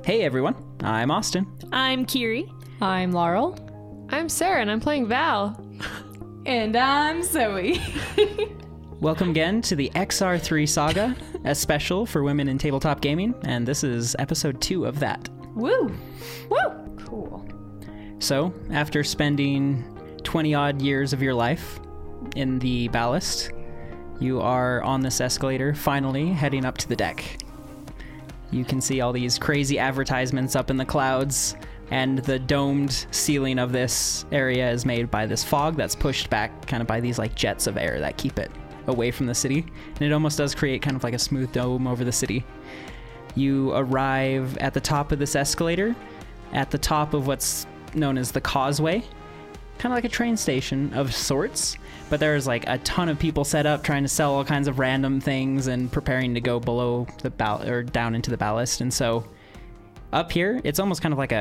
Hey everyone, I'm Austin. I'm Kyrie. I'm Laurel. I'm Sarah and I'm playing Val. And I'm Zoe. Welcome again to the XR-3 Saga, a special for women in tabletop gaming, and this is episode 2 of that. Woo! Woo! Cool. So, after spending 20 odd years of your life in the ballast, you are on this escalator, finally heading up to the deck. You can see all these crazy advertisements up in the clouds, and the domed ceiling of this area is made by this fog that's pushed back kind of by these like jets of air that keep it away from the city. And it almost does create kind of like a smooth dome over the city. You arrive at the top of this escalator, at the top of what's known as the causeway, kind of like a train station of sorts. But there's like a ton of people set up trying to sell all kinds of random things and preparing to go below the or down into the ballast. And so up here, it's almost kind of like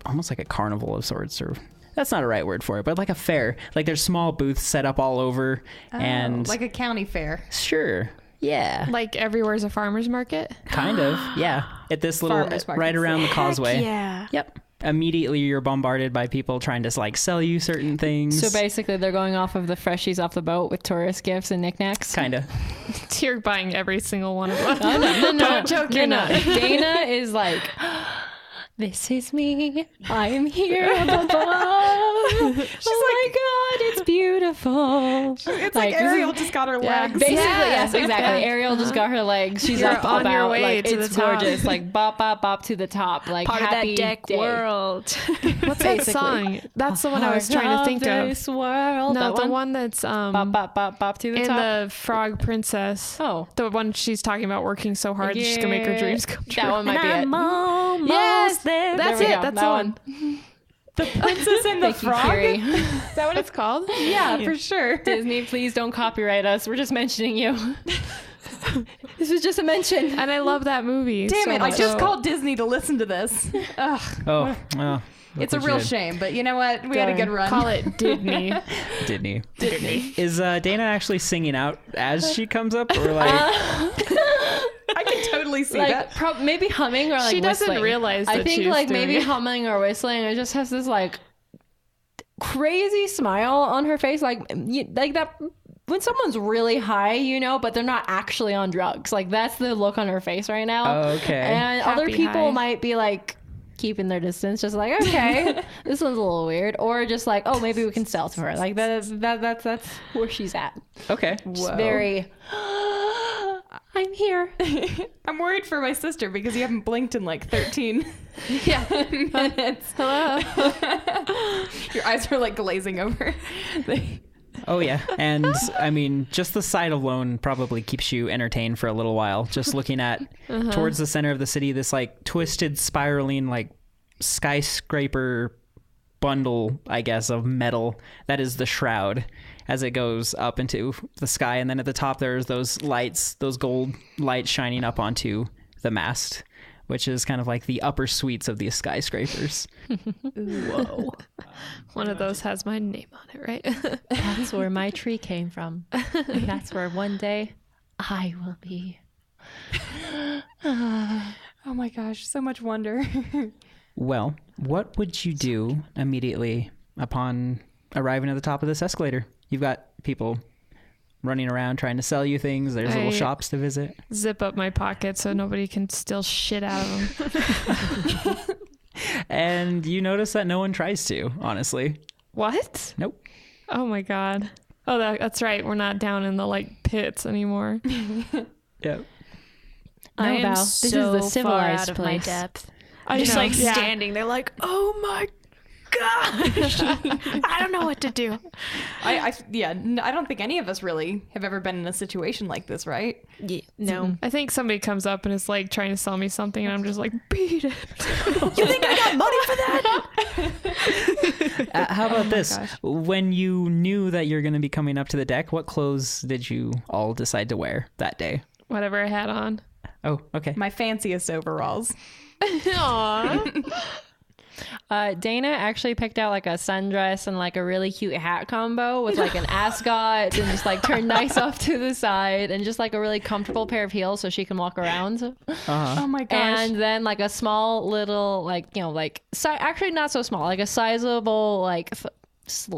almost like a carnival of sorts, or that's not a right word for it, but like a fair. Like there's small booths set up all over, and like a county fair. Sure, yeah, Like everywhere's a farmer's market? kind of, yeah. At this little right around the causeway. Yeah. Yep. Immediately you're bombarded by people trying to like sell you certain things. So basically they're going off of the freshies off the boat with tourist gifts and knickknacks? Kind of. You're buying every single one of them. No. Don't joke, you're not. Dana is like, this is me. I am here up above. She's my God, it's beautiful. It's like Ariel just got her legs. Basically, yes, exactly. Ariel just got her legs. She's You're up on about, your way like, to it's the top. gorgeous. Like, bop, bop, bop to the top. Like, Part of happy that deck day. world. What's that song? That's the one I was trying to think of. This world. No, That the one that's Bop, bop, bop, bop to the in top. the Frog Princess. Oh. The one she's talking about working so hard she's gonna make her dreams come true. That one might be it. almost Yes, there. that's There we it. go. That's That the one. one. The Princess and the Thank you, Frog? Kyrie. Is that what it's called? Yeah, for sure. Disney, please don't copyright us. We're just mentioning you. This was just a mention. And I love that movie. Damn so it, I much. just called Disney to listen to this. Ugh. Oh, well. It's a real shame, but you know what? We had a good run. Call it Disney. Didn't he? Disney. Is Dana actually singing out as she comes up, or like? I can totally see Like, that. maybe humming or like She doesn't whistling. realize I that think she's like doing maybe it. humming or whistling. It just has this like crazy smile on her face, like that when someone's really high, you know, but they're not actually on drugs. Like that's the look on her face right now. Oh, okay. And Happy other people high. might be like keeping their distance, just like, okay, this one's a little weird, or just like, oh, maybe we can sell to her. Like that's where she's at. Okay. Just very. I'm here. I'm worried for my sister because you haven't blinked in like 13 minutes. Hello. Your eyes are like glazing over. Oh yeah, and I mean, just the sight alone probably keeps you entertained for a little while. Just looking at towards the center of the city, this like twisted, spiraling, like skyscraper bundle, I guess, of metal that is the shroud as it goes up into the sky, and then at the top there's those lights, those gold lights shining up onto the mast, which is kind of like the upper suites of these skyscrapers. Whoa. One of those has my name on it, right? That's where my tree came from. That's where one day I will be. Oh my gosh, so much wonder. Well, what would you do immediately upon arriving at the top of this escalator? You've got people running around trying to sell you things. There's little shops to visit. Zip up my pocket so nobody can steal shit out of them. And you notice that no one tries to, honestly. What? Nope. Oh my god. Oh, that's right. We're not down in the like pits anymore. Yep. I am Val. so This is the far civilized out of my place. depth. I Just know, like yeah. standing there like, oh my gosh. I don't know what to do. I don't think any of us really have ever been in a situation like this, right? Yeah, no. I think somebody comes up and is like trying to sell me something, and I'm just like, beat it. You think I got money for that? How about this? gosh. When you knew that you're going to be coming up to the deck, what clothes did you all decide to wear that day? Whatever I had on. Oh, okay. My fanciest overalls. Aww. Dana actually picked out like a sundress and like a really cute hat combo with like an ascot and just like turned nice off to the side and just like a really comfortable pair of heels so she can walk around. Oh my gosh. And then like a small little like, you know, like actually not so small, like a sizable like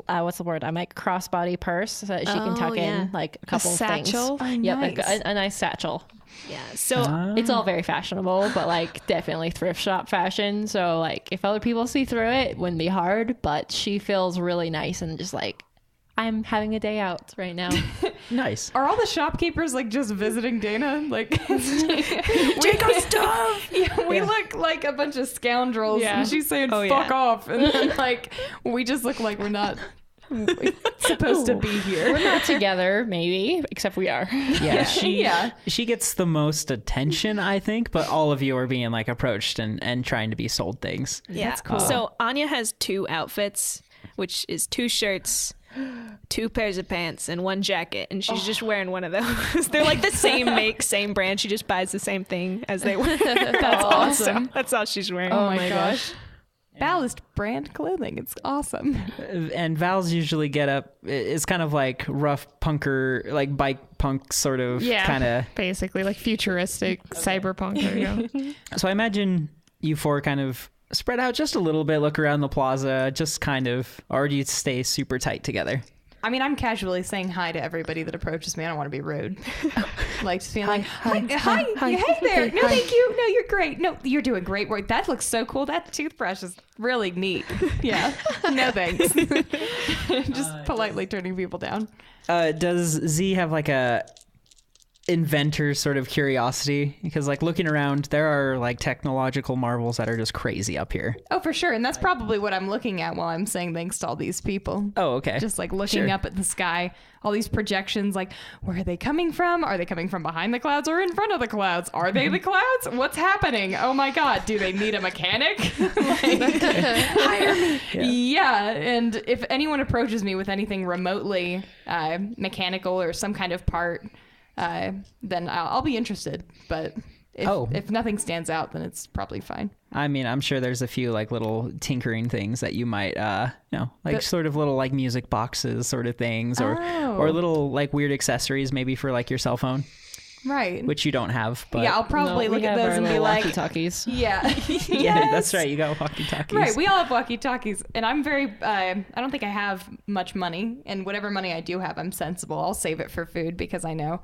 what's the word? I'm like crossbody purse so that she can tuck in like a couple of satchel? things. Oh, Yep, nice. like a nice satchel. Yeah. So It's all very fashionable, but like definitely thrift shop fashion. So like if other people see through it, it wouldn't be hard, but she feels really nice and just like, I'm having a day out right now. Nice. Are all the shopkeepers like just visiting Dana? Like, take our stuff. Yeah, we look like a bunch of scoundrels, Yeah. and she's saying Oh, "fuck yeah. off," and then like we just look like we're not supposed to be here. We're not together, maybe, except we are. Yeah, Yeah. she gets the most attention, I think, but all of you are being like approached and trying to be sold things. Yeah. That's cool. So Anya has 2 outfits, which is 2 shirts, 2 pairs of pants, and 1 jacket, and she's just wearing one of those. They're like the same make, same brand. She just buys the same thing as they wear. That's awesome. That's all she's wearing. Oh my gosh. Ballast brand clothing. It's awesome. And Val's usually get up is kind of like rough punker, like bike punk sort of kind of. basically like futuristic cyberpunk. There you go. So I imagine you 4 kind of spread out just a little bit, look around the plaza, just kind of, or do you stay super tight together? I mean, I'm casually saying hi to everybody that approaches me. I don't want to be rude. Like, just being like, hi, hey there. No, thank you. No, you're great. No, you're doing great work. That looks so cool. That toothbrush is really neat. Yeah. No, thanks. Just politely turning people down. Does Z have like a inventor sort of curiosity? Because like looking around, there are like technological marvels that are just crazy up here. Oh, for sure. And that's probably what I'm looking at while I'm saying thanks to all these people. Oh, okay. Just like looking Sure. up at the sky, all these projections, like, where are they coming from? Are they coming from behind the clouds or in front of the clouds? Are they the clouds? What's happening? Oh my God. Do they need a mechanic? Like, hire me. Yeah. And if anyone approaches me with anything remotely mechanical or some kind of part, then I'll be interested. But if nothing stands out, then it's probably fine. I mean, I'm sure there's a few like little tinkering things that you might, like sort of little like music boxes sort of things or little like weird accessories maybe for like your cell phone, Right. which you don't have. But Yeah, I'll probably No, look we at have those our and be little like, walkie-talkies. yeah. yeah, that's right. You got walkie-talkies. Right, we all have walkie-talkies, and I'm very, I don't think I have much money, and whatever money I do have, I'm sensible. I'll save it for food because I know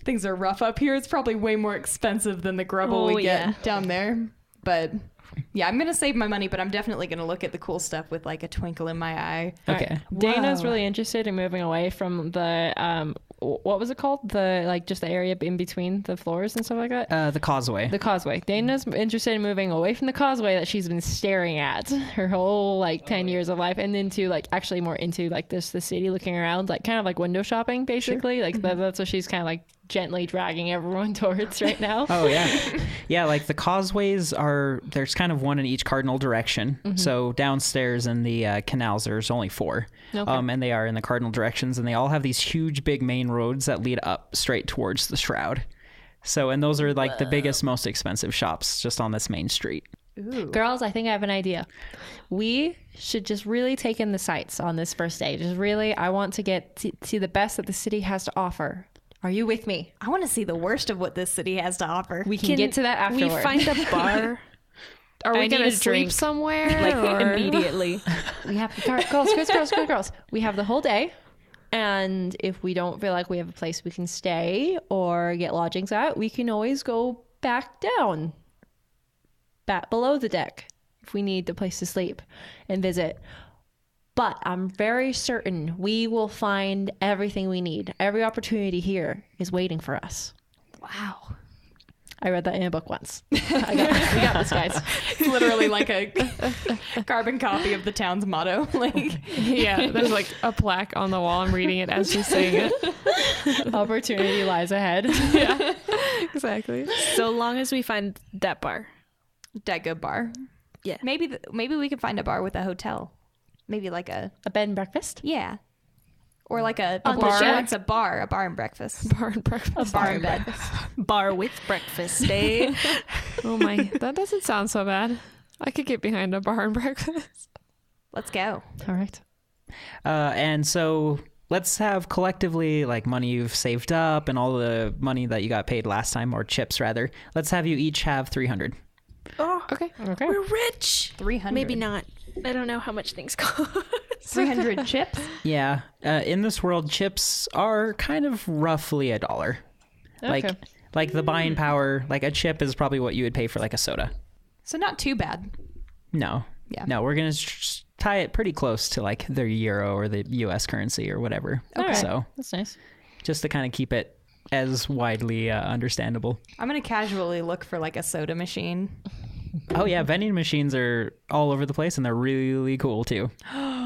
things are rough up here. It's probably way more expensive than the grubble we get down there. But yeah, I'm going to save my money, but I'm definitely going to look at the cool stuff with like a twinkle in my eye. Okay. Dana's Whoa. really interested in moving away from the what was it called? The like just the area in between the floors and stuff like that. The causeway. The causeway. Dana's interested in moving away from the causeway that she's been staring at her whole like 10 years of life, and into like actually more into like the city, looking around, like kind of like window shopping basically. Like that's what she's kind of like gently dragging everyone towards right now. Oh yeah. Yeah, like the causeways there's kind of one in each cardinal direction. So downstairs in the canals there's only 4. Okay. And they are in the cardinal directions, and they all have these huge big main roads that lead up straight towards the Shroud. So, and those are like the biggest, most expensive shops just on this main street. Ooh. Girls, I think I have an idea. We should just really take in the sights on this first day. Just really, I want to see the best that the city has to offer. Are you with me? I want to see the worst of what this city has to offer. We can get to that afterward. We find a bar. Are we I gonna need a sleep drink. somewhere? Like or- immediately. We have girls. We have the whole day, and if we don't feel like we have a place we can stay or get lodgings at, we can always go back down, back below the deck, if we need a place to sleep and visit. But I'm very certain we will find everything we need. Every opportunity here is waiting for us. Wow. I read that in a book once. We got this, guys. It's literally like a carbon copy of the town's motto. Like, Yeah, there's like a plaque on the wall. I'm reading it as she's saying it. Opportunity lies ahead. Yeah, exactly. So long as we find that bar. that good bar. Yeah. Maybe we could find a bar with a hotel. Maybe like a A bed and breakfast? yeah, or like a On the bar. She shack? wants a bar and breakfast. Bar and breakfast. A bar and bed. Bar with breakfast, eh? Oh my, that doesn't sound so bad. I could get behind a bar and breakfast. Let's go. All right. And so let's have collectively like money you've saved up and all the money that you got paid last time, or chips rather. Let's have you each have 300. Oh, Okay. we're rich. 300. Maybe not. I don't know how much things cost. 300 chips. Yeah. In this world, chips are kind of roughly $1. Okay. Like the buying power, like a chip is probably what you would pay for like a soda. So not too bad. No. Yeah. No, we're going to tie it pretty close to like the euro or the US currency or whatever. Okay. So That's nice. just to kind of keep it as widely understandable. I'm going to casually look for like a soda machine. Oh yeah, vending machines are all over the place and they're really cool too.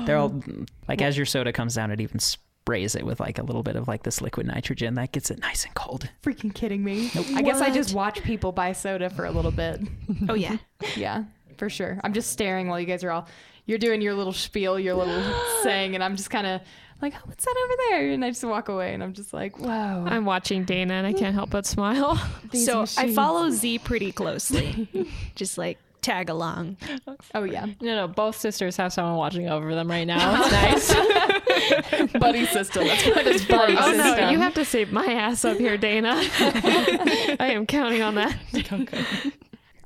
They're all like, as your soda comes down, it even sprays it with like a little bit of like this liquid nitrogen that gets it nice and cold. Freaking kidding me. I guess I just watch people buy soda for a little bit. Oh, yeah. Yeah, for sure. I'm just staring while you guys are all, you're doing your little spiel, your little saying, and I'm just kind of like, oh, what's that over there? And I just walk away and I'm just like, wow. I'm watching Dana and I can't help but smile. So I follow Z pretty closely. Just like tag along. Oh, yeah. No, both sisters have someone watching over them right now. It's nice. Buddy system. That's what it is. Buddy Oh system. no, you have to save my ass up here, Dana. I am counting on that.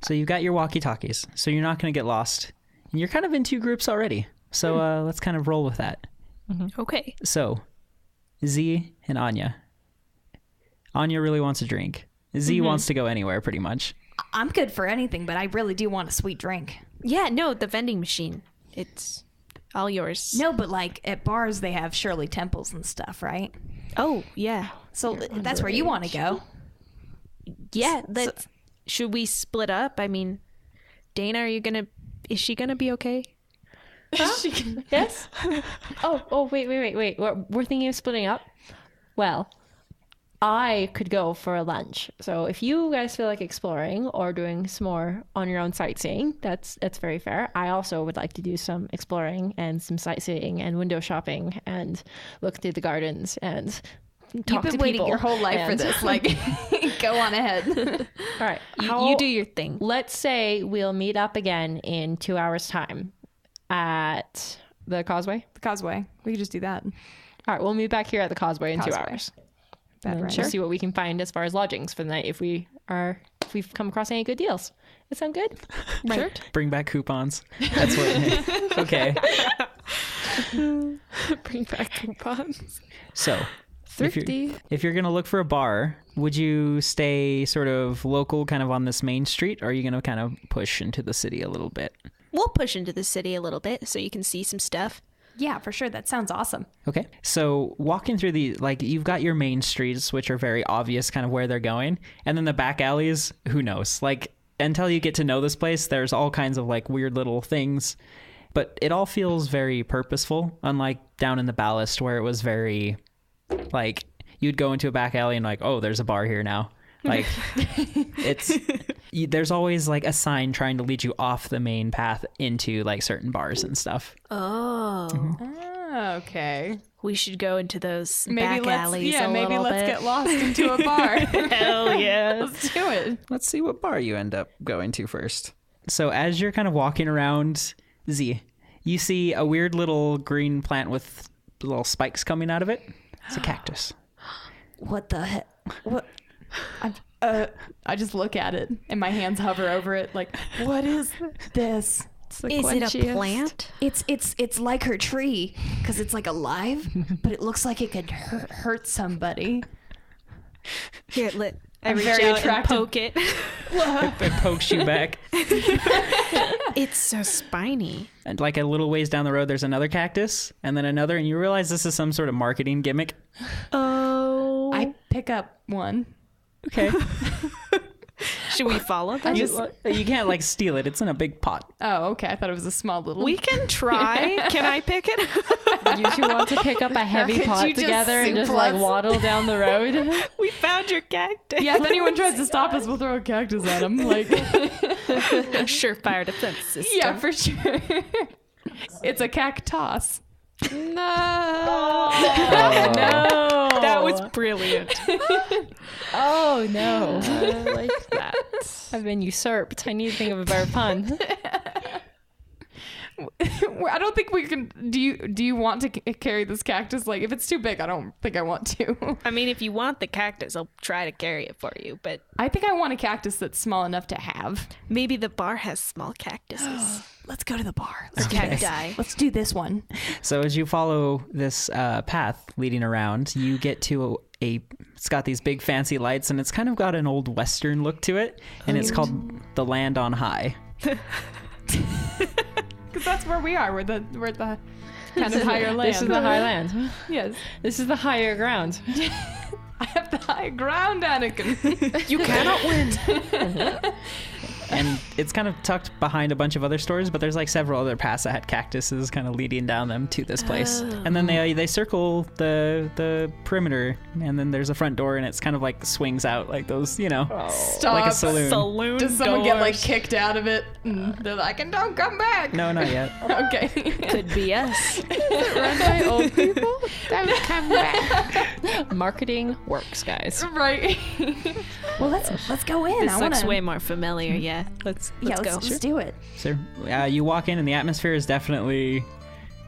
So you've got your walkie-talkies, so you're not going to get lost. And you're kind of in two groups already. So let's kind of roll with that. Okay. So, Z and Anya. Anya really wants a drink. Z wants to go anywhere, pretty much. I'm good for anything, but I really do want a sweet drink. Yeah, no, the vending machine. It's all yours. No, but like at bars, they have Shirley Temples and stuff, right? Oh, yeah. So that's where you want to go. Yeah, should we split up? I mean, Dana, is she gonna be okay? Yes? Oh, wait. We're thinking of splitting up? Well, I could go for a lunch. So if you guys feel like exploring or doing some more on your own sightseeing, that's very fair. I also would like to do some exploring and some sightseeing and window shopping and look through the gardens and talk You've to been waiting people your whole life for and- this. Like, go on ahead. All right. You do your thing. Let's say we'll meet up again in 2 hours' time at the Causeway. The Causeway. We could just do that. All right, we'll meet back here at the Causeway in 2 Causeway. hours. Bad And right. just see what we can find as far as lodgings for the night if we've come across any good deals. That sound good? Sure. Bring back coupons. That's what. Okay. Bring back coupons. So, Thrifty. if you're going to look for a bar, would you stay sort of local, kind of on this main street, or are you going to kind of push into the city a little bit? We'll push into the city a little bit so you can see some stuff. Yeah, for sure. That sounds awesome. Okay. So walking through you've got your main streets, which are very obvious kind of where they're going. And then the back alleys, who knows? Like, until you get to know this place, there's all kinds of like weird little things. But it all feels very purposeful, unlike down in the Ballast where it was very, like, you'd go into a back alley and like, oh, there's a bar here now. Like, there's always like a sign trying to lead you off the main path into like certain bars and stuff. Oh. Oh, okay. We should go into those Maybe back alleys a maybe little let's bit. get lost into a bar. Hell yeah. Let's do it. Let's see what bar you end up going to first. So as you're kind of walking around Z, you see a weird little green plant with little spikes coming out of it. It's a cactus. What the heck? What? I just look at it and my hands hover over it like, what is this? It's the Is it a quenchiest. plant? It's like her tree because it's like alive, but it looks like it could hurt somebody. Here, I I'm reach very out attracted. and poke it. It pokes you back. It's so spiny. And like a little ways down the road, there's another cactus and then another. And you realize this is some sort of marketing gimmick. Oh. I pick up one. Okay. Should we follow them? You can't like steal it. It's in a big pot. Oh, okay. I thought it was a small little. We can try. Can I pick it? You two want to pick up a heavy Could pot you just together and just like suplex- waddle down the road? We found your cactus. Yeah, if anyone tries to stop us, we'll throw a cactus at them. Like, A surefire defense system. yeah, for sure. It's a cactus. No. No. That was brilliant. Oh no. I like that. I've been usurped. I need to think of a better pun. I don't think we can. Do you want to carry this cactus? Like, if it's too big, I don't think I want to. I mean, if you want the cactus, I'll try to carry it for you, but I think I want a cactus that's small enough to have. maybe the bar has small cactuses. Let's go to the bar. Cacti. Let's do this one. So as you follow this path leading around, you get to it's got these big fancy lights, and it's kind of got an old Western look to it, and it's called the Land on High. Because that's where we are. We're the kind of higher land. This is the high land. Yes. This is the higher ground. I have the high ground, Anakin. You cannot win. And it's kind of tucked behind a bunch of other stores, but there's like several other paths that had cactuses kind of leading down them to this place. And then they circle the perimeter, and then there's a front door, and it's kind of like swings out like those, Stop. like a saloon. Does someone get like kicked out of it? And they're like, and don't come back. No, not yet. Okay. Could be us. Run by old people. Don't come back. Marketing works, guys. Right. Well, let's go in. This looks way more familiar. Yeah, let's go. Let's do it. So you walk in, and the atmosphere is definitely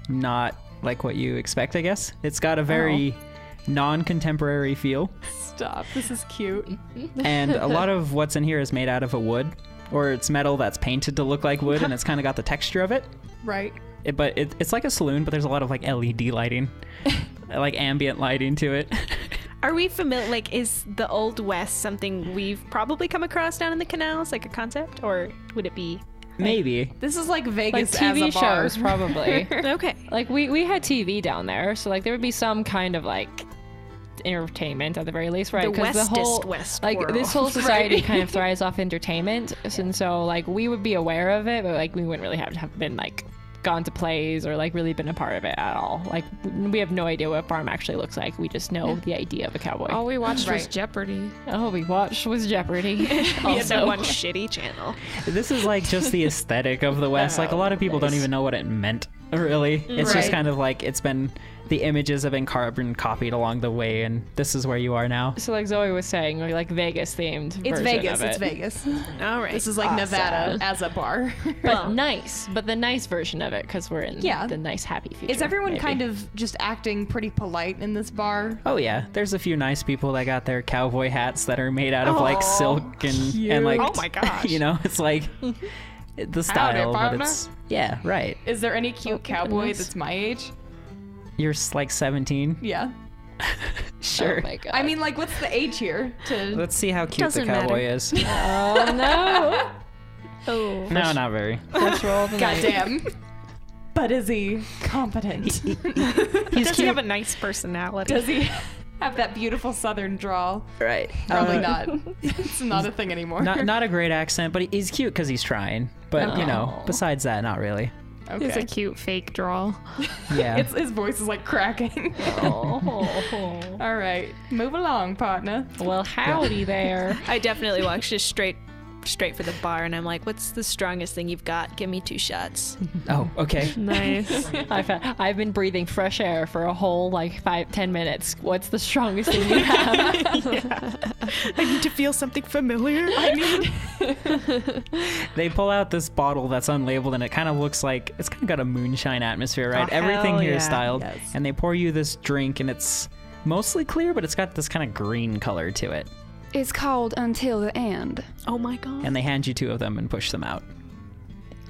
not like what you expect, I guess. It's got a very non-contemporary feel. Stop. This is cute. And a lot of what's in here is made out of a wood, or it's metal that's painted to look like wood, and it's kind of got the texture of it. Right. But it's like a saloon, but there's a lot of like LED lighting, like ambient lighting to it. Are we familiar? Like, is the Old West something we've probably come across down in the canals, like a concept, or would it be? Maybe. This is like Like Vegas TV as a bar. shows, probably. Okay. Like we had TV down there, so like there would be some kind of like entertainment at the very least, right? The 'Cause westest West like world. this whole society kind of thrives off entertainment, and so like we would be aware of it, but like we wouldn't really have been like gone to plays or like really been a part of it at all. Like we have no idea what a farm actually looks like. We just know the idea of a cowboy. All we watched was Right. Jeopardy. All we watched was Jeopardy. We had Also, that one shitty channel. This is like just the aesthetic of the West. Like a lot of people don't even know what it meant, really. It's just Right. kind of like the images have been carbon copied along the way, and this is where you are now. so like Zoe was saying, like Vegas themed. It's version Vegas. of It's it. Vegas. All right. This is like Nevada as a bar. But nice, but the nice version of it because we're in Yeah. the nice happy future. Is everyone maybe. kind of just acting pretty polite in this bar? Oh yeah, there's a few nice people that got their cowboy hats that are made out of like silk and like Oh my gosh. it's like the style, but partner. it's right. Is there any cute cowboy goodness. that's my age? You're like 17. Yeah. Sure. Oh my god. I mean, like, what's the age here? To Let's see how cute Doesn't the cowboy matter. is. oh no. Oh. No, not very. First roll of the night. goddamn. But is he competent? Does he have a nice personality? Does he have that beautiful southern drawl? Right. Probably not. It's not a thing anymore. Not a great accent, but he's cute because he's trying. But Oh. besides that, not really. Okay. It's a cute fake drawl. Yeah. His voice is like cracking. Oh. All right, move along, partner. Well, howdy there. I definitely walked just straight for the bar, and I'm like, "What's the strongest thing you've got? Give me 2 shots." Oh, okay. Nice. I've been breathing fresh air for a whole like 5-10 minutes. What's the strongest thing you have? I need to feel something familiar. They pull out this bottle that's unlabeled, and it kind of looks like it's kind of got a moonshine atmosphere, right? Oh, Everything hell here is yeah. styled, Yes. and they pour you this drink, and it's mostly clear, but it's got this kind of green color to it. It's called Until the End. Oh my god. And they hand you 2 of them and push them out.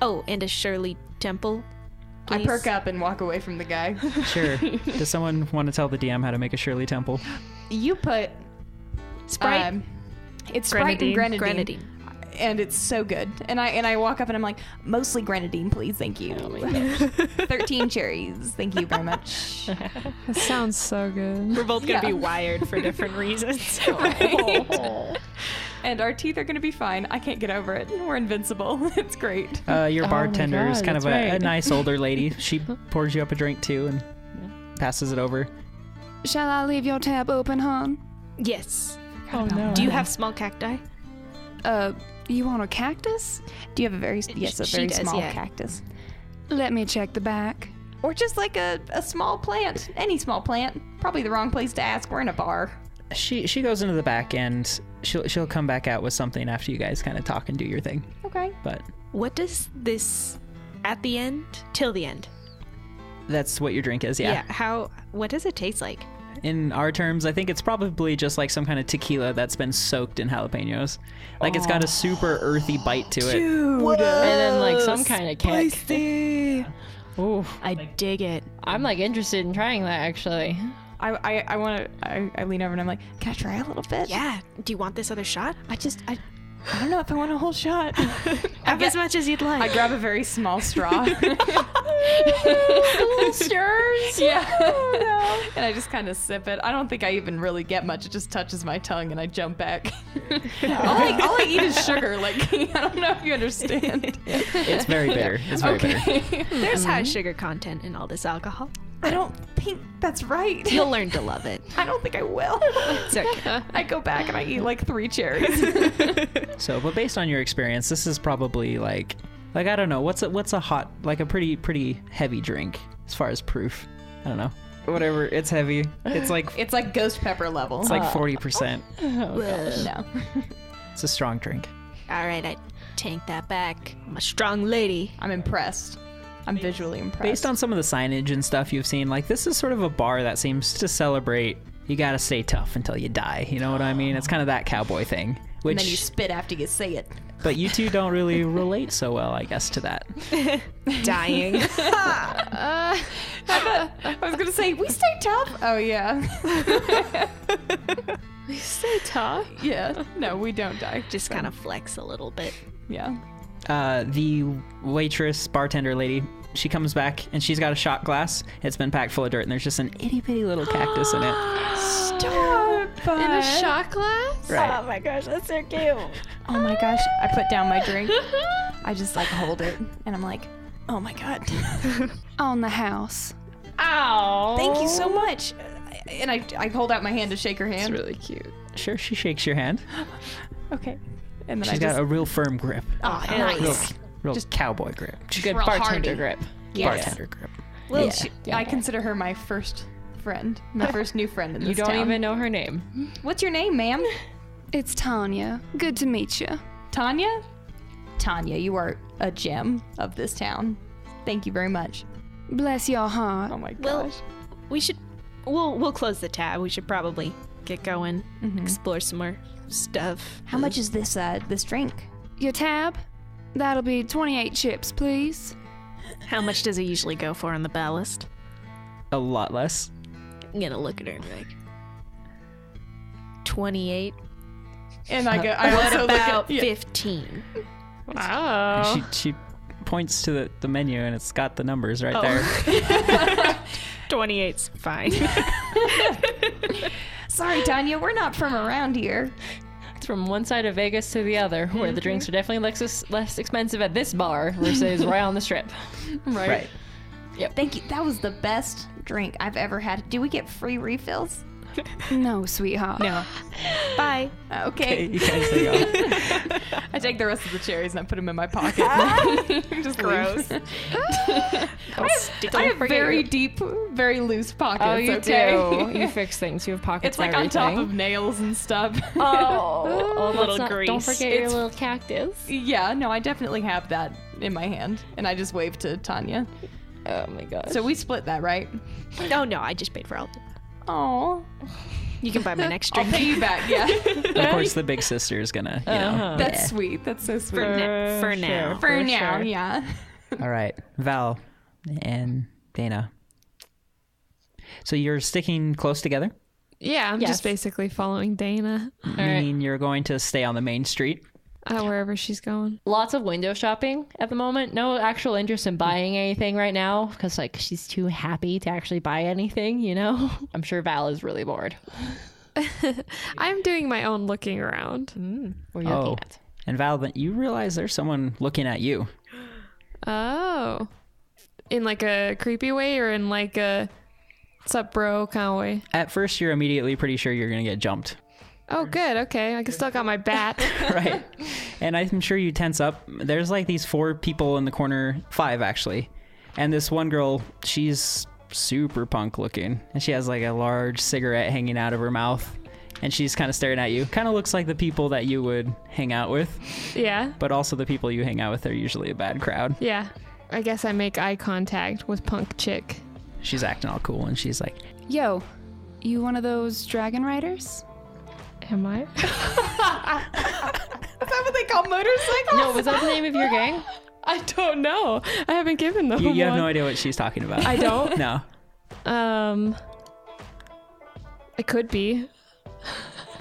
Oh, and a Shirley Temple. I Please. perk up and walk away from the guy. Sure. Does someone want to tell the DM how to make a Shirley Temple? You put Sprite. it's Sprite and Grenadine. grenadine. And it's so good. And I walk up and I'm like, mostly grenadine, please, thank you. 13 cherries, thank you very much. That sounds so good. We're both gonna Yeah. be wired for different reasons. And our teeth are gonna be fine. I can't get over it. We're invincible. It's great. Your Oh my bartender is God, kind of that's a right. nice older lady. She pours you up a drink too and passes it over. Shall I leave your tab open, hon? Yes. Oh no. Do you have small cacti? You want a cactus? Do you have a very She very does, small yeah. cactus? Let me check the back. Or just like a small plant. Any small plant. Probably the wrong place to ask. We're in a bar. She goes into the back and she'll come back out with something after you guys kind of talk and do your thing. Okay. But What does this at the end, till the end. That's what your drink is, yeah. What does it taste like? In our terms, I think it's probably just like some kind of tequila that's been soaked in jalapenos. Like it's got a super earthy bite to it. And then like some kind of kick. Spicy. Ooh, I dig it. I'm like interested in trying that actually. I want to. I lean over and I'm like, can I try a little bit? Yeah. Do you want this other shot? I don't know if I want a whole shot. Have as much as you'd like. I grab a very small straw. Little stirs. Yeah. And I just kind of sip it. I don't think I even really get much. It just touches my tongue and I jump back. all I eat is sugar. Like, I don't know if you understand. It's very bitter. It's very bitter. There's high sugar content in all this alcohol. I don't think that's right. You'll learn to love it. I don't think I will. It's okay. I go back and I eat like 3 cherries. So, but based on your experience, this is probably like I don't know, what's a hot, like a pretty heavy drink as far as proof. I don't know. Whatever, it's heavy. It's like It's like ghost pepper level. it's like 40%. No. It's a strong drink. All right, I take that back. I'm a strong lady. I'm impressed. I'm visually impressed. Based on some of the signage and stuff you've seen, like this is sort of a bar that seems to celebrate you gotta stay tough until you die. You know what I mean? It's kind of that cowboy thing. And then you spit after you say it. But you two don't really relate so well, I guess, to that. Dying. I was gonna say we stay tough. Oh yeah. We stay tough. Yeah. No, we don't die. Just kind of flex a little bit. Yeah. The waitress, bartender lady, she comes back and she's got a shot glass. It's been packed full of dirt and there's just an itty bitty little cactus in it. Stop. In a shot glass? Right. Oh my gosh, that's so cute. Oh my gosh. I put down my drink. I just like hold it and I'm like, oh my god. On the house. Ow. Thank you so much. And I hold out my hand to shake her It's hand. really cute. Sure, she shakes your hand. Okay. And then She's I got just a real firm grip. oh, Real, nice. Real cowboy grip. Good real bartender hardy. grip. Bartender grip. Well, Yeah. I consider her my first friend, my first new friend in this You don't town. even know her name. What's your name, ma'am? It's Tanya. Good to meet you. Tanya? Tanya, you are a gem of this town. Thank you very much. Bless your heart. Oh my Well, gosh. we should. We'll close the tab. We should probably get going. Explore some more stuff. How much is this drink? Your tab? That'll be 28 chips, please. How much does it usually go for on the ballast? A lot less. I'm gonna look at her and be like, 28. And I also look About at 15. Wow. And she points to the menu and it's got the numbers right there. 28's fine. Sorry, Tanya, we're not from around here. It's from one side of Vegas to the other, where the drinks are definitely less expensive at this bar versus right on the strip. Right. Thank you. That was the best drink I've ever had. Do we get free refills? No, sweetheart. No. Bye. Okay. You guys hang on. I take the rest of the cherries and I put them in my pocket. Just Gross. leave. I have very deep, very loose pockets. Oh, you okay? do. You fix things. You have pockets. It's for like on top everything. of nails and stuff. Oh, little don't grease. forget your It's- little cactus. Yeah, no, I definitely have that in my hand, and I just wave to Tanya. Oh my gosh. So we split that, right? Oh no, I just paid for all of it. Oh, You can buy my next I'll drink. pay you back. Yeah, Of course, the big sister is gonna, you know. that's yeah. sweet. That's so sweet. For now. For now, sure. yeah. All right, Val and Dana. So you're sticking close together? Yeah, I'm Yes. just basically following Dana Meaning you're going to stay on the main street? wherever she's going. Lots of window shopping at the moment. No actual interest in buying anything right now because like she's too happy to actually buy anything, you know? I'm sure Val is really bored. I'm doing my own looking around. What are you looking at? And Val, but you realize there's someone looking at you. Oh. In like a creepy way or in like a what's up, bro kind of way? At first, you're immediately pretty sure you're going to get jumped. Oh, good. Okay. I still got my bat. Right. And I'm sure you tense up. There's like these 4 people in the corner, 5 actually. And this one girl, she's super punk looking. And she has like a large cigarette hanging out of her mouth. And she's kind of staring at you. Kind of looks like the people that you would hang out with. Yeah. But also the people you hang out with are usually a bad crowd. Yeah. I guess I make eye contact with Punk Chick. She's acting all cool, and she's like, Yo, you one of those dragon riders? Am I? Is that what they call motorcycles? No, was that the name of your gang? I don't know. I haven't given them you have one. no idea what she's talking about. I don't? No. It could be.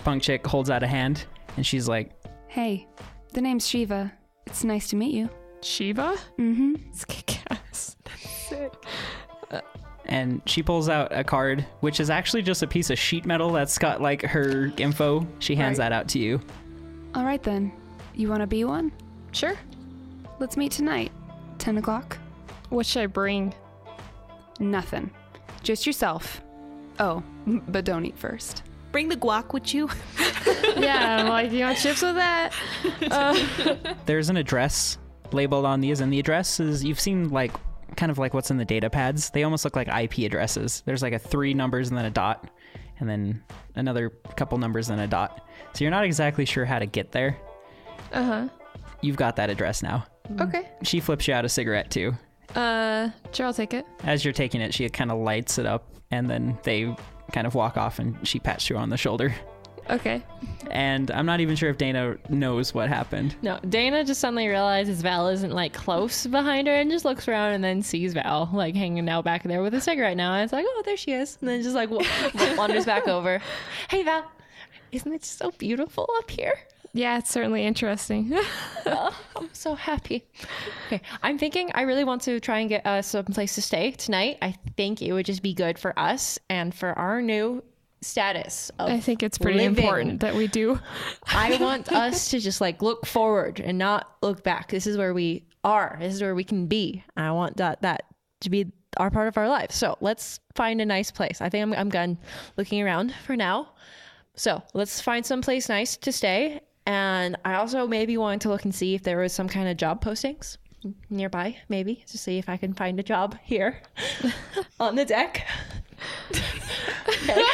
Punk Chick holds out a hand, and she's like, Hey, the name's Shiva. It's nice to meet you. Shiva? Mm-hmm. It's kick-ass. That's sick. and she pulls out a card, which is actually just a piece of sheet metal that's got like her info. She hands that out to you. All right then. You want to be one? Sure. Let's meet tonight. 10 o'clock. What should I bring? Nothing. Just yourself. Oh, but don't eat first. Bring the guac with you. Yeah, I'm like, you want chips with that? There's an address labeled on these, and the address is, you've seen like kind of like what's in the data pads. They almost look like IP addresses. There's like a 3 numbers and then a dot, and then another couple numbers and a dot. So you're not exactly sure how to get there. You've got that address now. Okay. She flips you out a cigarette too. Sure, I'll take it. As you're taking it, she kind of lights it up, and then they kind of walk off, and she pats you on the shoulder. Okay. And I'm not even sure if Dana knows what happened. No, Dana just suddenly realizes Val isn't like close behind her and just looks around and then sees Val like hanging out back there with a cigarette now. And it's like, oh, there she is. And then just like wanders back over. Hey, Val, isn't it so beautiful up here? Yeah, it's certainly interesting. Oh, I'm so happy. Okay, I'm thinking I really want to try and get us some place to stay tonight. I think it would just be good for us and for our new status of I think it's pretty living. important that we do. I want us to just like look forward and not look back. This is where we are. This is where we can be. I want that to be our part of our life. So let's find a nice place. I think I'm done looking around for now. So let's find some place nice to stay. And I also maybe wanted to look and see if there was some kind of job postings nearby, maybe, to see if I can find a job here on the deck. Okay.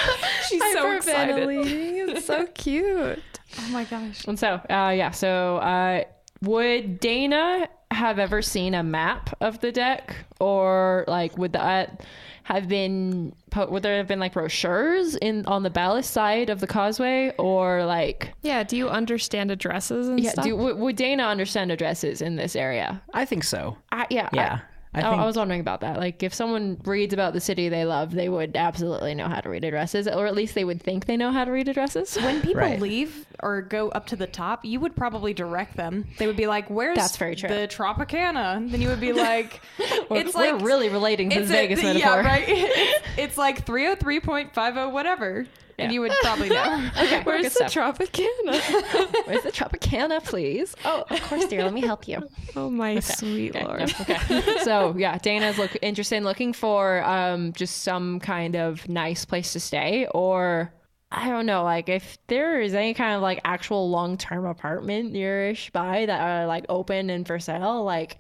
She's so excited. It's so cute. Oh my gosh. And so, would Dana have ever seen a map of the deck? Or like, would that have been, would there have been like brochures on the ballast side of the causeway? Or like... Yeah, do you understand addresses and stuff? Would Dana understand addresses in this area? I think so. Yeah. I think I was wondering about that. Like, if someone reads about the city they love, they would absolutely know how to read addresses, or at least they would think they know how to read addresses. When people Right. leave or go up to the top, you would probably direct them. They would be like, "Where's That's very true. the Tropicana?" Then you would be like, We're really relating to the Vegas metaphor. Yeah, right. It's like 303.50 whatever. And you would probably know. Okay, Where's good the stuff. Tropicana? Where's the Tropicana, please? Oh, of course, dear. Let me help you. Oh, my sweet Okay, lord. no, okay. So, yeah, Dana's interested in looking for just some kind of nice place to stay, or I don't know, like if there is any kind of like actual long-term apartment nearish by that are like open and for sale, like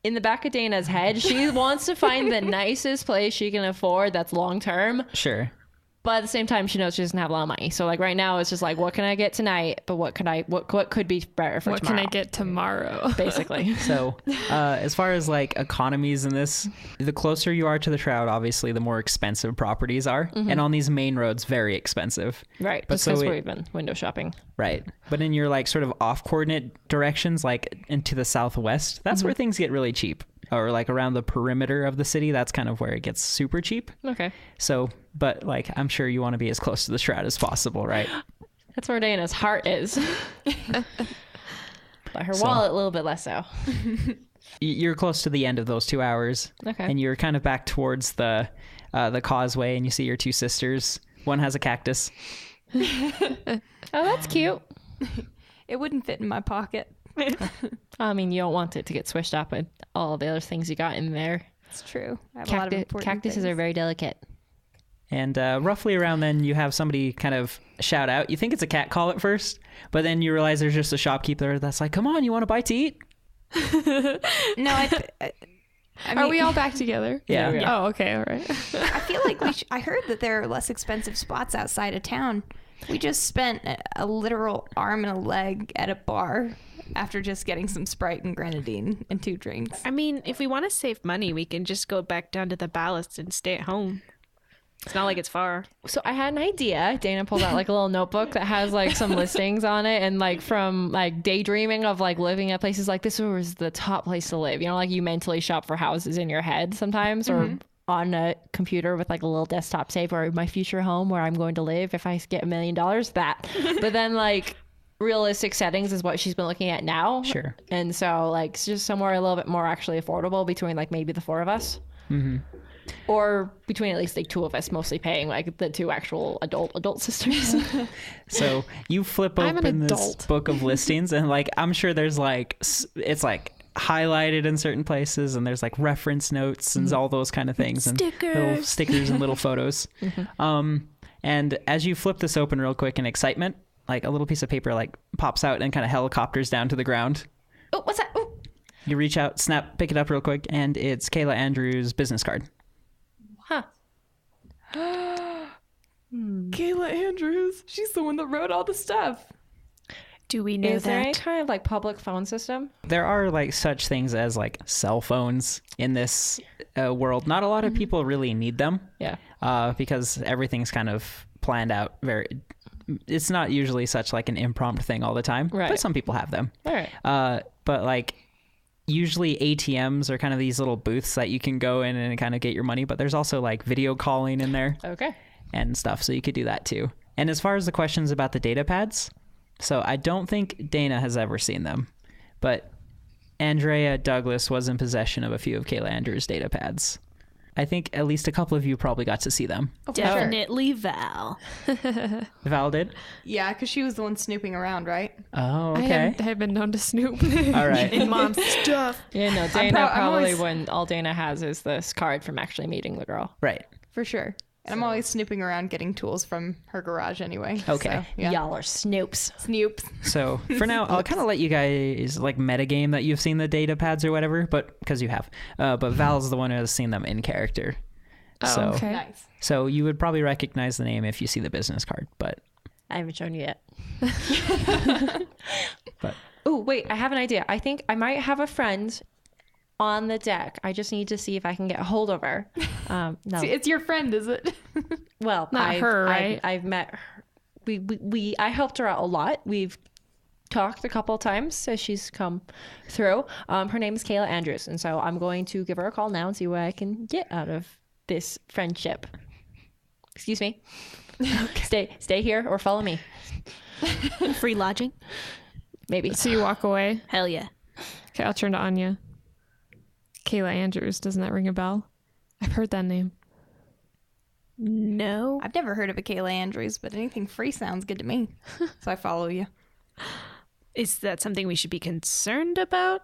in the back of Dana's head, she wants to find the nicest place she can afford that's long-term. Sure. But at the same time, she knows she doesn't have a lot of money. So like right now, it's just like, what can I get tonight? But what could be better for What tomorrow? can I get tomorrow? Basically. So, as far as like economies in this, the closer you are to the Shroud, obviously, the more expensive properties are. And on these main roads, very expensive. Right. But Just so because it- we've been window shopping. Right. But in your like sort of off coordinate directions, like into the southwest, that's where things get really cheap. Or like around the perimeter of the city, that's kind of where it gets super cheap. Okay. So, but like, I'm sure you want to be as close to the Shroud as possible, right? That's where Dana's heart is. But her wallet, a little bit less so. You're close to the end of those 2 hours. Okay. And you're kind of back towards the causeway, and you see your 2 sisters. One has a cactus. Oh, that's cute. It wouldn't fit in my pocket. I mean, you don't want it to get swished up with all the other things you got in there. It's true. I have a lot of important Cactuses things. are very delicate. And roughly around then, you have somebody kind of shout out. You think it's a cat call at first, but then you realize there's just a shopkeeper that's like, come on, you want a bite to eat? No, I Are mean, we all back together? Yeah. Oh, okay. All right. I feel like I heard that there are less expensive spots outside of town. We just spent a literal arm and a leg at a bar after just getting some Sprite and grenadine and 2 drinks. I mean, if we want to save money, we can just go back down to the ballast and stay at home. It's not like it's far. So I had an idea. Dana pulled out like a little notebook that has like some listings on it, and like from like daydreaming of like living at places like this was the top place to live. You know, like you mentally shop for houses in your head sometimes, or on a computer with like a little desktop save, or my future home where I'm going to live if I get $1 million. That, but then like realistic settings is what she's been looking at now. Sure. And so like it's just somewhere a little bit more actually affordable between like maybe the 4 of us. Or between at least like 2 of us, mostly paying like the 2 actual adult sisters. So you flip I'm an open this adult. book of listings, and like I'm sure there's like it's like highlighted in certain places, and there's like reference notes and all those kind of things, and little stickers and little photos. And as you flip this open real quick in excitement, like a little piece of paper like pops out and kind of helicopters down to the ground. Oh, what's that? Oh. You reach out, snap, pick it up real quick, and it's Kayla Andrews' business card. Huh. Kayla Andrews. She's the one that wrote all the stuff. Do we know Is there any that? kind of like public phone system? There are like such things as like cell phones in this world. Not a lot of people really need them. Yeah. Because everything's kind of planned out it's not usually such like an impromptu thing all the time, Right. but some people have them. All right. But like usually ATMs are kind of these little booths that you can go in and kind of get your money, but there's also like video calling in there Okay. and stuff, so you could do that too. And as far as the questions about the data pads, so I don't think Dana has ever seen them, but Andrea Douglas was in possession of a few of Kayla Andrews' data pads. I think at least a couple of you probably got to see them. Definitely Val. Val did? Yeah, because she was the one snooping around, right? Oh, I okay. have been known to snoop. All right. In mom's stuff. Yeah, no, Dana I'm probably always- when all Dana has is this card from actually meeting the girl. Right. For sure. And I'm always snooping around getting tools from her garage anyway. Okay. So, yeah. Y'all are snoops. Snoops. So for now, I'll kind of let you guys like metagame that you've seen the data pads or whatever, but because you have. But Val's the one who has seen them in character. Oh, So, okay. Nice. so you would probably recognize the name if you see the business card, but I haven't shown you yet. But Oh, wait, I have an idea. I think I might have a friend on the deck. I just need to see if I can get a hold of her. No. See, it's your friend, is it? Well, Not her, right? I've met her. I helped her out a lot. We've talked a couple times as she's come through. Her name is Kayla Andrews, and so I'm going to give her a call now and see what I can get out of this friendship. Excuse me. Stay here or follow me. Free lodging? Maybe. So you walk away. Hell yeah. Okay, I'll turn to Anya. Kayla Andrews, doesn't that ring a bell? I've heard that name. No. I've never heard of a Kayla Andrews, but anything free sounds good to me. So I follow you. Is that something we should be concerned about?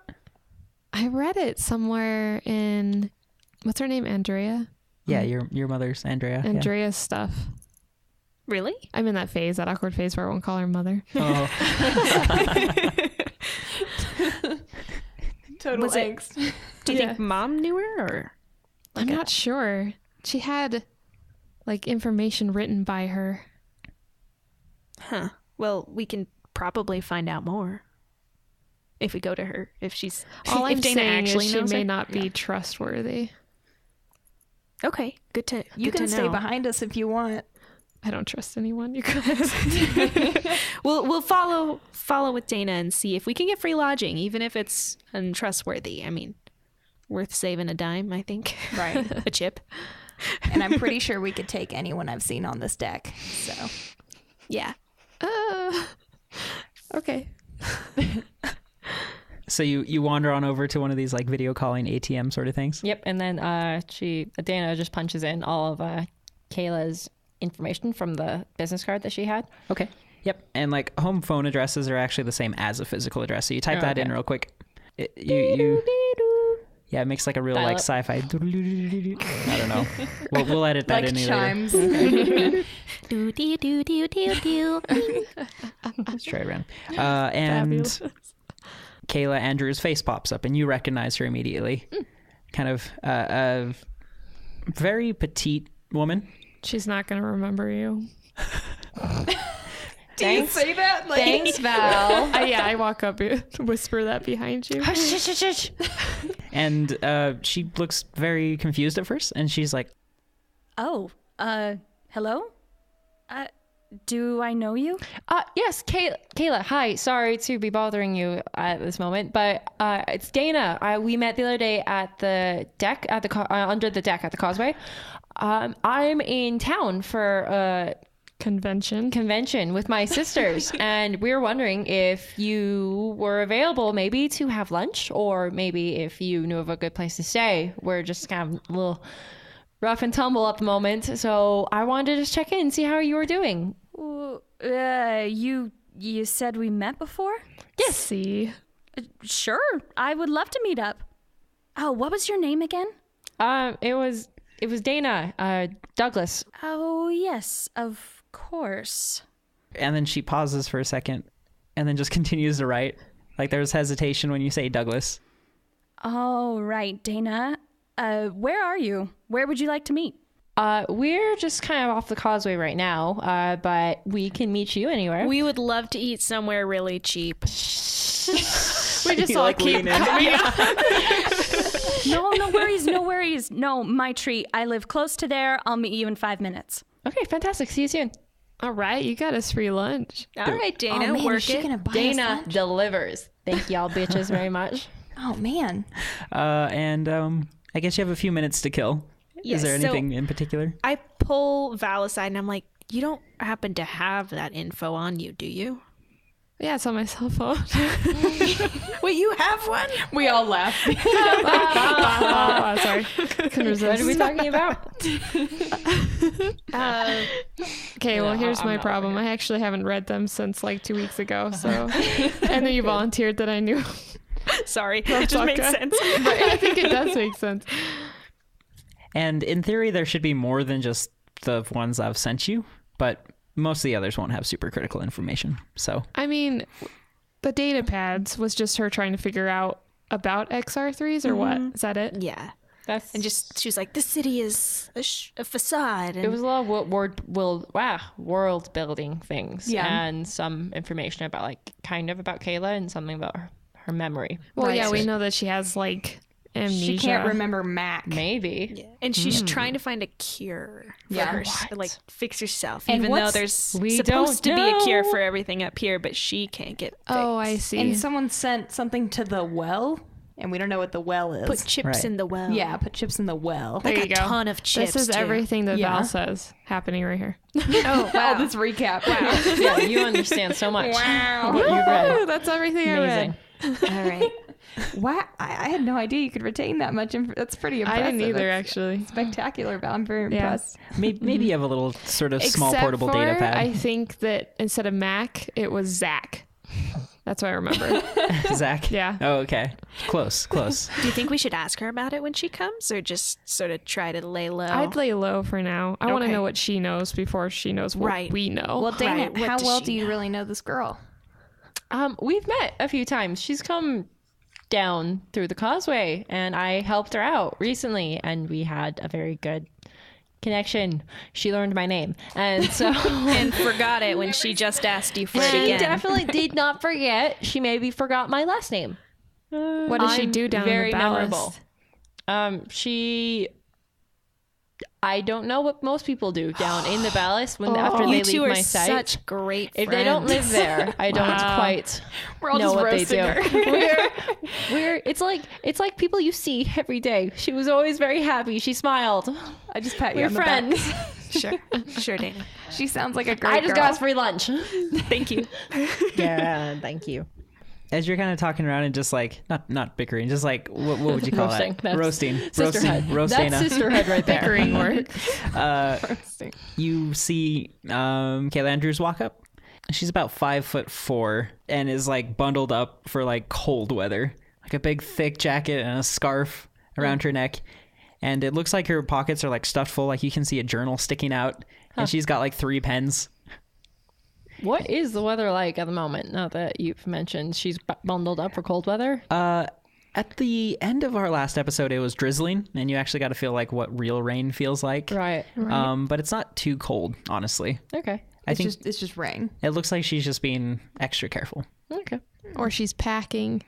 I read it somewhere in, what's her name? Andrea? yeah, your mother's Andrea. Yeah. Andrea's stuff. Really? I'm in that phase, that awkward phase where I won't call her mother. Oh, Total Was it- angst. Do you Yeah. think mom knew her or? I'm not sure. She had like information written by her. Huh. Well, we can probably find out more if we go to her. If she's All if I'm Dana saying actually is she knows may her. not be trustworthy. Okay, good to You good can to stay know. behind us if you want. I don't trust anyone, you guys. We'll follow with Dana and see if we can get free lodging, even if it's untrustworthy. I mean, worth saving a dime, I think. Right. A chip. And I'm pretty sure we could take anyone I've seen on this deck. So Yeah. Okay. so you wander on over to one of these like video calling ATM sort of things. Yep, and then Dana just punches in all of Kayla's information from the business card that she had. Okay. Yep. And like home phone addresses are actually the same as a physical address. So you type that in okay. real quick. Yeah, it makes like a real like Dial-up. sci-fi. I don't know. We'll edit that like in later. chimes. Do do do do do do. Let's try it around. And Kayla Andrews' face pops up, and you recognize her immediately. Kind of a very petite woman. She's not going to remember you. Thanks. Say that? Like, Thanks, Val. Yeah, I walk up and whisper that behind you. Hush, hush, hush, hush. And she looks very confused at first, and she's like, Oh, hello? Do I know you? Yes, Kayla. Hi. Sorry to be bothering you at this moment, but it's Daine. We met the other day at the deck under the deck at the causeway. I'm in town for a convention with my sisters, and we were wondering if you were available, maybe to have lunch, or maybe if you knew of a good place to stay. We're just kind of a little rough and tumble at the moment, so I wanted to just check in and see how you were doing. You said we met before? Yes. See. Sure, I would love to meet up. Oh, what was your name again? It was Daine, Douglas. Oh, yes, of course. and then she pauses for a second, and then just continues to write. Like there's hesitation when you say Douglas. Oh, right, Daine. Where are you? Where would you like to meet? We're just kind of off the causeway right now, but we can meet you anywhere. We would love to eat somewhere really cheap. We just all keep No worries. No, my treat. I live close to there. I'll meet you in 5 minutes. Okay, fantastic. See you soon. All right, you got us free lunch. All right, Daine, man, is work she it. gonna buy us Daine lunch? delivers. Thank y'all bitches very much. Oh man. And I guess you have a few minutes to kill. Yes, Is there so- anything in particular? I pull Val aside and I'm like, you don't happen to have that info on you, do you? Yeah, it's on my cell phone. Wait, you have one? We all laugh. Sorry. Couldn't resist. What are we talking about? Okay, well, here's my problem. I actually haven't read them since like 2 weeks ago, so. And then you volunteered that I knew. Sorry, it just makes sense. I think it does make sense. And in theory, there should be more than just the ones I've sent you, but most of the others won't have super critical information. So I mean, the data pads was just her trying to figure out about XR3s or what? Is that it? Yeah. That's And just, she was like, this city is a facade. And it was a lot of world building things. Yeah. And some information about about Kayla and something about her memory. Well, yeah, Right. we know that she has like amnesia. She can't remember Mac. Maybe. yeah. And she's trying to find a cure for Yeah. her, like fix herself. And even though what's- there's we supposed to don't be a cure know. for everything up here, but she can't get fixed. Oh, I see. And someone sent something to the well, and we don't know what the well is. Put chips Right. in the well. yeah, put chips in the well. there Like you a go. ton of chips. This is too. everything that Yeah. Val says happening right here. Oh, wow. This recap. Wow. Yeah, you understand so much. Wow. What you read. Woo, that's everything Amazing. I read. All right. Wow. I had no idea you could retain that much. That's pretty impressive. I didn't either, That's actually. spectacular, Val. I'm very Yeah. impressed. maybe you have a little sort of small Except portable for, data pad. I think that instead of Mac, it was Zach. That's what I remember. Zach? Yeah. Oh, okay. Close. Do you think we should ask her about it when she comes, or just sort of try to lay low? I'd lay low for now. I want to Okay. know what she knows before she knows what Right. we know. Well, Daine, Right, what how does well she do you know? really know this girl? We've met a few times. She's come down through the causeway, and I helped her out recently, and we had a very good connection. She learned my name, and so and forgot it when she just asked you for it she again. definitely did not forget. She maybe forgot my last name. What does she I'm do down very in the ballast? memorable. I don't know what most people do down in the ballast when after you they two leave are my site. such great If friends. they don't live there, I don't Wow. quite We're all know just what they do. roasting We're it's like people you see every day. She was always very happy. She smiled. I just pat you We're on the back. friends. Sure, Dana. She sounds like a great I just girl. got us free lunch. Thank you. Yeah, thank you. As you're kind of talking around and just like, not bickering, just like, what would you call Roasting. that? That's Roasting. Sisterhood. Roast That's Dana. sisterhood right there. Bickering work. Roasting. You see Kayla Andrews walk up. She's about 5'4" and is like bundled up for like cold weather, like a big thick jacket and a scarf around her neck. And it looks like her pockets are like stuffed full. Like you can see a journal sticking out, and she's got like 3 pens. What is the weather like at the moment? Now that you've mentioned she's bundled up for cold weather. At the end of our last episode, it was drizzling, and you actually got to feel like what real rain feels like. Right. But it's not too cold, honestly. Okay. It's just rain. it looks like she's just being extra careful. Okay. Or she's packing.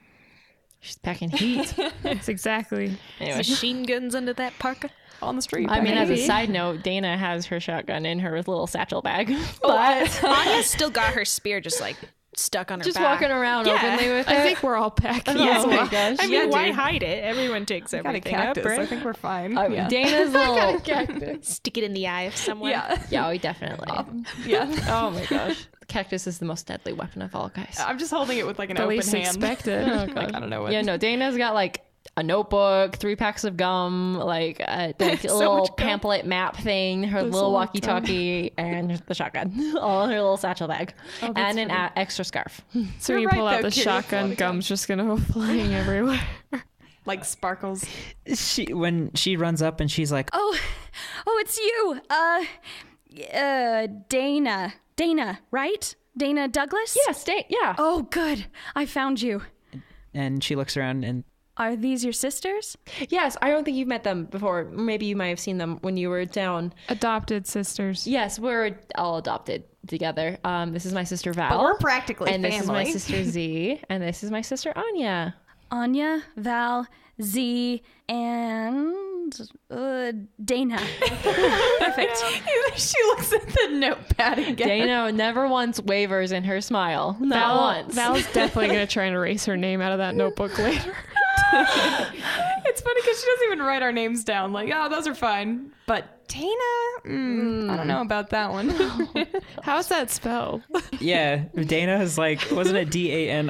She's packing heat. That's exactly. Anyway. Machine guns under that parka. On the street. I mean, as a Maybe. side note, Daine has her shotgun in her little satchel bag. Anya's still got her spear just like stuck on her Just back. walking around openly with it. I think we're all packing. Oh my gosh. I mean, why dude. hide it? Everyone takes got a everything up, cactus. I right? think we're fine. Oh, Dana's little... Stick it in the eye of someone. Yeah. Yeah, we definitely. Yeah. Oh my gosh. Cactus is the most deadly weapon of all, guys. I'm just holding it with like an The open least hand. expected. Like, I don't know what. Yeah, no, Dana's got like a notebook, 3 packs of gum, like a little much gum. pamphlet map thing, her There's little a lot of walkie-talkie, and the shotgun, all in her little satchel bag, and an extra scarf. So when you You're pull right, out though, the Kyrie, shotgun, it's a lot of gum's just gonna go flying everywhere. Like sparkles. When she runs up and she's like, Oh, it's you. Dana, right? Dana Douglas? Yeah, yeah. Oh, good. I found you. and she looks around and Are these your sisters? Yes, I don't think you've met them before. Maybe you might have seen them when you were down. Adopted sisters. Yes, we're all adopted together. This is my sister Val. But we're practically and family. this is my sister Z, and this is my sister Anya. Anya, Val, Z, and Dana. Perfect. She looks at the notepad again. Dana never once wavers in her smile. Not once. Val's definitely gonna try and erase her name out of that notebook later. It's funny because she doesn't even write our names down. Like, oh, those are fine. But Dana, I don't know about that one. How's that spelled? yeah, Dana is like, wasn't it Daine?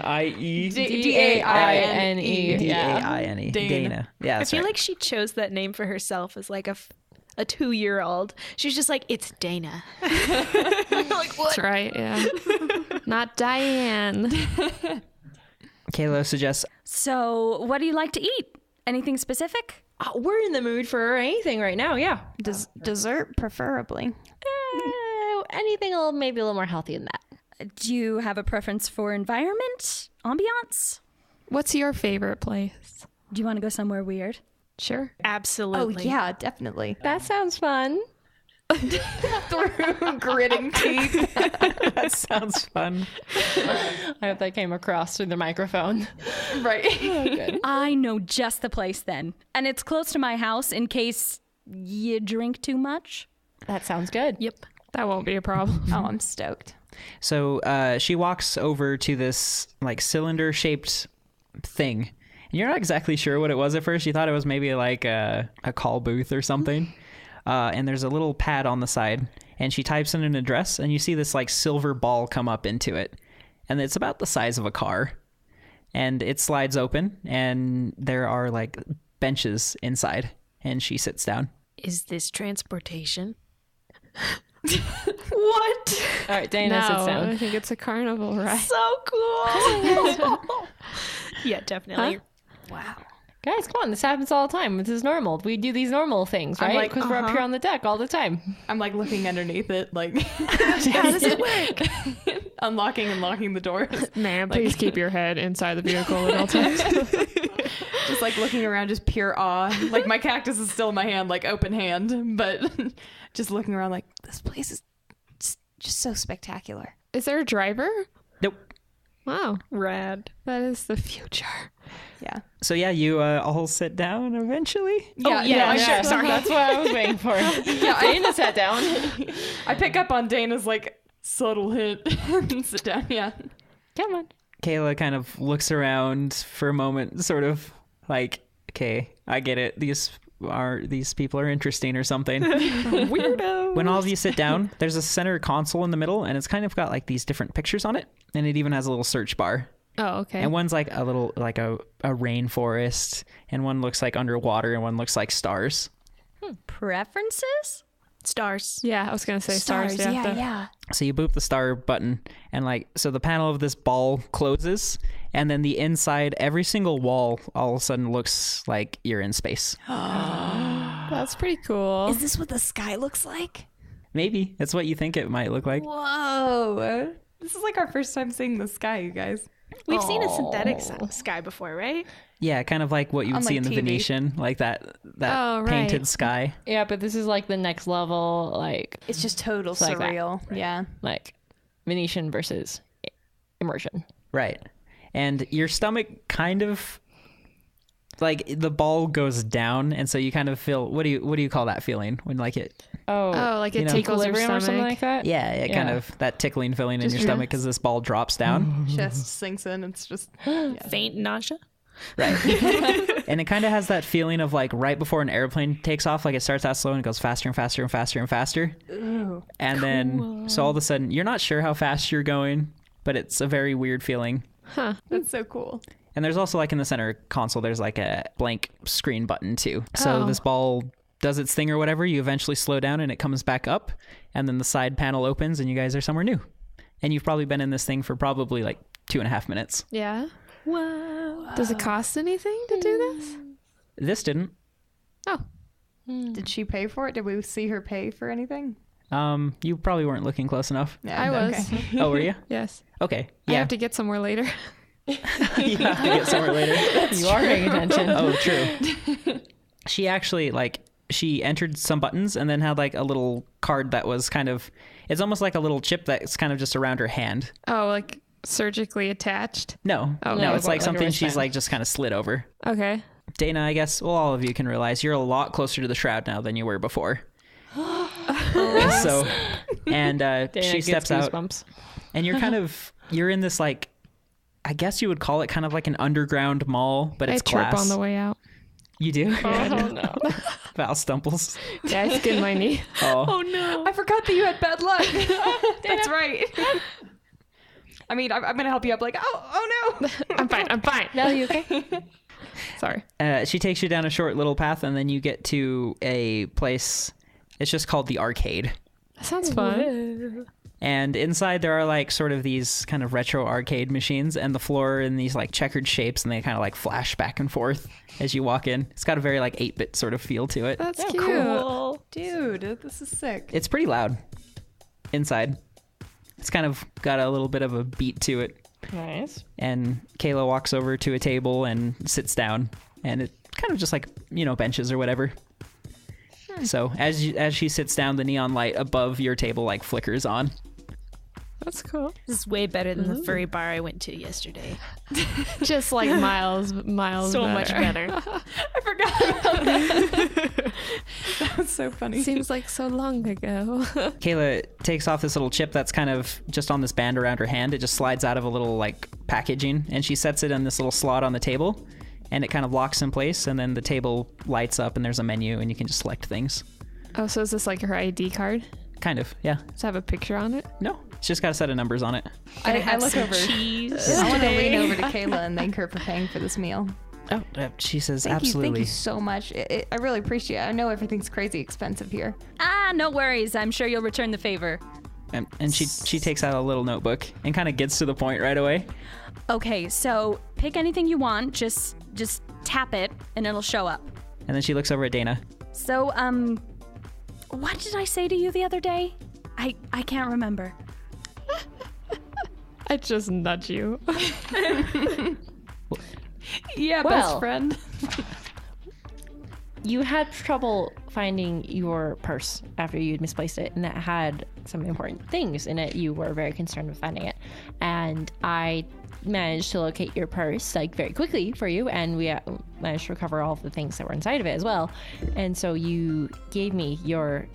D-A-I-N-E. Daine. Daine. Dana. Yeah, I that's feel right. like she chose that name for herself as like a 2-year-old. She's just like, it's Dana. Like, what? That's right, yeah. Not Diane. Kayla suggests, So, what do you like to eat? Anything specific? We're in the mood for anything right now, yeah. Dessert, preferably. Anything maybe a little more healthy than that. Do you have a preference for environment? Ambiance? What's your favorite place? Do you want to go somewhere weird? Sure. Oh, Absolutely. yeah, definitely. That sounds fun. Through gritting teeth. that sounds fun. I hope that came across through the microphone. Right. I know just the place then. And it's close to my house in case you drink too much. That sounds good. Yep. That won't be a problem. Oh, I'm stoked. So she walks over to this like cylinder-shaped thing. And you're not exactly sure what it was at first. You thought it was maybe like a call booth or something. And there's a little pad on the side. And she types in an address, and you see this like silver ball come up into it. And it's about the size of a car. And it slides open, and there are like benches inside. And she sits down. Is this transportation? What? All right, Dana sits No, I down. think it's a carnival ride. So cool. Yeah, definitely. Wow. Guys, come on. This happens all the time. This is normal. We do these normal things, I'm right? like, Because we're up here on the deck all the time. I'm like looking underneath it, like How does it work? unlocking and locking the doors. Man, please keep your head inside the vehicle at all times. Just like looking around, just pure awe. Like my cactus is still in my hand, like open hand, but just looking around like this place is just so spectacular. Is there a driver? Nope. Wow, Rad. that is the future. Yeah. So yeah, you all sit down eventually. Yeah, sure. Sorry. That's what I was waiting for. Dana sat down. I pick up on Dana's like subtle hint and sit down. Yeah. Come on. Kayla kind of looks around for a moment, sort of like, okay, I get it. These people are interesting or something. Weirdo. When all of you sit down, there's a center console in the middle, and it's kind of got like these different pictures on it, and it even has a little search bar. Oh, okay. And one's like a little like a rainforest, and one looks like underwater, and one looks like stars. Preferences? Stars. Yeah, I was gonna say stars. Yeah. yeah. So you boop the star button, and like, so the panel of this ball closes, and then the inside, every single wall all of a sudden looks like you're in space. That's pretty cool. Is this what the sky looks like? Maybe it's what you think it might look like. Whoa. This is like our first time seeing the sky, you guys. We've seen a synthetic sky before, right? Yeah, kind of like what you would On, see like, in the TV. Venetian, like that Oh, right. painted sky. Yeah, but this is like the next level, It's just total like that. surreal. Yeah. like Venetian versus immersion. Right. And your stomach kind of like the ball goes down, and so you kind of feel what do you call that feeling when like it Oh, like it know, tickles your equilibrium or something stomach. like that. yeah, it kind Yeah. of that tickling feeling in Just your stomach as this ball drops down. Chest sinks in. It's just Faint nausea. Right. And it kind of has that feeling of like right before an airplane takes off, like it starts out slow and it goes faster and faster and faster and faster. Ooh. And then so all of a sudden you're not sure how fast you're going, but it's a very weird feeling. Huh. That's so cool. And there's also like in the center console, there's like a blank screen button too. So Oh. this ball does its thing or whatever. You eventually slow down and it comes back up. And then the side panel opens and you guys are somewhere new. And you've probably been in this thing for probably like 2.5 minutes. Yeah. Whoa. Does it cost anything to do this? This didn't. Oh. Did she pay for it? Did we see her pay for anything? You probably weren't looking close enough. Yeah, I was. okay. Oh, were you? Yes. Okay. I Yeah. have to get somewhere later. You have to get somewhere later. You are paying attention. Oh, true. She actually she entered some buttons and then had like a little card that was kind of, it's almost like a little chip that's kind of just around her hand. Oh, like surgically attached. No, Oh, no, no, it's like like a something she's wristband. like just kind of slid over. Okay. Dana, I guess, well, all of you can realize you're a lot closer to the shroud now than you were before. So, and Dana she gets steps out goosebumps. and you're in this like, I guess you would call it kind of like an underground mall, but it's I trip glass. on the way out. You do? Oh no. Val stumbles. Yeah, I skinned my knee. Oh, no. I forgot that you had bad luck. That's right. I mean, I'm going to help you up like, oh no. I'm fine. I'm fine. No, you okay? Sorry. she takes you down a short little path and then you get to a place. It's just called the arcade. That sounds fun. And inside there are like sort of these kind of retro arcade machines, and the floor in these like checkered shapes, and they kind of like flash back and forth as you walk in. It's got a very like 8-bit sort of feel to it. That's cute. Cool. Dude, this is sick. It's pretty loud inside. It's kind of got a little bit of a beat to it. Nice. And Kayla walks over to a table and sits down, and it's kind of just like, you know, benches or whatever. So as she sits down, the neon light above your table like flickers on. That's cool. This is way better than the furry bar I went to yesterday. Just like miles So much better. I forgot about that. That was so funny. Seems like so long ago. Kayla takes off this little chip that's kind of just on this band around her hand. It just slides out of a little like packaging, and she sets it in this little slot on the table, and it kind of locks in place, and then the table lights up and there's a menu and you can just select things. Oh, so is this like her ID card? Kind of, yeah. Does it have a picture on it? No, it's just got a set of numbers on it. I look over. Cheese. I want to lean over to Kayla and thank her for paying for this meal. Oh, she says Thank absolutely. you so much. I really appreciate it. I know everything's crazy expensive here. Ah, no worries. I'm sure you'll return the favor. And she takes out a little notebook and kind of gets to the point right away. Okay, so pick anything you want. Just tap it and it'll show up. And then she looks over at Dana. So, what did I say to you the other day? I can't remember. I just nudge you. Yeah, Well. best friend. You had trouble finding your purse after you'd misplaced it, and it had some important things in it. You were very concerned with finding it, and I managed to locate your purse like very quickly for you, and we managed to recover all of the things that were inside of it as well. And so you gave me your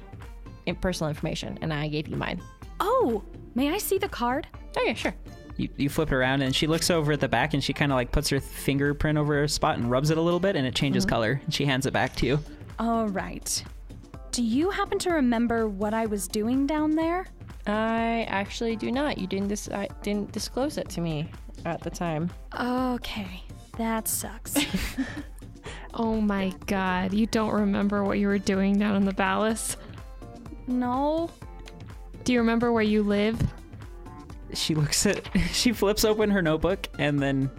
personal information, and I gave you mine. Oh, may I see the card? Oh yeah, sure. You flip it around and she looks over at the back and she kind of like puts her fingerprint over a spot and rubs it a little bit and it changes color. And she hands it back to you. All right. Do you happen to remember what I was doing down there? I actually do not. You didn't didn't disclose it to me at the time. Okay, that sucks. Oh my god, you don't remember what you were doing down in the palace? No. Do you remember where you live? She flips open her notebook and then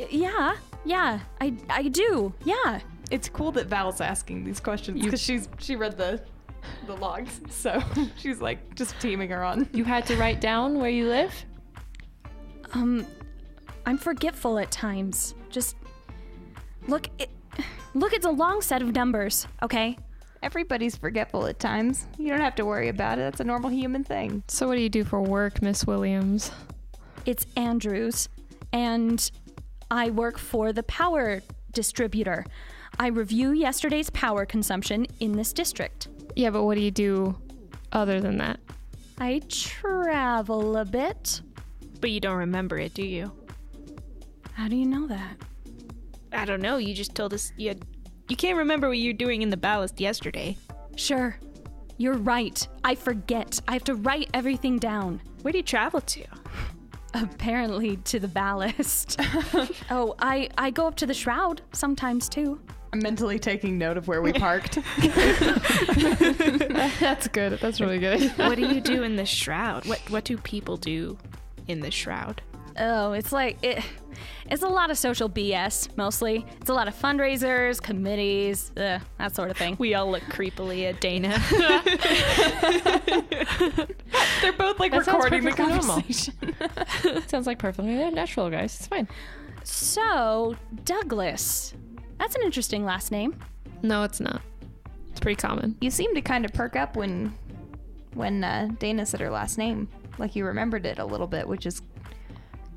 Yeah, I do. Yeah. It's cool that Val's asking these questions because she read the logs, so she's like just teaming her on. You had to write down where you live? I'm forgetful at times. Just look, it's a long set of numbers, okay? Everybody's forgetful at times. You don't have to worry about it. That's a normal human thing. So what do you do for work, Miss Williams? It's Andrews, and I work for the power distributor. I review yesterday's power consumption in this district. Yeah, but what do you do other than that? I travel a bit. But you don't remember it, do you? How do you know that? I don't know. You just told us you can't remember what you were doing in the ballast yesterday. Sure. You're right. I forget. I have to write everything down. Where do you travel to? Apparently to the ballast. Oh, I go up to the shroud sometimes too. I'm mentally taking note of where we parked. That's good. That's really good. What do you do in the shroud? What do people do in the shroud? Oh, it's a lot of social BS, mostly. It's a lot of fundraisers, committees, that sort of thing. We all look creepily at Dana. They're both like That sounds recording the perfectly normal. conversation. Sounds like perfectly natural, guys. It's fine. So, Douglas. That's an interesting last name. No, it's not. It's pretty common. You seem to kind of perk up when Dana said her last name. Like you remembered it a little bit, which is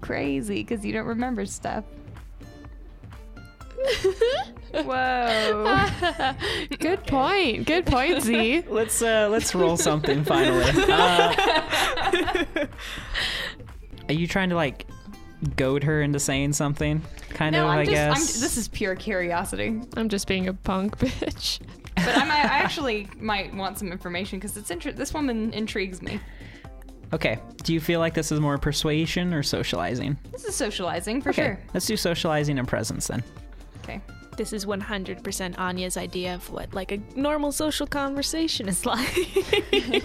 crazy because you don't remember stuff. Whoa. Good point. Good point, Z. Let's roll something finally. Are you trying to like goad her into saying something? Kind of, I guess. This is pure curiosity. I'm just being a punk bitch. But I actually might want some information because this woman intrigues me. Okay. Do you feel like this is more persuasion or socializing? This is socializing for Okay. sure. Let's do socializing and presence then. Okay. This is 100% Anya's idea of what like a normal social conversation is like.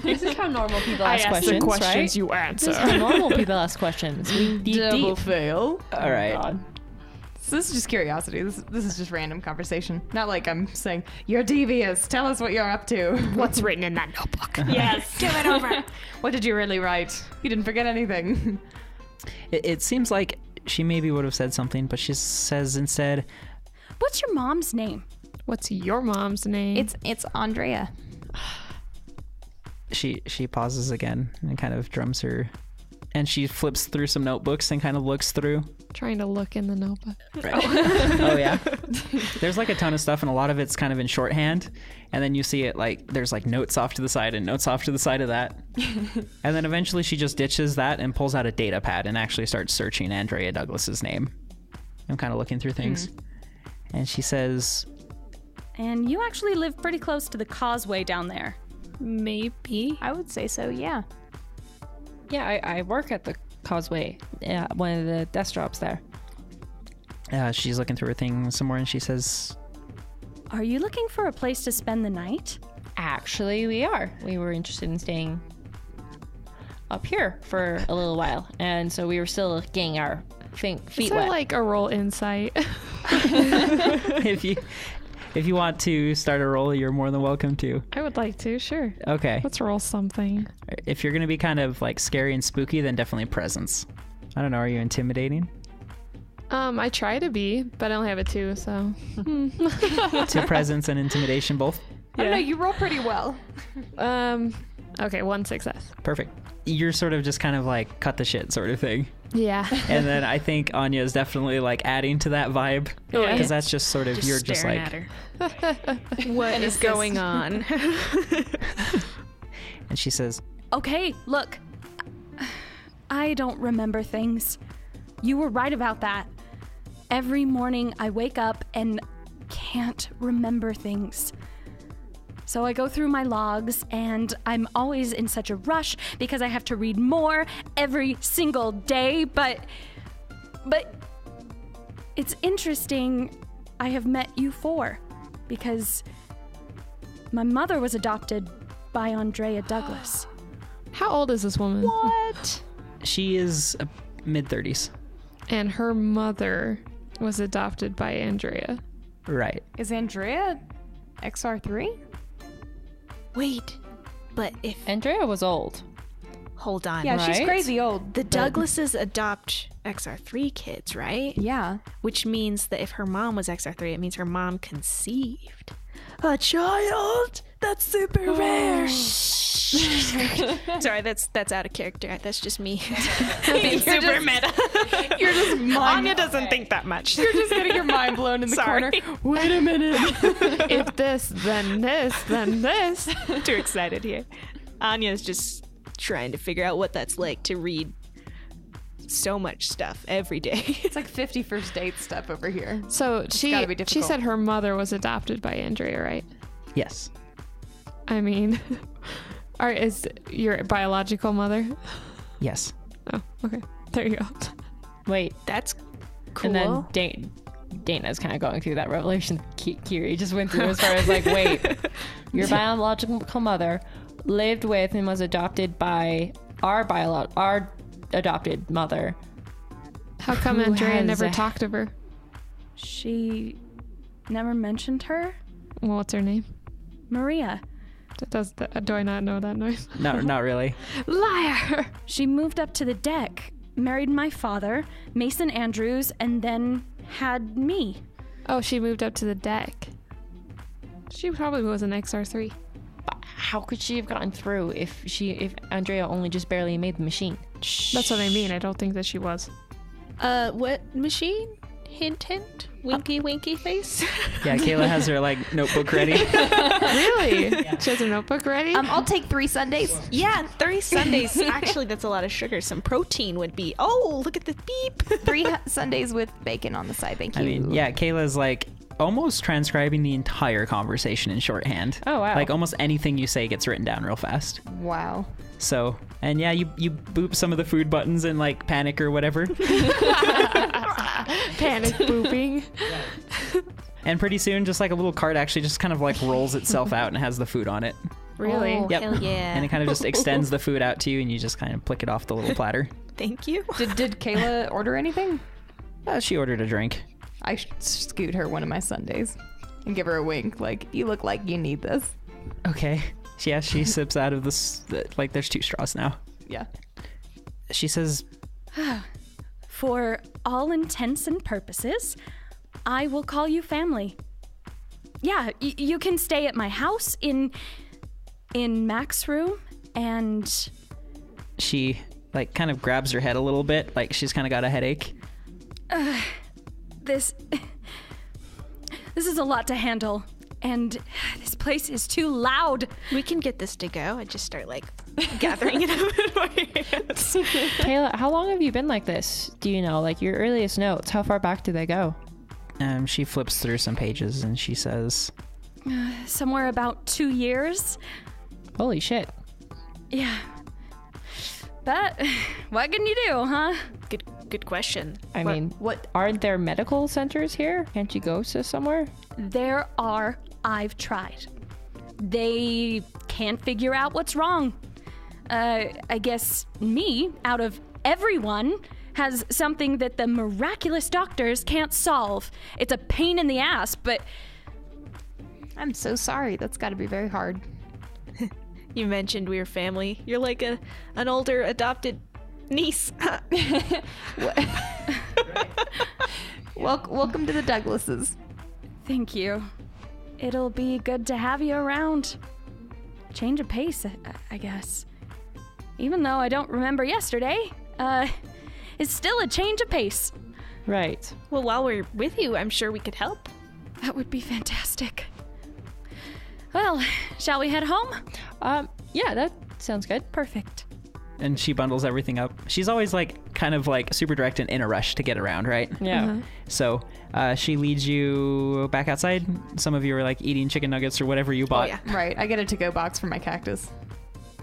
This is how normal people ask questions, right? you This answer. is how normal people ask questions. We deep. Double fail. All right. God. So this is just curiosity. This is just random conversation. Not like I'm saying, you're devious. Tell us what you're up to. What's written in that notebook? Yes. Give it over. What did you really write? You didn't forget anything. It seems like she maybe would have said something, but she says instead, What's your mom's name? What's your mom's name? It's Andrea. she pauses again and kind of drums her, and she flips through some notebooks and kind of looks through. trying to look in the notebook. Oh yeah. There's like a ton of stuff, and a lot of it's kind of in shorthand, and then you see it like there's like notes off to the side and notes off to the side of that. And then eventually she just ditches that and pulls out a data pad and actually starts searching Andrea Douglas's name. I'm kind of looking through things. And she says, And you actually live pretty close to the causeway down there. Maybe. I would say so, yeah. Yeah, I work at the Causeway, one of the desk jobs there. she's looking through her thing some more, and she says, Are you looking for a place to spend the night? Actually, we are. We were interested in staying up here for a little while, and so we were still getting our feet Is wet. that like a roll insight? if you want to start a roll, you're more than welcome to. I would like to, sure. Okay. Let's roll something. If you're going to be kind of like scary and spooky, then definitely presence. I don't know, are you intimidating? I try to be, but I only have a 2, so. To presence and intimidation both? I don't know, you roll pretty well. Okay, 1 success. Perfect. You're sort of just kind of like cut the shit sort of thing. Yeah. And then I think Anya is definitely like adding to that vibe. Yeah. Because that's just sort of, you're just staring like, at her. What is going on? and she says, Okay, look. I don't remember things. You were right about that. Every morning I wake up and can't remember things. So I go through my logs, and I'm always in such a rush because I have to read more every single day, but it's interesting I have met you 4 because my mother was adopted by Andrea Douglas. How old is this woman? What? she is mid-30s. And her mother was adopted by Andrea. Right. Is Andrea XR-3? Wait, but if Andrea was old. hold on. Yeah, she's Right? crazy old. The Douglases adopt XR3 kids, right? Yeah. Which means that if her mom was XR3, it means her mom conceived a child. That's super rare. Sorry, that's out of character. That's just me being super meta. You're just Anya doesn't think that much. You're just getting your mind blown in the corner. Wait a minute. If this, then this, then this. Too excited here. Anya's just trying to figure out what that's like to read so much stuff every day. It's like 50 first date stuff over here. So gotta be she difficult. said her mother was adopted by Andrea, right? Yes. I mean, is your biological mother? Yes. Oh, okay. There you go. Wait, That's cool. and then Dana's kind of going through that revelation. Kyrie just went through as far as like, wait, your biological mother lived with and was adopted by our adopted mother. How come Who Andrea has never a- talked of her? She never mentioned her? Well, what's her name? Maria. Do I not know that noise? Not really. Liar! She moved up to the deck, married my father, Mason Andrews, and then had me. Oh, she moved up to the deck. She probably was an XR3. How could she have gotten through if Andrea only just barely made the machine? That's what I mean. I don't think that she was. What machine? Hint, hint. Winky, winky face. Yeah, Kayla has her like notebook ready. Really? She has her notebook ready? I'll take 3 Sundays. Yeah, 3 Sundays. Actually, that's a lot of sugar. Some protein would be. Oh, look at the beep. 3 Sundays with bacon on the side. Thank you. I mean, yeah, Kayla's like almost transcribing the entire conversation in shorthand. Oh, wow. Like almost anything you say gets written down real fast. Wow. So, and yeah, you boop some of the food buttons and like panic or whatever. Panic booping. And pretty soon, just like a little cart actually just kind of like rolls itself out and has the food on it. Really? Oh, Yep. hell yeah. And it kind of just extends the food out to you and you just kind of plick it off the little platter. Thank you. Did Kayla order anything? She ordered a drink. I should scoot her one of my Sundays and give her a wink. Like, you look like you need this. Okay. Yeah, she sips out of this, like there's 2 straws now. Yeah. She says, For all intents and purposes, I will call you family. Yeah, you can stay at my house in Mac's room, and she like kind of grabs her head a little bit, like she's kind of got a headache. this is a lot to handle, and this place is too loud. We can get this to go. I just start like gathering it up in my hands. Kayla, how long have you been like this? Do you know, like your earliest notes? How far back do they go? She flips through some pages and she says, Somewhere about 2 years. Holy shit. Yeah. But what can you do, huh? Good question. I mean, aren't there medical centers here? Can't you go to somewhere? There are. I've tried. They can't figure out what's wrong. I guess me, out of everyone, has something that the miraculous doctors can't solve. It's a pain in the ass, but I'm so sorry. That's got to be very hard. You mentioned we were family. You're like an older adopted niece. Welcome to the Douglases. thank you. It'll be good to have you around. Change of pace, I guess. Even though I don't remember yesterday, it's still a change of pace. Right. Well, while we're with you, I'm sure we could help. That would be fantastic. Well, shall we head home? Yeah, that sounds good. Perfect. and she bundles everything up. She's always like kind of like super direct and in a rush to get around, right? Yeah. So she leads you back outside. Some of you are like eating chicken nuggets or whatever you bought. Oh, yeah. Right. I get a to-go box for my cactus.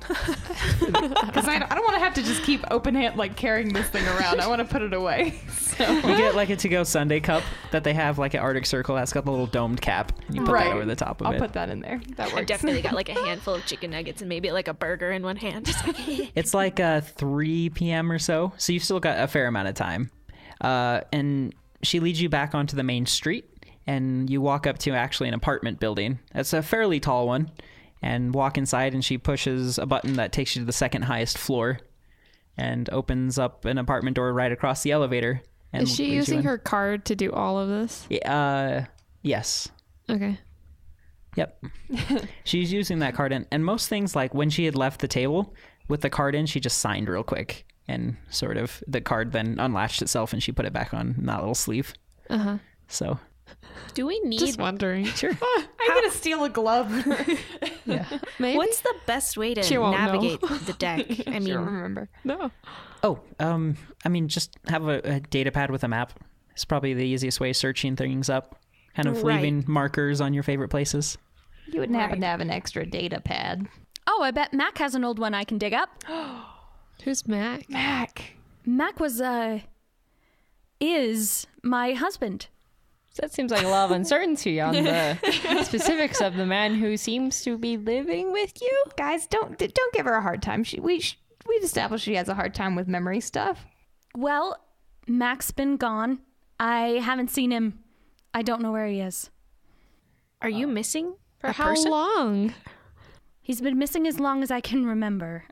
Because I don't want to have to just keep open hand like carrying this thing around. I want to put it away. So. You get like a to-go Sunday cup that they have like at Arctic Circle. That's got the little domed cap. And you put that over the top of it. I'll put that in there. That works. I've definitely got like a handful of chicken nuggets and maybe like a burger in one hand. Just like, It's like 3 p.m. or so. So you've still got a fair amount of time. And she leads you back onto the main street. And you walk up to actually an apartment building. It's a fairly tall one. And walk inside, and she pushes a button that takes you to the second highest floor. and opens up an apartment door right across the elevator. And Is she leads you using in. her card to do all of this? Yes. Okay. Yep. She's using that card in. And most things, like when she had left the table with the card in, she just signed real quick. And sort of the card then unlatched itself and she put it back on that little sleeve. Uh-huh. So. Do we need... Just wondering. Sure. I'm going to steal a glove. Yeah. Maybe? What's the best way She to won't navigate the deck? I I mean, don't remember. No. Oh, I mean, just have a data pad with a map. It's probably the easiest way of searching things up. Kind of Right. leaving markers on your favorite places. You wouldn't happen to have an extra data pad. Oh, I bet Mac has an old one I can dig up. Who's Mac? Mac. Mac is my husband. That seems like a lot of uncertainty on the specifics of the man who seems to be living with you. Guys, don't give her a hard time. We've established she has a hard time with memory stuff. Well, Mac's been gone. I haven't seen him. I don't know where he is. are you missing For a how person? long? He's been missing as long as I can remember.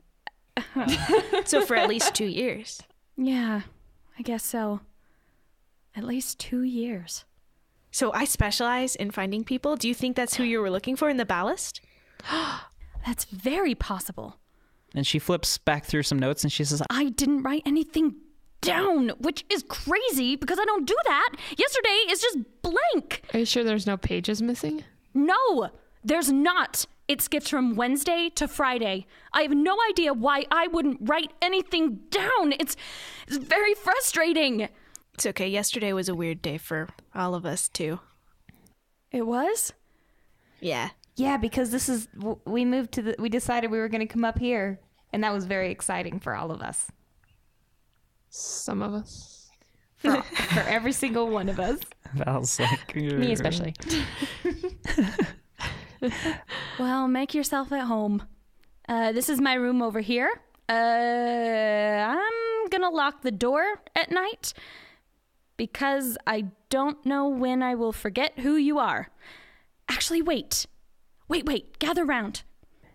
So for at least 2 years. Yeah, I guess so. At least 2 years. So I specialize in finding people. Do you think that's who you were looking for in the ballast? That's very possible. And she flips back through some notes and she says, I didn't write anything down, which is crazy because I don't do that. Yesterday is just blank. Are you sure there's no pages missing? No, there's not. It skips from Wednesday to Friday. I have no idea why I wouldn't write anything down. It's very frustrating. It's okay. Yesterday was a weird day for all of us, too. It was? Yeah. Yeah, because we decided we were going to come up here, and that was very exciting for all of us. Some of us. For every single one of us. Val's like, Me especially. Well, make yourself at home. This is my room over here. I'm gonna lock the door at night because I don't know when I will forget who you are. Actually, wait, gather round.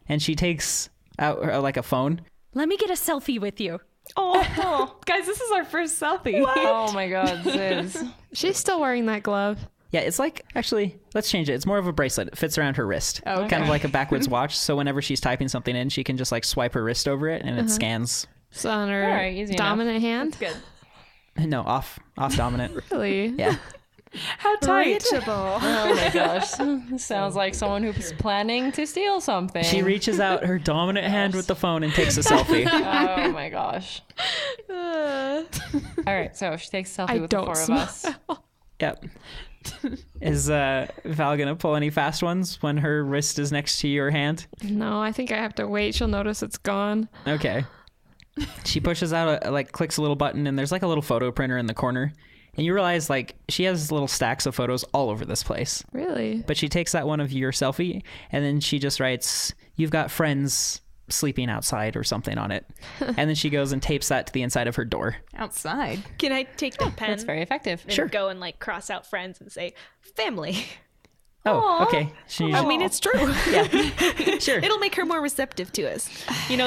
And she takes out like a phone. Let me get a selfie with you. Oh, guys, this is our first selfie. Oh my god, Ziz. She's still wearing that glove. Yeah, it's like, actually, let's change it. It's more of a bracelet. It fits around her wrist. Oh, okay. Kind of like a backwards watch. So whenever she's typing something in, she can just like swipe her wrist over it and it scans. It's on her All right, easy dominant hand. Good. No, off dominant. Really? Yeah. How tight. Oh my gosh. Sounds like someone who's planning to steal something. She reaches out her dominant hand with the phone and takes a selfie. Oh my gosh. All right, so she takes a selfie I with the don't four of smile. us. Yep. Is Val gonna pull any fast ones when her wrist is next to your hand? No, I think I have to wait. She'll notice it's gone. Okay. She pushes out clicks a little button and there's like a little photo printer in the corner. And you realize like she has little stacks of photos all over this place. Really? But she takes that one of your selfie and then she just writes, "You've got friends sleeping outside" or something on it. And then she goes and tapes that to the inside of her door. Outside. Can I take the pen That's very effective. and go and like cross out friends and say family? Oh, okay. I mean, it's true. Yeah, sure. It'll make her more receptive to us.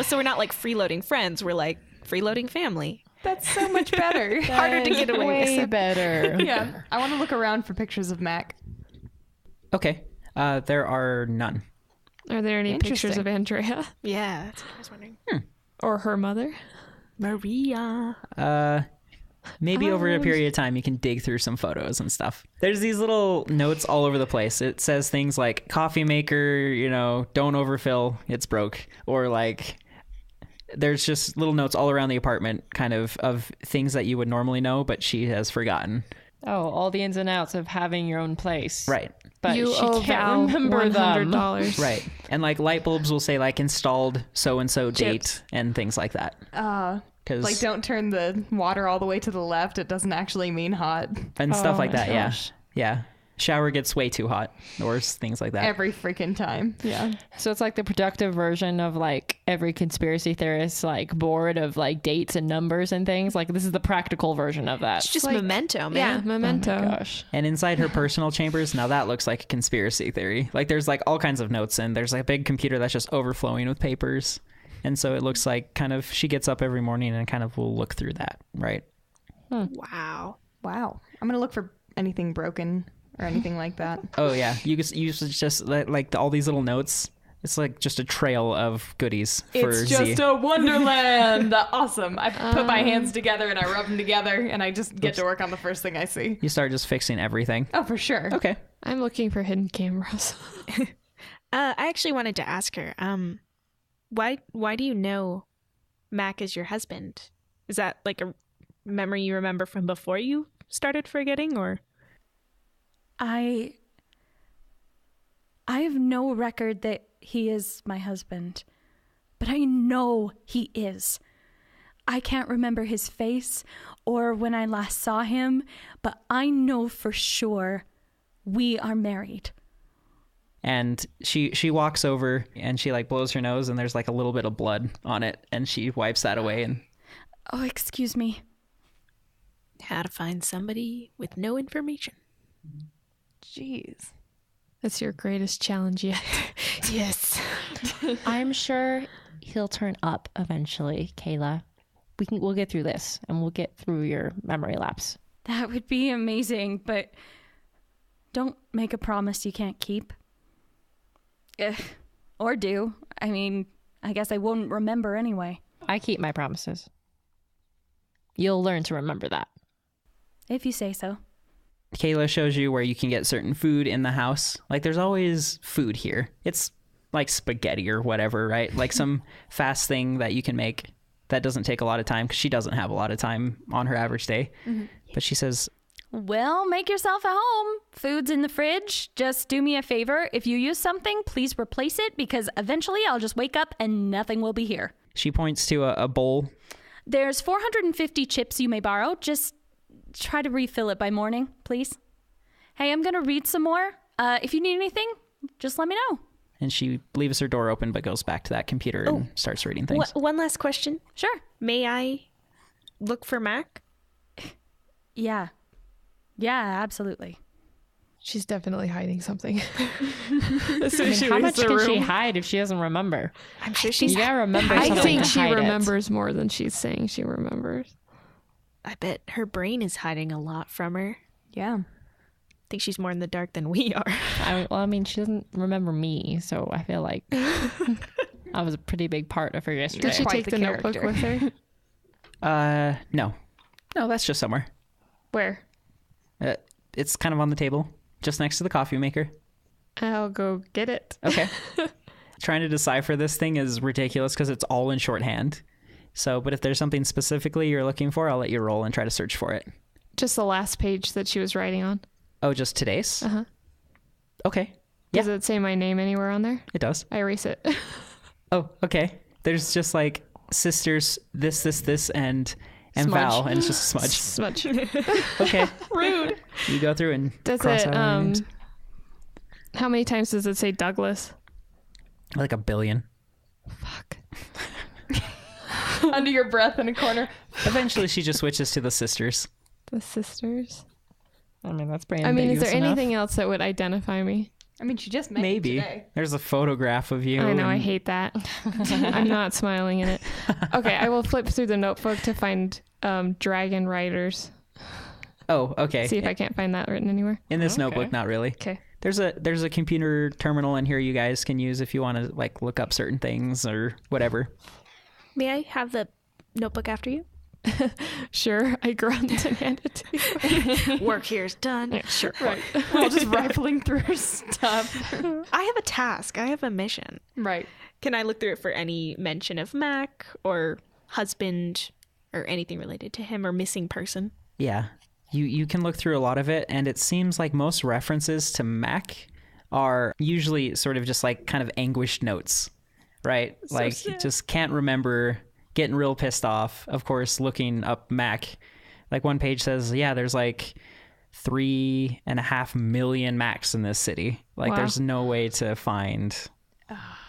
So we're not like freeloading friends. We're like freeloading family. That's so much better. Harder to get away Way with. better. Yeah. I want to look around for pictures of Mac. Okay. There are none. Are there any pictures of Andrea Yeah, that's what I was wondering. or her mother? Maria. Maybe over a period of time you can dig through some photos and stuff. There's these little notes all over the place. It says things like coffee maker, don't overfill, it's broke. Or like there's just little notes all around the apartment kind of things that you would normally know, but she has forgotten. Oh, all the ins and outs of having your own place. Right. But You she owe can't Val remember them. $100. Right. And like light bulbs will say like installed so-and-so date and things like that. Cause, Like, don't turn the water all the way to the left. It doesn't actually mean hot. and stuff like my that. gosh. Yeah. Shower gets way too hot or things like that. Every freaking time. Yeah. So it's like the productive version of like every conspiracy theorist like board of like dates and numbers and things. Like this is the practical version of that. It's just like- memento, Yeah, man. memento. Oh my gosh. And inside her personal chambers, now that looks like a conspiracy theory. Like there's like all kinds of notes and there's like a big computer that's just overflowing with papers. And so it looks like kind of she gets up every morning and kind of will look through that, right? Wow. Wow. I'm going to look for anything broken or anything like that. Oh yeah, you just like all these little notes. It's like just a trail of goodies for It's Z. just a wonderland. Awesome. I put my hands together and I rub them together and I just get to work on the first thing I see. You start just fixing everything. Oh, for sure. Okay. I'm looking for hidden cameras. I actually wanted to ask her, why do you know Mac is your husband? Is that like a memory you remember from before you started forgetting, or? I have no record that he is my husband, but I know he is. I can't remember his face or when I last saw him, but I know for sure we are married. And she walks over and she like blows her nose and there's like a little bit of blood on it and she wipes that away and Oh, excuse me. How to find somebody with no information. Jeez. That's your greatest challenge yet. Yes. I'm sure he'll turn up eventually, Kayla. We'll get through this and we'll get through your memory lapse. That would be amazing, but don't make a promise you can't keep. Or do. I mean, I guess I wouldn't remember anyway. I keep my promises. You'll learn to remember that. If you say so. Kayla shows you where you can get certain food in the house. Like there's always food here. It's like spaghetti or whatever, right? Like some fast thing that you can make that doesn't take a lot of time because she doesn't have a lot of time on her average day. Mm-hmm. But she says, well, make yourself at home. Food's in the fridge. Just do me a favor. If you use something, please replace it because eventually I'll just wake up and nothing will be here. She points to a bowl. There's 450 chips you may borrow. Just try to refill it by morning, please. Hey, I'm going to read some more. If you need anything, just let me know. And she leaves her door open but goes back to that computer and starts reading things. One last question. Sure. May I look for Mac? Yeah. Yeah, absolutely. She's definitely hiding something. How much can she hide if she doesn't remember? I'm sure she's... You gotta remember I something think to she hide remembers more than she's saying she remembers. I bet her brain is hiding a lot from her. Yeah. I think she's more in the dark than we are. I mean, she doesn't remember me, so I feel like I was a pretty big part of her yesterday. Did she Quite take the the notebook character. with her? No, that's just somewhere. Where? It's kind of on the table, just next to the coffee maker. I'll go get it. Okay. Trying to decipher this thing is ridiculous because it's all in shorthand. So, but if there's something specifically you're looking for, I'll let you roll and try to search for it. Just the last page that she was writing on. Oh, just today's? Uh-huh. Okay. Does it say my name anywhere on there? It does. I erase it. Oh, okay. There's just like sisters, this, and Smudge. Val, and it's just a smudge. Smudge. Okay. Rude. You go through and Does cross it, out how many times does it say Douglas? like 1 billion. Fuck. Under your breath in a corner. Eventually she just switches to the sisters. The sisters. I mean, that's pretty I mean, is ambiguous there enough. anything else that would identify me? I mean, she just met Maybe. you today. There's a photograph of you. I know, I and- hate that. I'm not smiling in it. Okay, I will flip through the notebook to find Dragon Riders. Oh, okay. See if I can't find that written anywhere. In this notebook, not really. Okay. There's a computer terminal in here you guys can use if you want to like look up certain things or whatever. May I have the notebook after you? Sure, I grunt and hand it to you. Work here is done. Yeah, sure. Right. We're all just rifling through her stuff. I have a task. I have a mission. Right. Can I look through it for any mention of Mac or husband or anything related to him or missing person? Yeah. You can look through a lot of it, and it seems like most references to Mac are usually sort of just like kind of anguished notes, right? So like sad. just can't remember, getting real pissed off. Of course, looking up Mac. Like one page says, yeah, there's like 3.5 million Macs in this city. Like Wow. there's no way to find.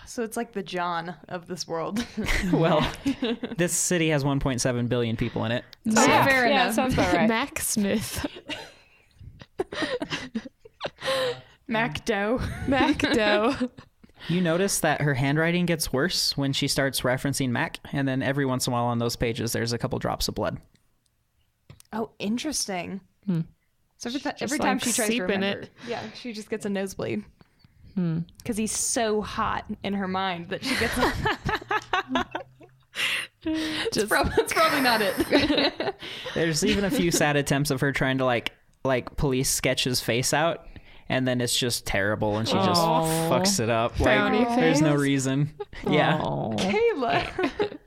So it's like the John of this world. Well, this city has 1.7 billion people in it. So yeah. fair Yeah, enough. sounds about right. Mac Smith. Mac Doe. Mac Doe. You notice that her handwriting gets worse when she starts referencing Mac, and then every once in a while on those pages, there's a couple drops of blood. Oh, interesting. So every like time she tries to seep in remember, it. yeah, she just gets a nosebleed. Because he's so hot in her mind that she gets. It's probably not it. There's even a few sad attempts of her trying to like police sketch his face out, and then it's just terrible, and she just fucks it up. Frowny Like there's no face. reason. Yeah. Kayla.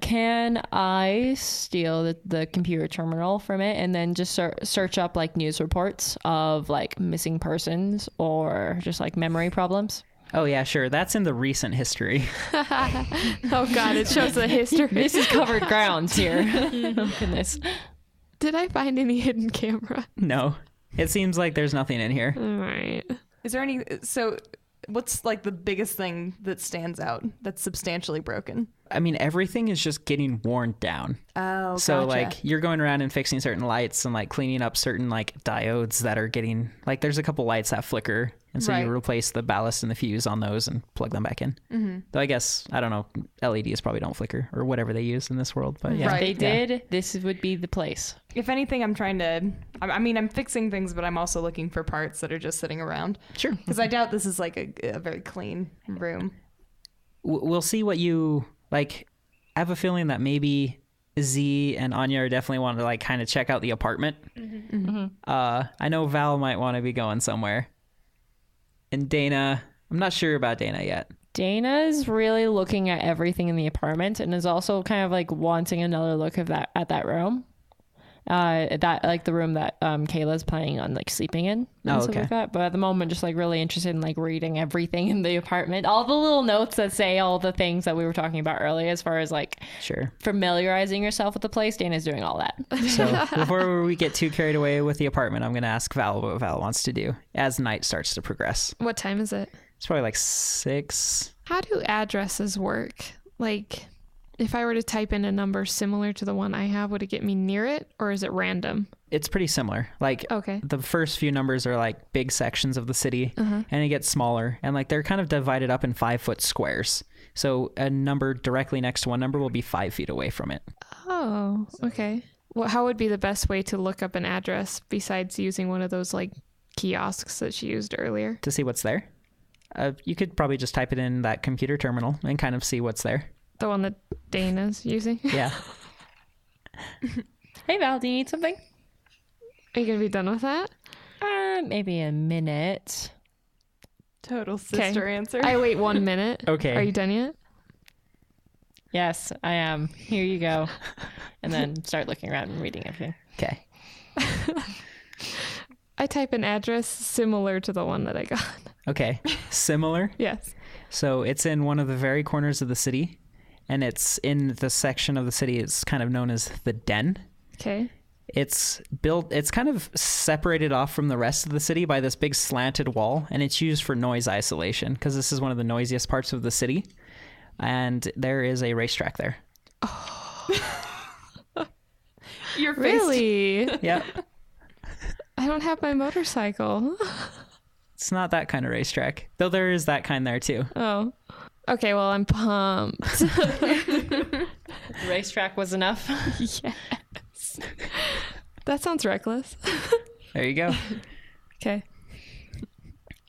Can I steal the computer terminal from it and then just search up like news reports of like missing persons or just like memory problems? Oh yeah, sure. That's in the recent history. Oh God, it shows the history. This is covered grounds here. Oh goodness. Did I find any hidden camera? No. It seems like there's nothing in here. All right. Is there any? So, what's like the biggest thing that stands out that's substantially broken? I mean, everything is just getting worn down. Oh, So gotcha. like you're going around and fixing certain lights and like cleaning up certain like diodes that are getting like there's a couple lights that flicker, and so you Right. replace the ballast and the fuse on those and plug them back in. Though I guess I don't know, LEDs probably don't flicker or whatever they use in this world, but yeah. Right. If they did, this would be the place. If anything, I'm trying to. I mean, I'm fixing things, but I'm also looking for parts that are just sitting around. Sure. Because I doubt this is like a very clean room. We'll see what you like. I have a feeling that maybe Z and Anya are definitely want to like kind of check out the apartment. I know Val might want to be going somewhere. And Dana, I'm not sure about Dana yet. Dana's really looking at everything in the apartment and is also kind of like wanting another look at that room. That like the room that Kayla's planning on like sleeping in and stuff okay. like that. But at the moment, just like really interested in like reading everything in the apartment, all the little notes that say all the things that we were talking about earlier, as far as like Sure. familiarizing yourself with the place. Dana's doing all that. So before we get too carried away with the apartment, I'm going to ask Val what Val wants to do as night starts to progress. What time is it? It's probably like 6. How do addresses work? Like, if I were to type in a number similar to the one I have, would it get me near it, or is it random? It's pretty similar. Like Okay. the first few numbers are like big sections of the city, and it gets smaller, and like they're kind of divided up in 5-foot squares. So a number directly next to one number will be 5 feet away from it. Oh, okay. Well, how would be the best way to look up an address besides using one of those like kiosks that she used earlier? To see what's there, you could probably just type it in that computer terminal and kind of see what's there. The one that Daine is using? Yeah. Hey Val, do you need something? Are you going to be done with that? Maybe a minute. Total sister answer. I wait 1 minute. Okay. Are you done yet? Yes, I am. Here you go. And then start looking around and reading everything. Okay. I type an address similar to the one that I got. Okay. Similar. Yes. So it's in one of the very corners of the city, and it's in the section of the city it's kind of known as the Den. Okay. It's kind of separated off from the rest of the city by this big slanted wall, and it's used for noise isolation because this is one of the noisiest parts of the city, and there is a racetrack there. Your face. Really? Yep. I don't have my motorcycle. It's not that kind of racetrack, though there is that kind there too. Oh. Okay, well, I'm pumped. Racetrack was enough. Yes. That sounds reckless. There you go. Okay.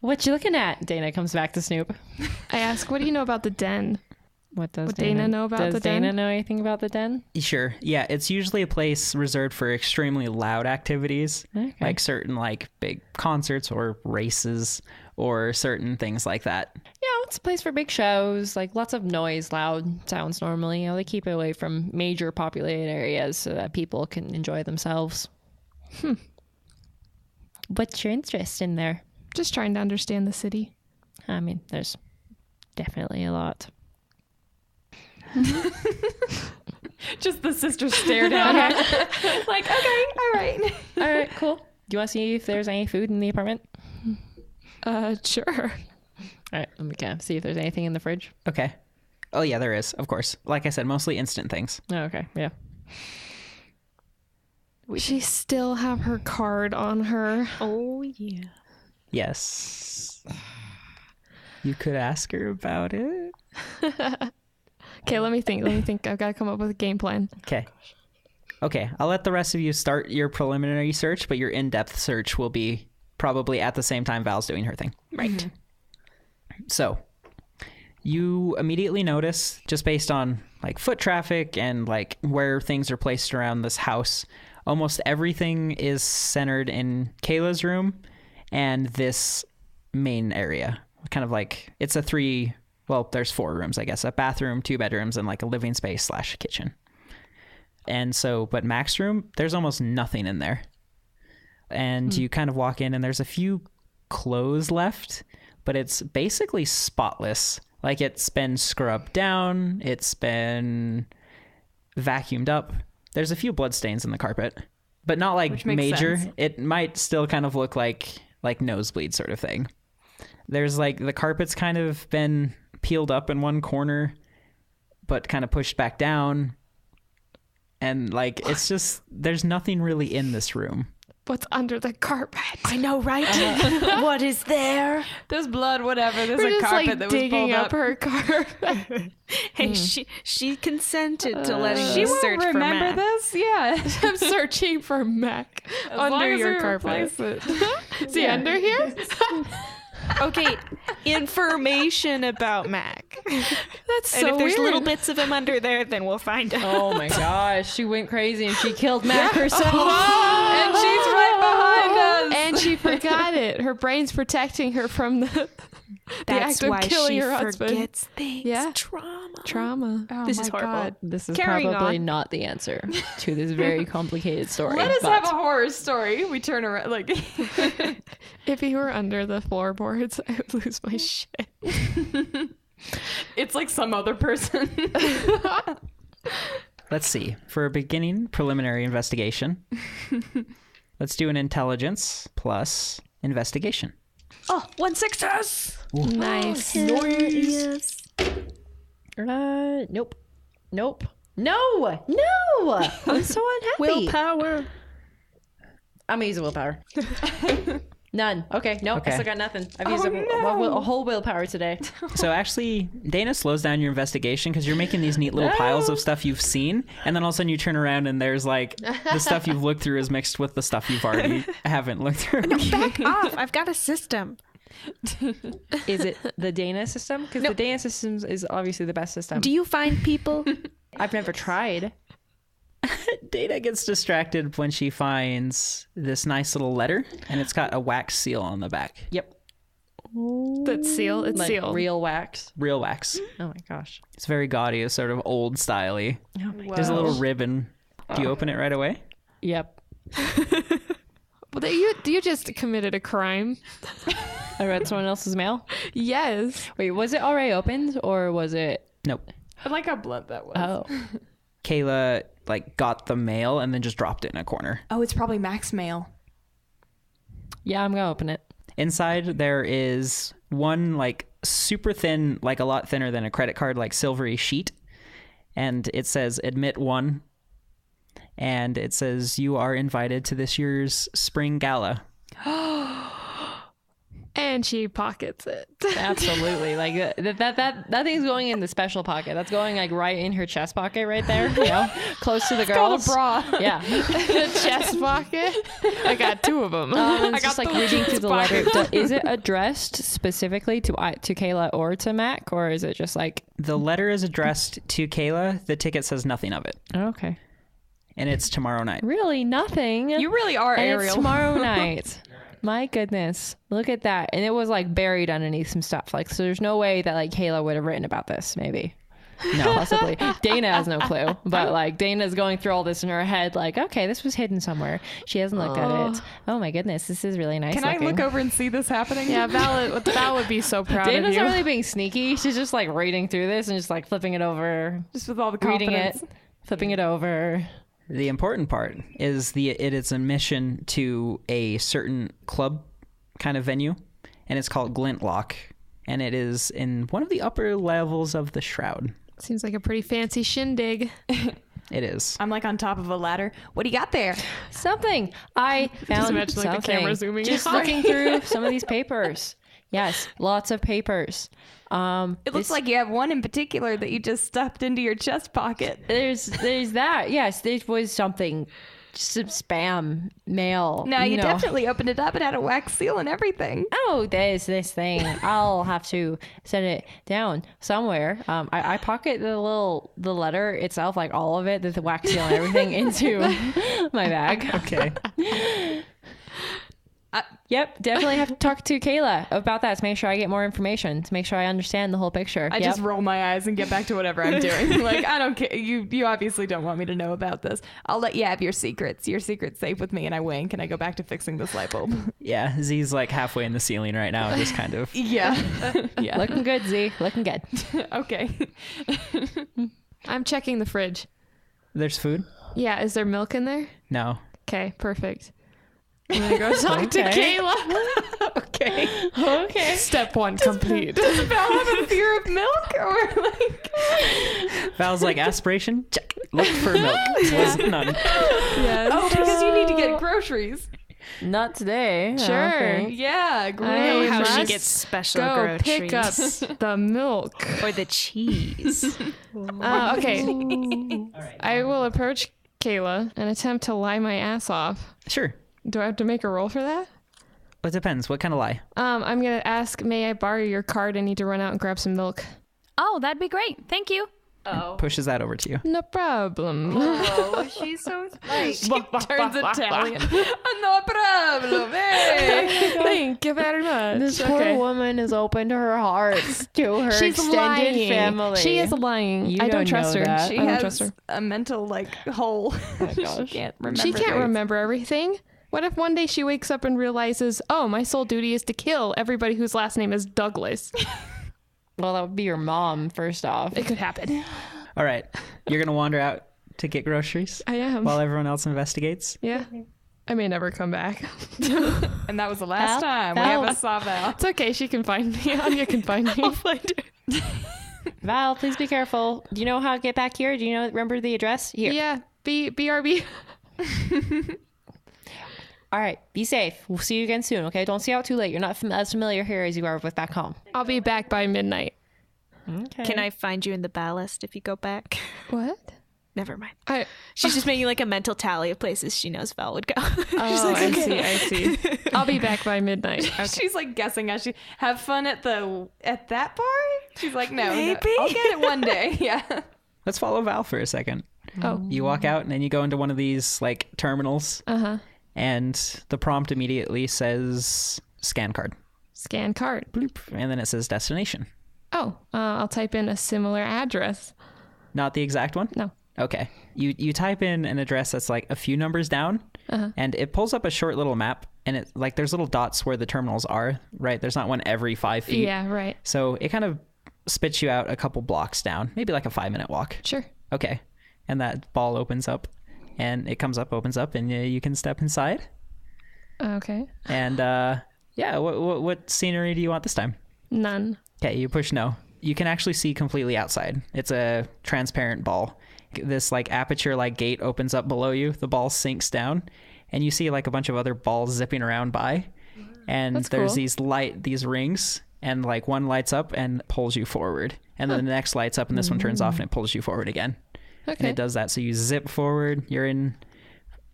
What you looking at? Dana comes back to Snoop. I ask, what do you know about the Den? What does Would Dana know about the den? Does Dana know anything about the Den? Sure. Yeah, it's usually a place reserved for extremely loud activities, Okay. like certain like big concerts or races or certain things like that. Yeah, it's a place for big shows, like lots of noise, loud sounds normally. You know, they keep it away from major populated areas so that people can enjoy themselves. What's your interest in there? Just trying to understand the city. I mean, there's definitely a lot. Just the sister stare down. Like, okay, all right. All right, cool. Do you want to see if there's any food in the apartment? Sure. All right, let me kind of see if there's anything in the fridge. Okay. Oh yeah, there is, of course. Like I said, mostly instant things. Oh, okay, yeah. She still have her card on her. Oh, yeah. Yes. You could ask her about it. Okay, let me think. I've got to come up with a game plan. Okay, I'll let the rest of you start your preliminary search, but your in-depth search will be probably at the same time Val's doing her thing. Right. So, you immediately notice, just based on like foot traffic and like where things are placed around this house, almost everything is centered in Kayla's room and this main area. Kind of like, it's there's 4 rooms, I guess. A bathroom, 2 bedrooms, and like a living space / kitchen. And so, but Mac's room, there's almost nothing in there. And you kind of walk in and there's a few clothes left, but it's basically spotless. Like it's been scrubbed down, it's been vacuumed up. There's a few bloodstains in the carpet, but not like major. Sense. It might still kind of look like nosebleed sort of thing. There's like the carpet's kind of been peeled up in one corner, but kind of pushed back down. And like, it's just, there's nothing really in this room. What's under the carpet? I know, right? What is there? There's blood, whatever. There's We're a just carpet like that was digging pulled up up. her carpet. Hey, she consented to letting She us won't search for remember Mac. this? Yeah. I'm searching for Mac long under as your we carpet. replace Is he under here? Okay, information about Mac. That's And so if there's weird. little bits of him under there, then we'll find out. Oh my gosh, she went crazy and she killed Mac herself. And she's right behind us. And she forgot it. Her brain's protecting her from the That's act of why killing she her husband. forgets things. Yeah. Trauma. Trauma. This is horrible. God. This is Carrying probably on. not the answer to this very complicated story. Let us but have a horror story. We turn around like If he were under the floorboards, I would lose my shit. it's like some other person. Let's see. For a beginning preliminary investigation, let's do an intelligence plus investigation. Oh, 1 success. Nice. Yes. Nope. No! I'm so unhappy. Willpower. I'm gonna use a willpower. None. Okay, nope. Okay. I still got nothing. I've used a whole willpower today. So actually, Dana slows down your investigation because you're making these neat little piles of stuff you've seen, and then all of a sudden you turn around and there's like the stuff you've looked through is mixed with the stuff you've already haven't looked through. Back off. I've got a system. Is it the Dana system? Because the Dana system is obviously the best system. Do you find people? I've never tried. Dana gets distracted when she finds this nice little letter, and it's got a wax seal on the back. Yep. That's seal. It's Like sealed. real wax. Real wax. Oh my gosh. It's very gaudy. It's sort of old styley. Oh my There's a little ribbon. Do you open it right away? Yep. Well, you just committed a crime. I read someone else's mail. Yes. Wait, was it already opened or was it? Nope. I like how blunt that was. Oh. Kayla like got the mail and then just dropped it in a corner. Oh, it's probably Mac's mail. Yeah, I'm gonna open it. Inside there is one like super thin, like a lot thinner than a credit card, like silvery sheet. And it says admit 1. And it says you are invited to this year's spring gala. And she pockets it. Absolutely. Like that thing's going in the special pocket. That's going like right in her chest pocket right there, you know, close to the girls. bra. Yeah. The chest pocket. I got 2 of them. It's just like reading through the letter. Is it addressed specifically to Kayla or to Mac, or is it just like? The letter is addressed to Kayla. The ticket says nothing of it. Okay. And it's tomorrow night. Really, nothing. You really are and Ariel. it's tomorrow night. My goodness, look at that. And it was like buried underneath some stuff. Like, so there's no way that like Kayla would have written about this. Maybe. No, possibly. Dana has no clue, but like Dana's going through all this in her head. Like, okay, this was hidden somewhere. She hasn't looked at it. Oh my goodness, this is really nice. Can I looking. look over and see this happening? Yeah, Val would be so proud Dana's of you. not really being sneaky. She's just like reading through this and just like flipping it over, Just with all the reading confidence. it, flipping it over. The important part is it is a mission to a certain club kind of venue, and it's called Glintlock, and it is in one of the upper levels of the Shroud. Seems like a pretty fancy shindig. It is. I'm like on top of a ladder. What do you got there? Something. I found imagine, like, the something. camera zooming Just in. looking through some of these papers. Yes, lots of papers. It looks like you have one in particular that you just stuffed into your chest pocket. There's that. Yes, there was something, some spam mail. No, you know. definitely opened it up and had a wax seal and everything. Oh, there's this thing. I'll have to set it down somewhere. I pocket the letter itself, like all of it, the wax seal and everything, into my bag. Okay. Yep, definitely have to talk to Kayla about that to make sure I get more information, to make sure I understand the whole picture. I just roll my eyes and get back to whatever I'm doing. Like, I don't care. You obviously don't want me to know about this. I'll let you have your secrets. Your secret's safe with me. And I wink and I go back to fixing this light bulb. Yeah, Z's like halfway in the ceiling right now, just kind of. Yeah. Yeah. Looking good, Z. Looking good. Okay. I'm checking the fridge. There's food? Yeah, is there milk in there? No. Okay, perfect. I'm gonna go talk to Kayla. Okay. Step 1 complete. Does Val have a fear of milk? Or like... Val's like, aspiration? Check. Look for milk. Was none. Yes. Oh, because you need to get groceries. Not today. Sure. Okay. Yeah. I know I how she must gets special Go groceries. pick up the milk. Or the cheese. Okay. I will approach Kayla and attempt to lie my ass off. Sure. Do I have to make a roll for that? It depends. What kind of lie? I'm gonna ask, may I borrow your card? I need to run out and grab some milk. Oh, that'd be great. Thank you. Pushes that over to you. No problem. Oh, she's so nice. Turns Italian. No problem. Hey. Thank you very much. This poor woman has opened her heart to her extended family. She is lying. You I don't don't trust know her. that. She I don't has trust her. a mental hole. She can't remember. She can't things. remember everything. What if one day she wakes up and realizes, oh, my sole duty is to kill everybody whose last name is Douglas? Well, that would be your mom, first off. It could happen. All right. You're going to wander out to get groceries I am. while everyone else investigates? Yeah. I may never come back. And that was the last Val? time we Val? ever saw Val. It's okay. She can find me. Anya can find me. I'll find her. Val, please be careful. Do you know how to get back here? Do you remember the address? Here. Yeah. BRB. All right. Be safe. We'll see you again soon, okay? Don't stay out too late. You're not as familiar here as you are with back home. I'll be back by midnight. Okay. Can I find you in the ballast if you go back? What? Never mind. I She's just making like a mental tally of places she knows Val would go. Oh, I see. I'll be back by midnight. She's like guessing as she have fun at that bar. She's like, no, Maybe. I'll get it one day. Yeah. Let's follow Val for a second. Oh. You walk out and then you go into one of these like terminals Uh-huh. and the prompt immediately says scan card. Scan card. Bloop. And then it says destination. Oh, I'll type in a similar address. Not the exact one? No. Okay. You type in an address that's like a few numbers down and it pulls up a short little map and it like there's little dots where the terminals are, right? There's not one every 5 feet. Yeah, right. So it kind of spits you out a couple blocks down, maybe like a 5-minute walk. Sure. Okay. And that ball opens up and it comes up, opens up, and you can step inside. Okay. And yeah, what scenery do you want this time? None. Okay, you push no. You can actually see completely outside. It's a transparent ball. This like aperture like gate opens up below you. The ball sinks down and you see like a bunch of other balls zipping around by. And That's there's cool. these rings, and like one lights up and pulls you forward. And then the next lights up and this one turns off and it pulls you forward again. Okay. And it does that. So you zip forward. You're in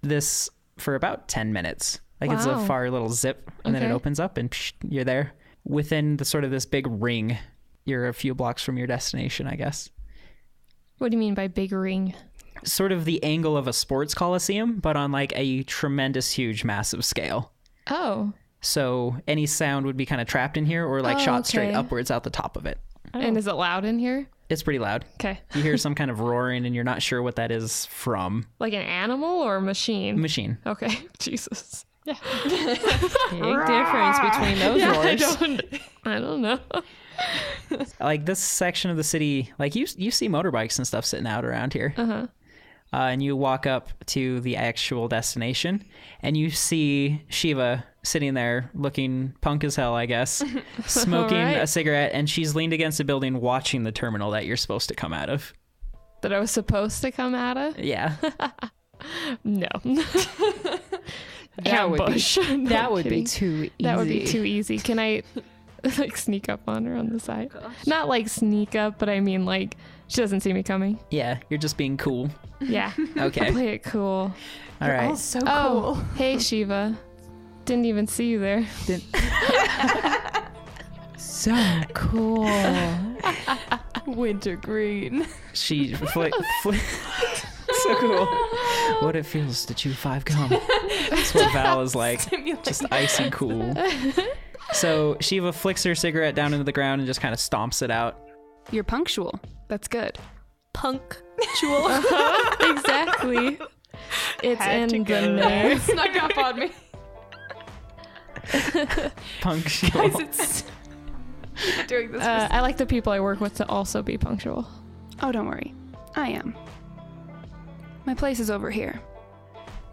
this for about 10 minutes. Like it's a Wow. far little zip and then it Okay. opens up and psh, you're there. Within the sort of this big ring, you're a few blocks from your destination, I guess. What do you mean by big ring? Sort of the angle of a sports coliseum, but on like a tremendous, huge, massive scale. Oh. So any sound would be kind of trapped in here or like Oh, shot straight okay. upwards out the top of it. And is it loud in here? It's pretty loud. Okay. You hear some kind of roaring and you're not sure what that is from. Like an animal or a machine? Machine. Okay. Jesus. Big difference between those roars. I don't know. Like this section of the city, like you see motorbikes and stuff sitting out around here. And you walk up to the actual destination and you see Shiva sitting there looking punk as hell, I guess, smoking All right. a cigarette, and she's leaned against a building watching the terminal that you're supposed to come out of. That I was supposed to come out of? Yeah. No. That would be Ambush. No, that would be kidding. too easy. That would be too easy. Can I like sneak up on her on the side. Not like sneak up, but I mean like she doesn't see me coming. Yeah, you're just being cool. Yeah. Okay. Play it cool. All right. Oh, so Oh, cool. hey Shiva. Didn't even see you there. So cool. Wintergreen. She so cool. What it feels to chew 5 gum. That's what Val is like. Just icy cool. So Shiva flicks her cigarette down into the ground and just kind of stomps it out. You're punctual. That's good. Punctual. Exactly. It's Had to in the go name. Snuck up on me. Punctual. Guys, it's doing this. I like the people I work with to also be punctual. Oh, don't worry. I am. My place is over here.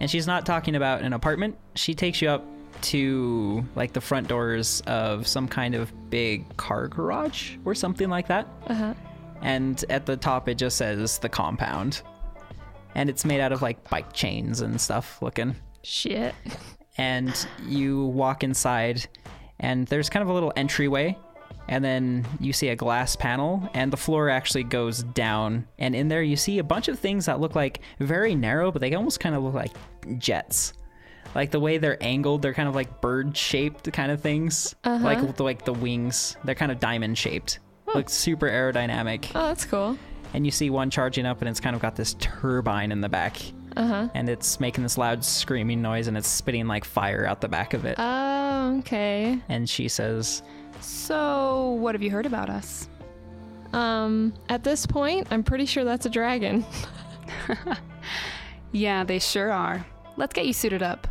And she's not talking about an apartment. She takes you up to like the front doors of some kind of big car garage or something like that. Uh-huh. And at the top it just says the compound. And it's made out of like bike chains and stuff looking. Shit. And you walk inside and there's kind of a little entryway, and then you see a glass panel and the floor actually goes down, and in there you see a bunch of things that look like very narrow, but they almost kind of look like jets. Like the way they're angled, they're kind of like bird shaped kind of things. Like the wings, they're kind of diamond shaped. Looks super aerodynamic. Oh, that's cool. And you see one charging up and it's kind of got this turbine in the back. And it's making this loud screaming noise and it's spitting like fire out the back of it. Oh, okay. And she says, So, what have you heard about us? At this point, I'm pretty sure that's a dragon. Yeah, they sure are. Let's get you suited up.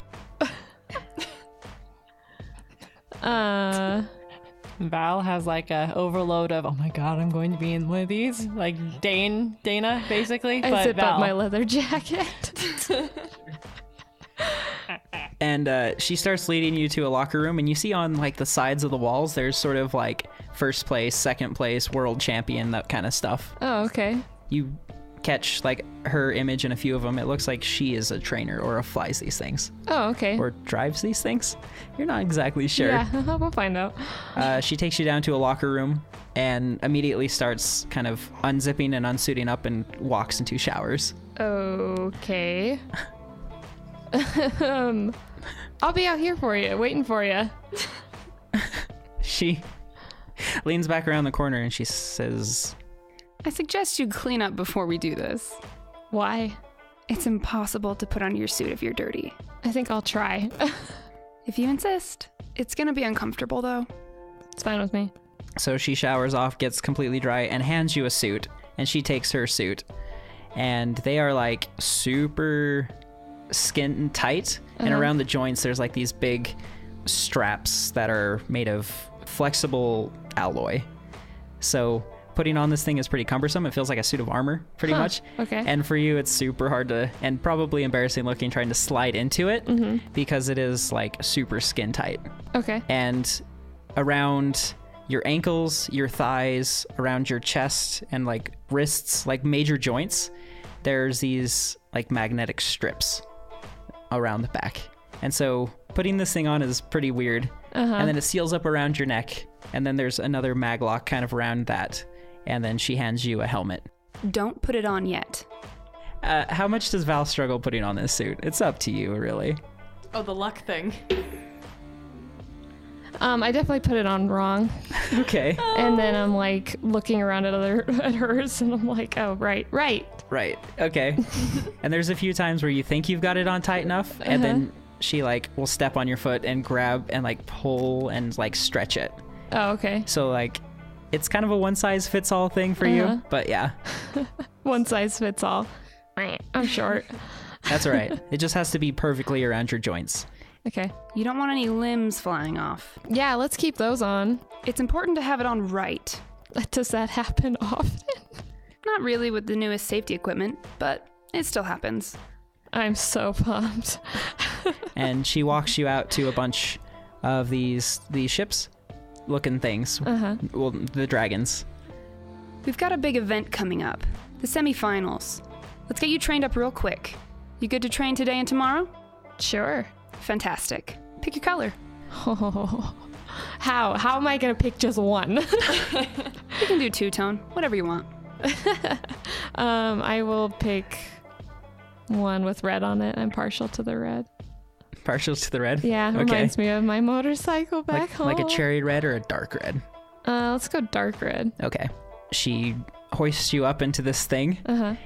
Val has like a overload of, oh my god, I'm going to be in one of these. Like Dana, basically. I but zip Val. up my leather jacket. and she starts leading you to a locker room, and you see on like the sides of the walls, there's sort of like first place, second place, world champion, that kind of stuff. Oh, okay. You catch like her image in a few of them. It looks like she is a trainer or flies these things Oh, okay. or drives these things. You're not exactly sure. Yeah, we'll find out. She takes you down to a locker room and immediately starts kind of unzipping and unsuiting up and walks into showers. Okay. I'll be out here for you, waiting for you. She leans back around the corner and she says, I suggest you clean up before we do this. Why? It's impossible to put on your suit if you're dirty. I think I'll try. If you insist. It's gonna be uncomfortable, though. It's fine with me. so she showers off, gets completely dry, and hands you a suit. And she takes her suit. And they are like super skin tight. And around the joints, there's like these big straps that are made of flexible alloy. So putting on this thing is pretty cumbersome. It feels like a suit of armor, pretty much. Okay. And for you, it's super hard to, and probably embarrassing looking, trying to slide into it because it is like super skin tight. Okay. And around your ankles, your thighs, around your chest, and like wrists, like major joints, there's these like magnetic strips around the back. And so putting this thing on is pretty weird. And then it seals up around your neck. And then there's another mag lock kind of around that. And then she hands you a helmet. Don't put it on yet. How much does Val struggle putting on this suit? It's up to you, really. Oh, the luck thing. I definitely put it on wrong. Okay. And then I'm like looking around at hers and I'm like, oh, right. Right. Okay. And there's a few times where you think you've got it on tight enough, and then she like will step on your foot and grab and like pull and like stretch it. Oh, okay. So like it's kind of a one size fits all thing for you, but yeah, One size fits all. I'm short. that's all right. It just has to be perfectly around your joints. Okay. You don't want any limbs flying off. Yeah, let's keep those on. It's important to have it on right. Does that happen often? Not really with the newest safety equipment, but it still happens. I'm so pumped. And she walks you out to a bunch of these ships looking things. Well, the dragons. We've got a big event coming up. The semifinals. Let's get you trained up real quick. You good to train today and tomorrow? Sure. Fantastic. Pick your color. Oh, How am I gonna pick just one? You can do two-tone, whatever you want. I will pick one with red on it. I'm partial to the red. Partial to the red? Yeah, Okay. reminds me of my motorcycle back home. Like a cherry red or a dark red? Let's go dark red. Okay. She hoists you up into this thing,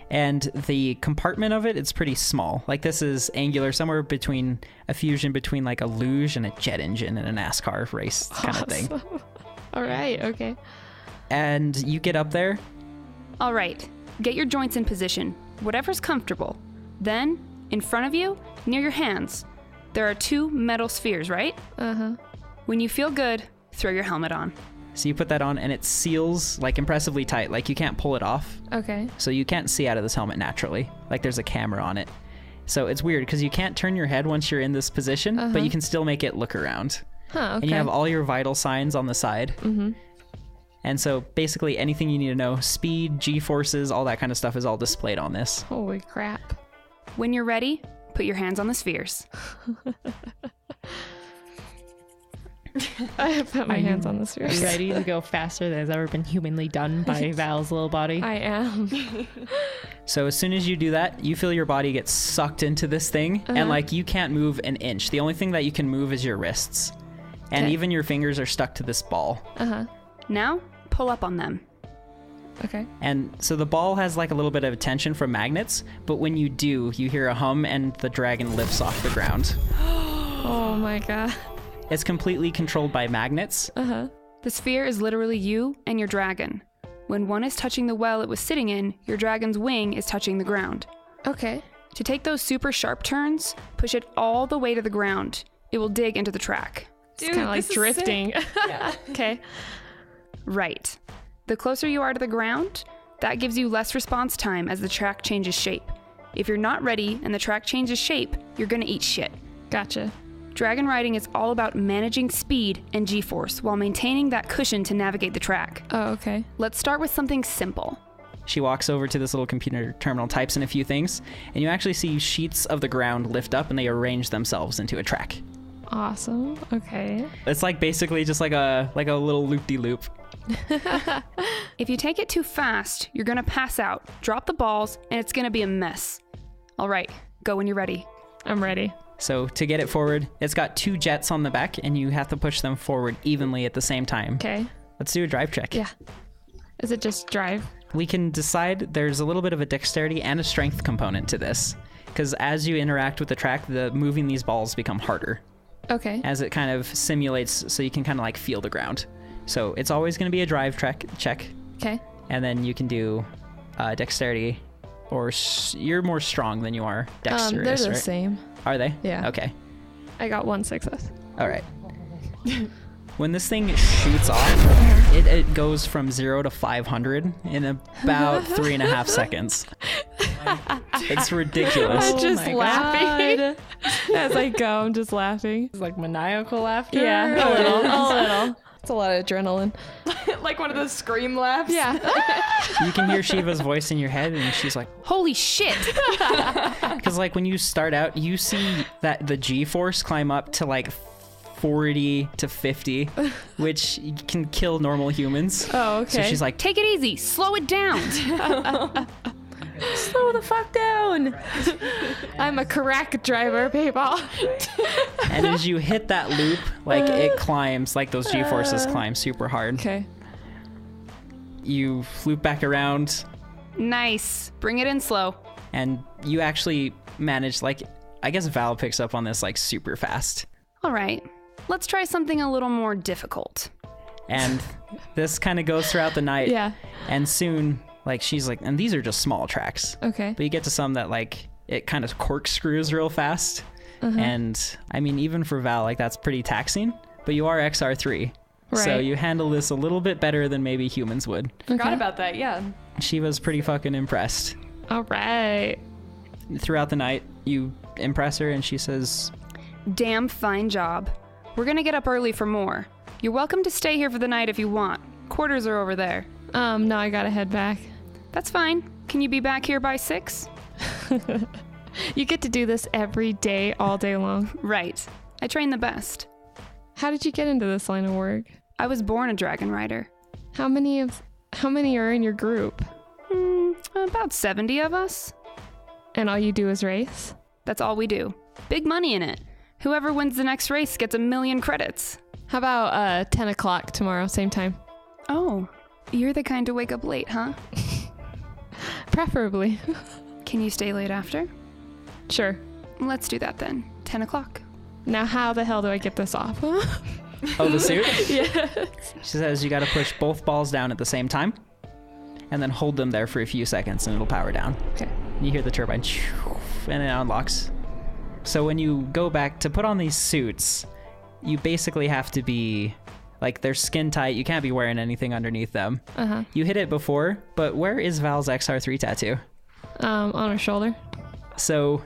and the compartment of it's pretty small. Like, this is angular, somewhere between a fusion between like a luge and a jet engine in a NASCAR race kind of thing. All right, okay. And you get up there. All right, get your joints in position, whatever's comfortable. Then, in front of you, near your hands, there are 2 metal spheres, right? When you feel good, throw your helmet on. So you put that on, and it seals like impressively tight. Like, you can't pull it off. Okay. So you can't see out of this helmet naturally. Like, there's a camera on it. So it's weird because you can't turn your head once you're in this position, but you can still make it look around. Huh, okay. And you have all your vital signs on the side. And so basically anything you need to know, speed, G-forces, all that kind of stuff is all displayed on this. Holy crap. When you're ready, put your hands on the spheres. I have put my hands on the Are spheres. you ready to go faster than has ever been humanly done by Val's little body? I am. So as soon as you do that, you feel your body get sucked into this thing, and like you can't move an inch. The only thing that you can move is your wrists. And even your fingers are stuck to this ball. Now, pull up on them. Okay. And so the ball has like a little bit of tension from magnets, but when you do, you hear a hum and the dragon lifts off the ground. Oh my god. It's completely controlled by magnets. The sphere is literally you and your dragon. When one is touching the well it was sitting in, your dragon's wing is touching the ground. Okay. To take those super sharp turns, push it all the way to the ground. It will dig into the track. It's kind of like drifting. Okay. Right. The closer you are to the ground, that gives you less response time as the track changes shape. If you're not ready and the track changes shape, you're gonna eat shit. Gotcha. Dragon riding is all about managing speed and G-force while maintaining that cushion to navigate the track. Oh, okay. Let's start with something simple. She walks over to this little computer terminal, types in a few things, and you actually see sheets of the ground lift up and they arrange themselves into a track. Awesome. Okay. It's like basically just like a little loop-de-loop. If you take it too fast, you're gonna pass out, drop the balls, and it's gonna be a mess. All right, go when you're ready. I'm ready. So to get it forward, it's got 2 jets on the back, and you have to push them forward evenly at the same time. Okay. Let's do a drive check. Yeah. Is it just drive? We can decide there's a little bit of a dexterity and a strength component to this, because as you interact with the track, moving these balls become harder. Okay. As it kind of simulates, so you can kind of like feel the ground. So it's always going to be a drive check. Okay. And then you can do dexterity, or you're more strong than you are dexterous, They're the right? same. Are they? Yeah. Okay. I got 1 success. All right. When this thing shoots off, it goes from 0 to 500 in about 3.5 seconds. It's ridiculous. I'm just laughing. As I go, I'm just laughing. It's like maniacal laughter. Yeah, a little. It's a lot of adrenaline. Like one of those scream laughs. Yeah. You can hear Shiva's voice in your head, and she's like, Holy shit! because like when you start out, you see that the G-force climb up to like 40 to 50, which can kill normal humans. Oh, okay. So she's like, Take it easy, slow it down. slow the fuck down. I'm a crack driver, people. and as you hit that loop, like it climbs, like those G-forces climb super hard. Okay. You loop back around, Nice. Bring it in slow. and you actually manage, like, I guess Val picks up on this like super fast. All right. Let's try something a little more difficult. And this kind of goes throughout the night. Yeah. And soon, like, she's like, and these are just small tracks. Okay. But you get to some that, like, it kind of corkscrews real fast. And, I mean, even for Val, like, that's pretty taxing. But you are XR-3. So Right. you handle this a little bit better than maybe humans would. Forgot about that, yeah. Shiva's pretty fucking impressed. All right. Throughout the night, you impress her, and she says, Damn fine job. We're gonna get up early for more. You're welcome to stay here for the night if you want. Quarters are over there. No, I gotta head back. That's fine. Can you be back here by 6? You get to do this every day, all day long. Right. I train the best. How did you get into this line of work? I was born a dragon rider. How many are in your group? About 70 of us. And all you do is race? That's all we do. Big money in it. Whoever wins the next race gets 1 million credits. How about 10 o'clock tomorrow, same time? Oh, you're the kind to wake up late, huh? Preferably. Can you stay late after? Sure. Let's do that then. 10 o'clock. Now how the hell do I get this off? Oh, the suit? Yeah. She says you got to push both balls down at the same time and then hold them there for a few seconds and it'll power down. Okay. You hear the turbine and it unlocks. So when you go back to put on these suits, you basically have to be like, they're skin tight. You can't be wearing anything underneath them. Uh-huh. You hit it before, but where is Val's XR-3 tattoo? On her shoulder. So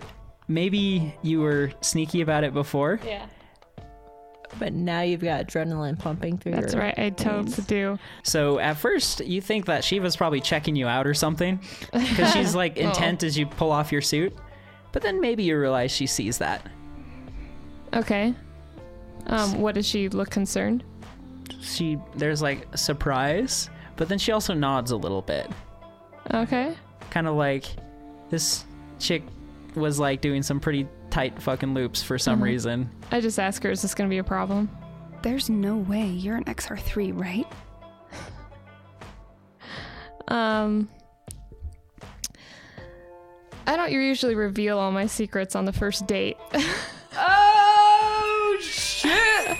maybe you were sneaky about it before. Yeah. But now you've got adrenaline pumping through That's your right, I totally do. So at first you think that Shiva's probably checking you out or something because she's like intent as you pull off your suit. But then maybe you realize she sees that. Okay. What does she look concerned? There's like a surprise, but then she also nods a little bit. Okay. Kind of like this chick was like doing some pretty tight fucking loops for some reason. I just ask her, is this going to be a problem? There's no way. You're an XR3, right? I don't usually reveal all my secrets on the first date. Oh, shit!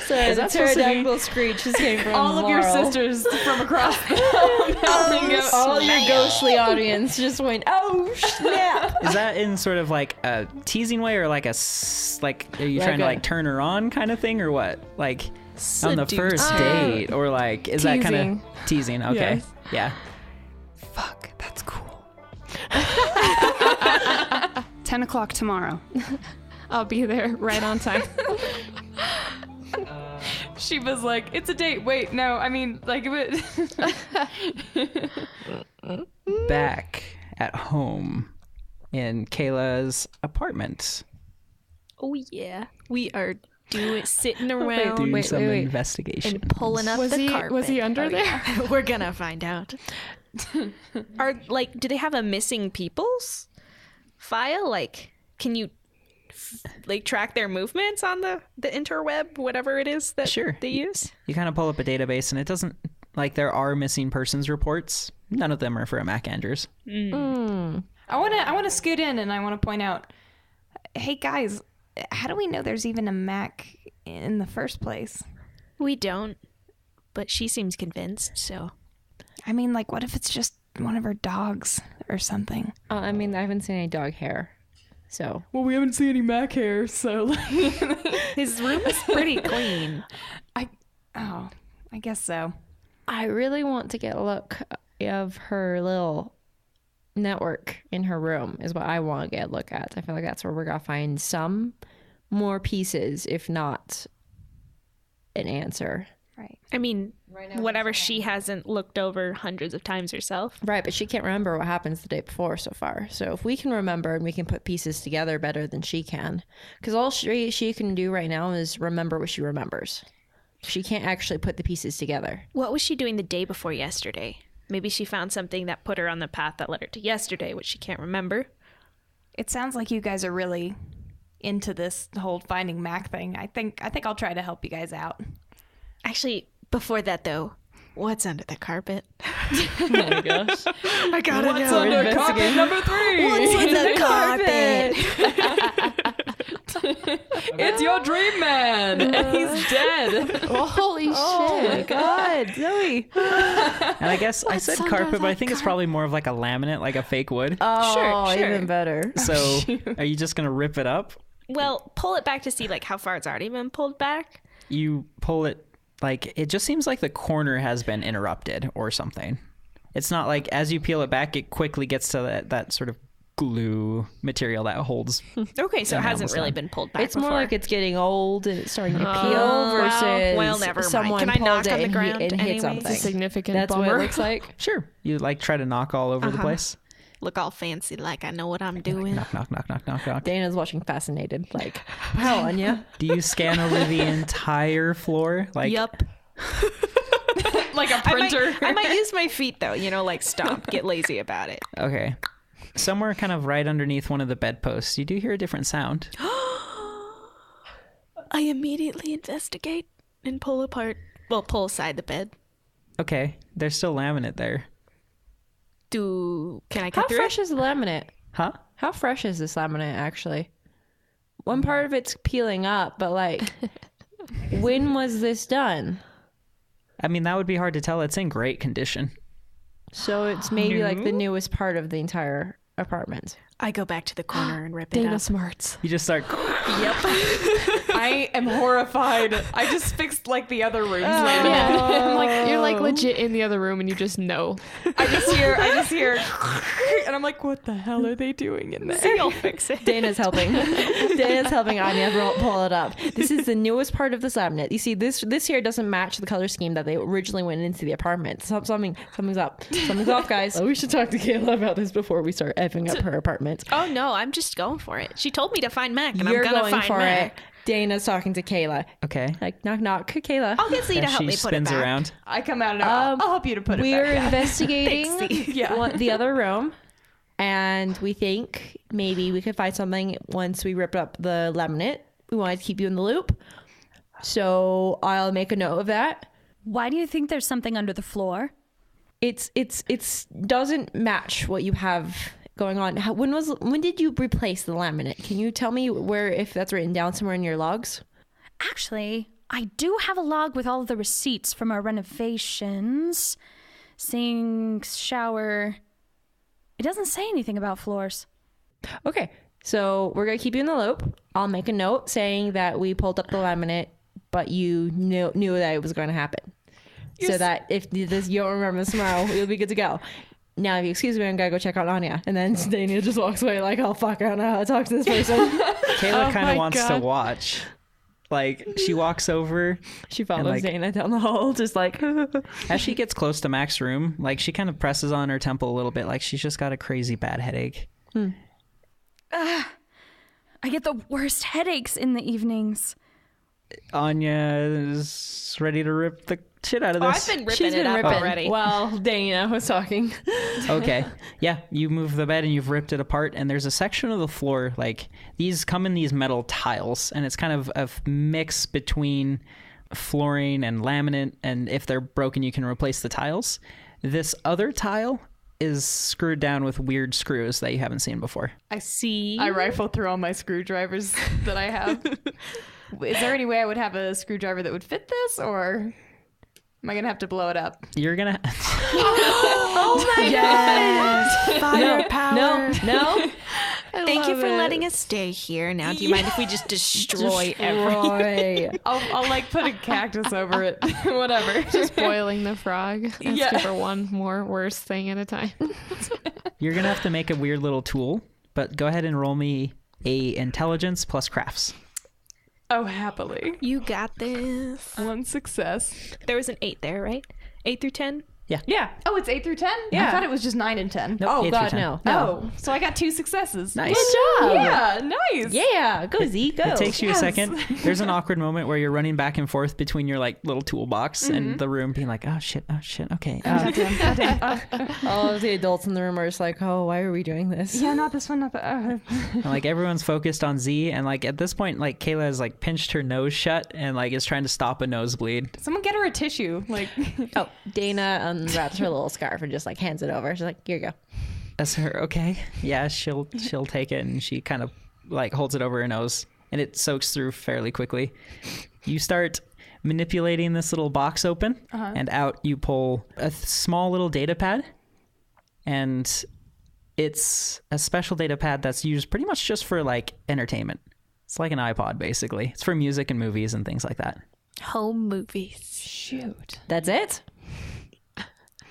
Sorry, the pterodactyl screech just came from All of your Laurel. sisters from across the All your ghostly audience just went, oh, snap! Is that in sort of like a teasing way or like are you trying to like turn her on kind of thing or what? Like on the first date or like, is that kind of teasing? Okay. Yes. Yeah. Fuck, that's cool. 10 o'clock tomorrow. I'll be there right on time. She was like, it's a date. Wait, no, I mean, like, Back at home in Kayla's apartment. Oh yeah, we are sitting around Doing some investigation. and pulling up the carpet. Was he under there? Yeah. We're gonna find out. Do they have a missing peoples file? Like, can you track their movements on the interweb, whatever it is that they use? You kind of pull up a database and it doesn't, like, there are missing persons reports. None of them are for Mac Andrews. I want to scoot in and I want to point out, hey guys, how do we know there's even a Mac in the first place? We don't, but she seems convinced, so. I mean, like, what if it's just one of her dogs or something? I mean, I haven't seen any dog hair, so. Well, we haven't seen any Mac hair, so. His room is pretty clean. I guess so. I really want to get a look of her little network in her room is what I want to get a look at. I feel like that's where we're going to find some more pieces, if not an answer. Right. I mean, whatever she hasn't looked over hundreds of times herself. Right, but she can't remember what happens the day before so far. So if we can remember and we can put pieces together better than she can, because all she can do right now is remember what she remembers. She can't actually put the pieces together. What was she doing the day before yesterday? Maybe she found something that put her on the path that led her to yesterday, which she can't remember. It sounds like you guys are really into this whole finding Mac thing. I think I'll try to help you guys out. Actually, before that though, what's under the carpet? Oh my gosh. I gotta know. What's under carpet number 3? What's in the carpet? It's your dream man, and he's dead. Holy shit. Oh my god, Zoe. And I guess I said carpet, but I think it's probably more of like a laminate, like a fake wood. Oh, Sure. even better. So are you just going to rip it up? Well, pull it back to see like how far it's already been pulled back. You pull it, like, it just seems like the corner has been interrupted or something. It's not like as you peel it back, it quickly gets to that sort of glue material that holds. Okay, so it hasn't really been pulled back It's before. more like it's getting old and it's starting to peel versus well, never mind. someone Can I knock pulled on it the ground and hit anyways? something. It's a significant That's bummer. what it looks like. Sure. You like try to knock all over the place. look all fancy like I know what I'm doing. Knock, knock, knock, knock, knock, knock. Dana's watching fascinated, like, wow, Anya. Do you scan over the entire floor? Like, Yup. Like a printer. I might use my feet though, like stomp, get lazy about it. Okay. Somewhere kind of right underneath one of the bedposts, you do hear a different sound. I immediately investigate and pull aside the bed. Okay. There's still laminate there. Can I How cut through fresh it? is the laminate? Huh? How fresh is this laminate, actually? One part of it's peeling up, but like, when was this done? I mean, that would be hard to tell. It's in great condition. So it's maybe like the newest part of the entire apartment. I go back to the corner and rip it Dana up. smarts. You just start... I am horrified. I just fixed like the other rooms. Yeah. I'm like, you're like legit in the other room and you just know. I just hear, and I'm like, what the hell are they doing in there? See, I'll fix it. Dana's helping. Dana's helping Anya pull it up. This is the newest part of the laminate. You see, this here doesn't match the color scheme that they originally went into the apartment. Something's up. Something's off, guys. Oh, we should talk to Kayla about this before we start effing up her apartment. Oh no, I'm just going for it. She told me to find Mac, and You're I'm gonna going find for Mac. it. Dana's talking to Kayla. Okay. Like, knock, knock. Kayla. I'll get Z to And help she me put it spins back. around. I come out and I'll help you to put it We're back. investigating Yeah. the other room, and we think maybe we could find something once we rip up the laminate. We wanted to keep you in the loop, so I'll make a note of that. Why do you think there's something under the floor? It's doesn't match what you have going on. When did you replace the laminate? Can you tell me if that's written down somewhere in your logs? Actually, I do have a log with all of the receipts from our renovations. Sink, shower. It doesn't say anything about floors. Okay, so we're gonna keep you in the loop. I'll make a note saying that we pulled up the laminate, but you knew that it was going to happen. So that if you don't remember this tomorrow, you'll be good to go. Now, if you excuse me, I'm gonna go check out Anya. And then Daine just walks away like, oh, fuck, I don't know how to talk to this person. Kayla kind of wants to watch. Like, she walks over. She follows like, Daine down the hall, just like... As she gets close to Mac's room, like, she kind of presses on her temple a little bit, like she's just got a crazy bad headache. I get the worst headaches in the evenings. Anya is ready to rip the shit out of this. I've been ripping it up already. Well, Daine was talking. Okay. Yeah, you move the bed and you've ripped it apart, and there's a section of the floor, like, these come in these metal tiles, and it's kind of a mix between flooring and laminate, and if they're broken, you can replace the tiles. This other tile is screwed down with weird screws that you haven't seen before. I rifle through all my screwdrivers that I have. Is there any way I would have a screwdriver that would fit this, or am I gonna have to blow it up? You're gonna... Oh my god! Firepower. No. Thank you for letting us stay here. Now, do you mind if we just destroy everything? I'll like put a cactus over it. Whatever. Just boiling the frog. Asking Yeah. for one more worse thing at a time. You're gonna have to make a weird little tool, but go ahead and roll me a intelligence plus crafts. Oh, happily. You got this. One success. There was an 8 there, right? 8 through 10? Yeah. Oh, it's 8 through 10? Yeah. I thought it was just 9 and 10. Nope, Oh, 8 through God, 10. no. Oh, so I got 2 successes. Nice. Good job. Yeah, nice. Yeah. Go, Z. Go. It takes you Yes. a second. There's an awkward moment where you're running back and forth between your like little toolbox and the room being like, oh shit, okay. All of the adults in the room are just like, oh, why are we doing this? Yeah, not this one, not the... And, like everyone's focused on Z, and like at this point, like Kayla has like pinched her nose shut and like is trying to stop a nosebleed. Someone get her a tissue. Like, Oh, Dana unwraps her little scarf and just like hands it over. She's like, here you go. That's her. Okay, yeah, she'll take it, and she kind of like holds it over her nose, and it soaks through fairly quickly. You start manipulating this little box open, and out you pull a small little data pad, and it's a special data pad that's used pretty much just for like entertainment. It's like an iPod basically. It's for music and movies and things like that. Home movies. shoot. That's it?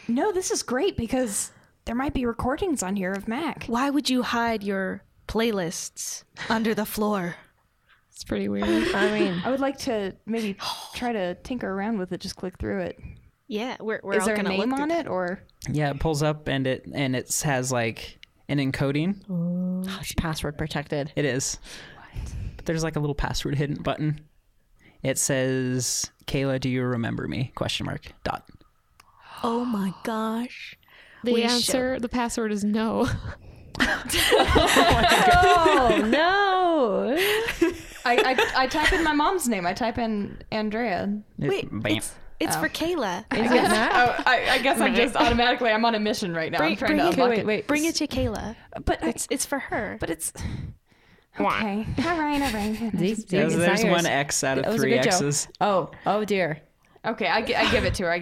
No, this is great because there might be recordings on here of Mac. Why would you hide your playlists under the floor? It's pretty weird. I mean, I would like to maybe try to tinker around with it, just click through it. Yeah, we're Is all there a gonna name look on through it, or Yeah, it pulls up and it has like an encoding. It's password protected. It is. But there's like a little password hidden button. It says, "Kayla, do you remember me?" ? Oh my gosh. The password is no. Oh no! I type in my mom's name. I type in Andrea. Wait, Bam. it's for Kayla. I guess I'm just automatically. I'm on a mission right now. I'm trying to unlock it. Wait. Bring it to Kayla. But It's for her. But it's okay. All right. There's one X out of 3 X's. Oh dear. Okay, I give it to her.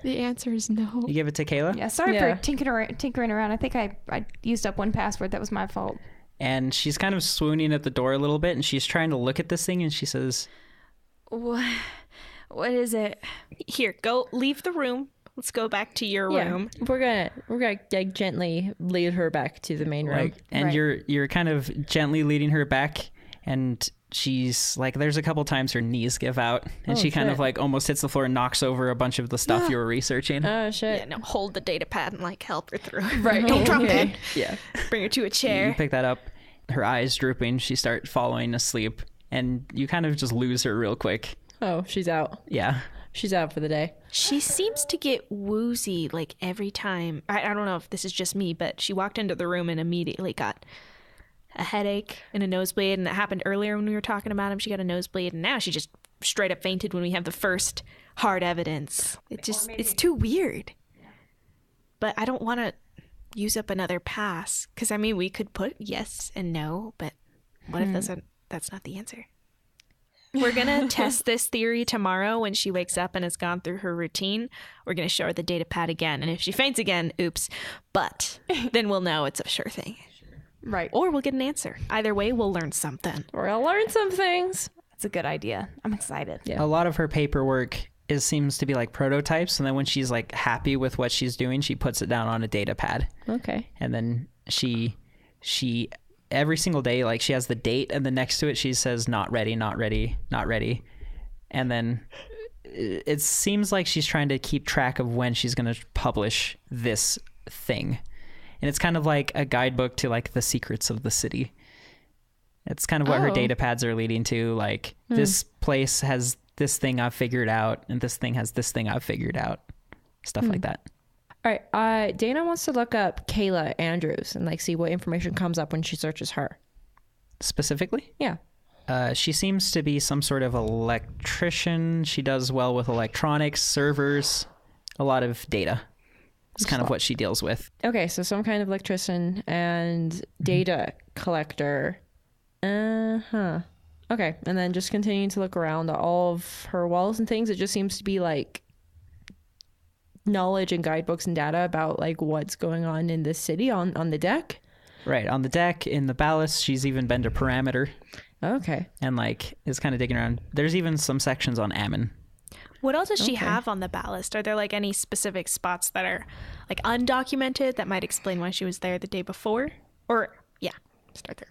The answer is no. You give it to Kayla? Yeah, sorry for tinkering around. I think I used up one password. That was my fault. And she's kind of swooning at the door a little bit, and she's trying to look at this thing, and she says, What is it? Here, go leave the room. Let's go back to your room. We're gonna like gently lead her back to the main room. and you're kind of gently leading her back, and she's like, there's a couple times her knees give out, and she kind of like almost hits the floor and knocks over a bunch of the stuff you were researching. Oh shit. Yeah, no, hold the data pad and like help her through. Right. Don't drop it. Yeah. Bring her to a You chair. pick that up, her eyes drooping, she starts falling asleep, and you kind of just lose her real quick. Oh, she's out. Yeah. She's out for the day. She seems to get woozy like every time. I don't know if this is just me, but she walked into the room and immediately got a headache and a nosebleed, and that happened earlier when we were talking about him. She got a nosebleed, and now she just straight up fainted when we have the first hard evidence. It's too weird. But I don't want to use up another pass, because I mean we could put yes and no, but what if that's not the answer? We're gonna test this theory tomorrow when she wakes up and has gone through her routine. We're gonna show her the data pad again, and if she faints again, oops, but then we'll know it's a sure thing. Right. Or we'll get an answer. Either way, we'll learn something. Or I'll learn some things. That's a good idea. I'm excited. Yeah. A lot of her paperwork seems to be like prototypes, and then when she's like happy with what she's doing, she puts it down on a data pad. Okay. And then she every single day, like she has the date, and then next to it she says not ready. And then it seems like she's trying to keep track of when she's going to publish this thing. And it's kind of like a guidebook to like the secrets of the city. It's kind of what her data pads are leading to. Like this place has this thing I've figured out, and this thing has this thing I've figured out. Stuff like that. All right. Dana wants to look up Kayla Andrews and like see what information comes up when she searches her. Specifically? Yeah. She seems to be some sort of electrician. She does well with electronics, servers, a lot of data. It's kind of what she deals with. Okay, so some kind of electrician and data collector. Okay, and then just continuing to look around all of her walls and things. It just seems to be like knowledge and guidebooks and data about like what's going on in the city on the deck. Right, on the deck, in the ballast. She's even been to Parameter. Okay. And like is kind of digging around. There's even some sections on Ammon. What else does she have on the ballast? Are there like any specific spots that are like undocumented that might explain why she was there the day before? Or yeah, start there.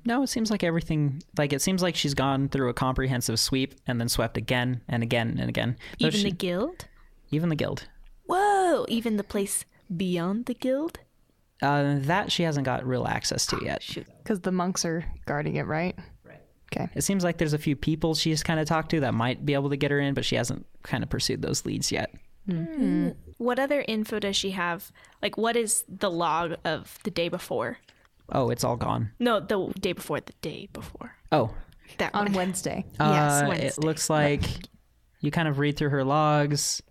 No, it seems like everything, like it seems like she's gone through a comprehensive sweep and then swept again and again and again. Even the guild? Even the guild. Whoa, even the place beyond the guild? That she hasn't got real access to yet. Because the monks are guarding it, right? Okay. It seems like there's a few people she's kind of talked to that might be able to get her in, but she hasn't kind of pursued those leads yet. What other info does she have? Like, what is the log of the day before? Oh, it's all gone. No, the day before the day before. Oh. That on one. Wednesday. Yes, Wednesday. It looks like you kind of read through her logs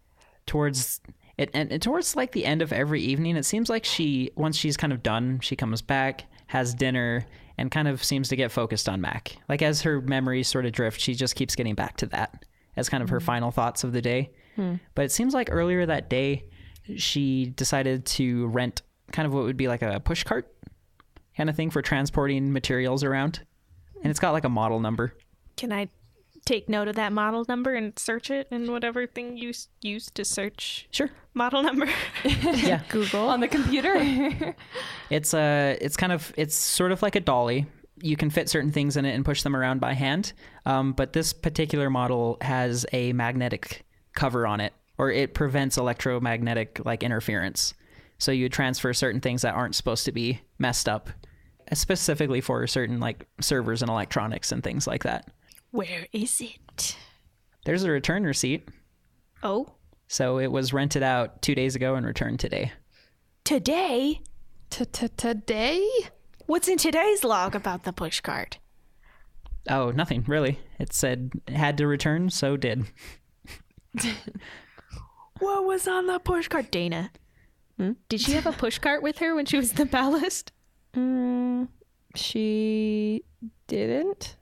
towards it, and towards like the end of every evening, it seems like once she's kind of done, she comes back, has dinner, and kind of seems to get focused on Mac. Like as her memories sort of drift, she just keeps getting back to that as kind of her final thoughts of the day. But it seems like earlier that day, she decided to rent kind of what would be like a push cart kind of thing for transporting materials around. And it's got like a model number. Can I take note of that model number and search it in whatever thing you use to search? Sure. Model number? Yeah. Google. On the computer? It's sort of like a dolly. You can fit certain things in it and push them around by hand. But this particular model has a magnetic cover on it, or it prevents electromagnetic like interference. So you would transfer certain things that aren't supposed to be messed up, specifically for certain like servers and electronics and things like that. Where is it? There's a return receipt. Oh. So it was rented out 2 days ago and returned today. Today? Today? What's in today's log about the pushcart? Oh, nothing, really. It said it had to return, so did. What was on the pushcart? Dana, did she have a pushcart with her when she was in the ballast? She didn't.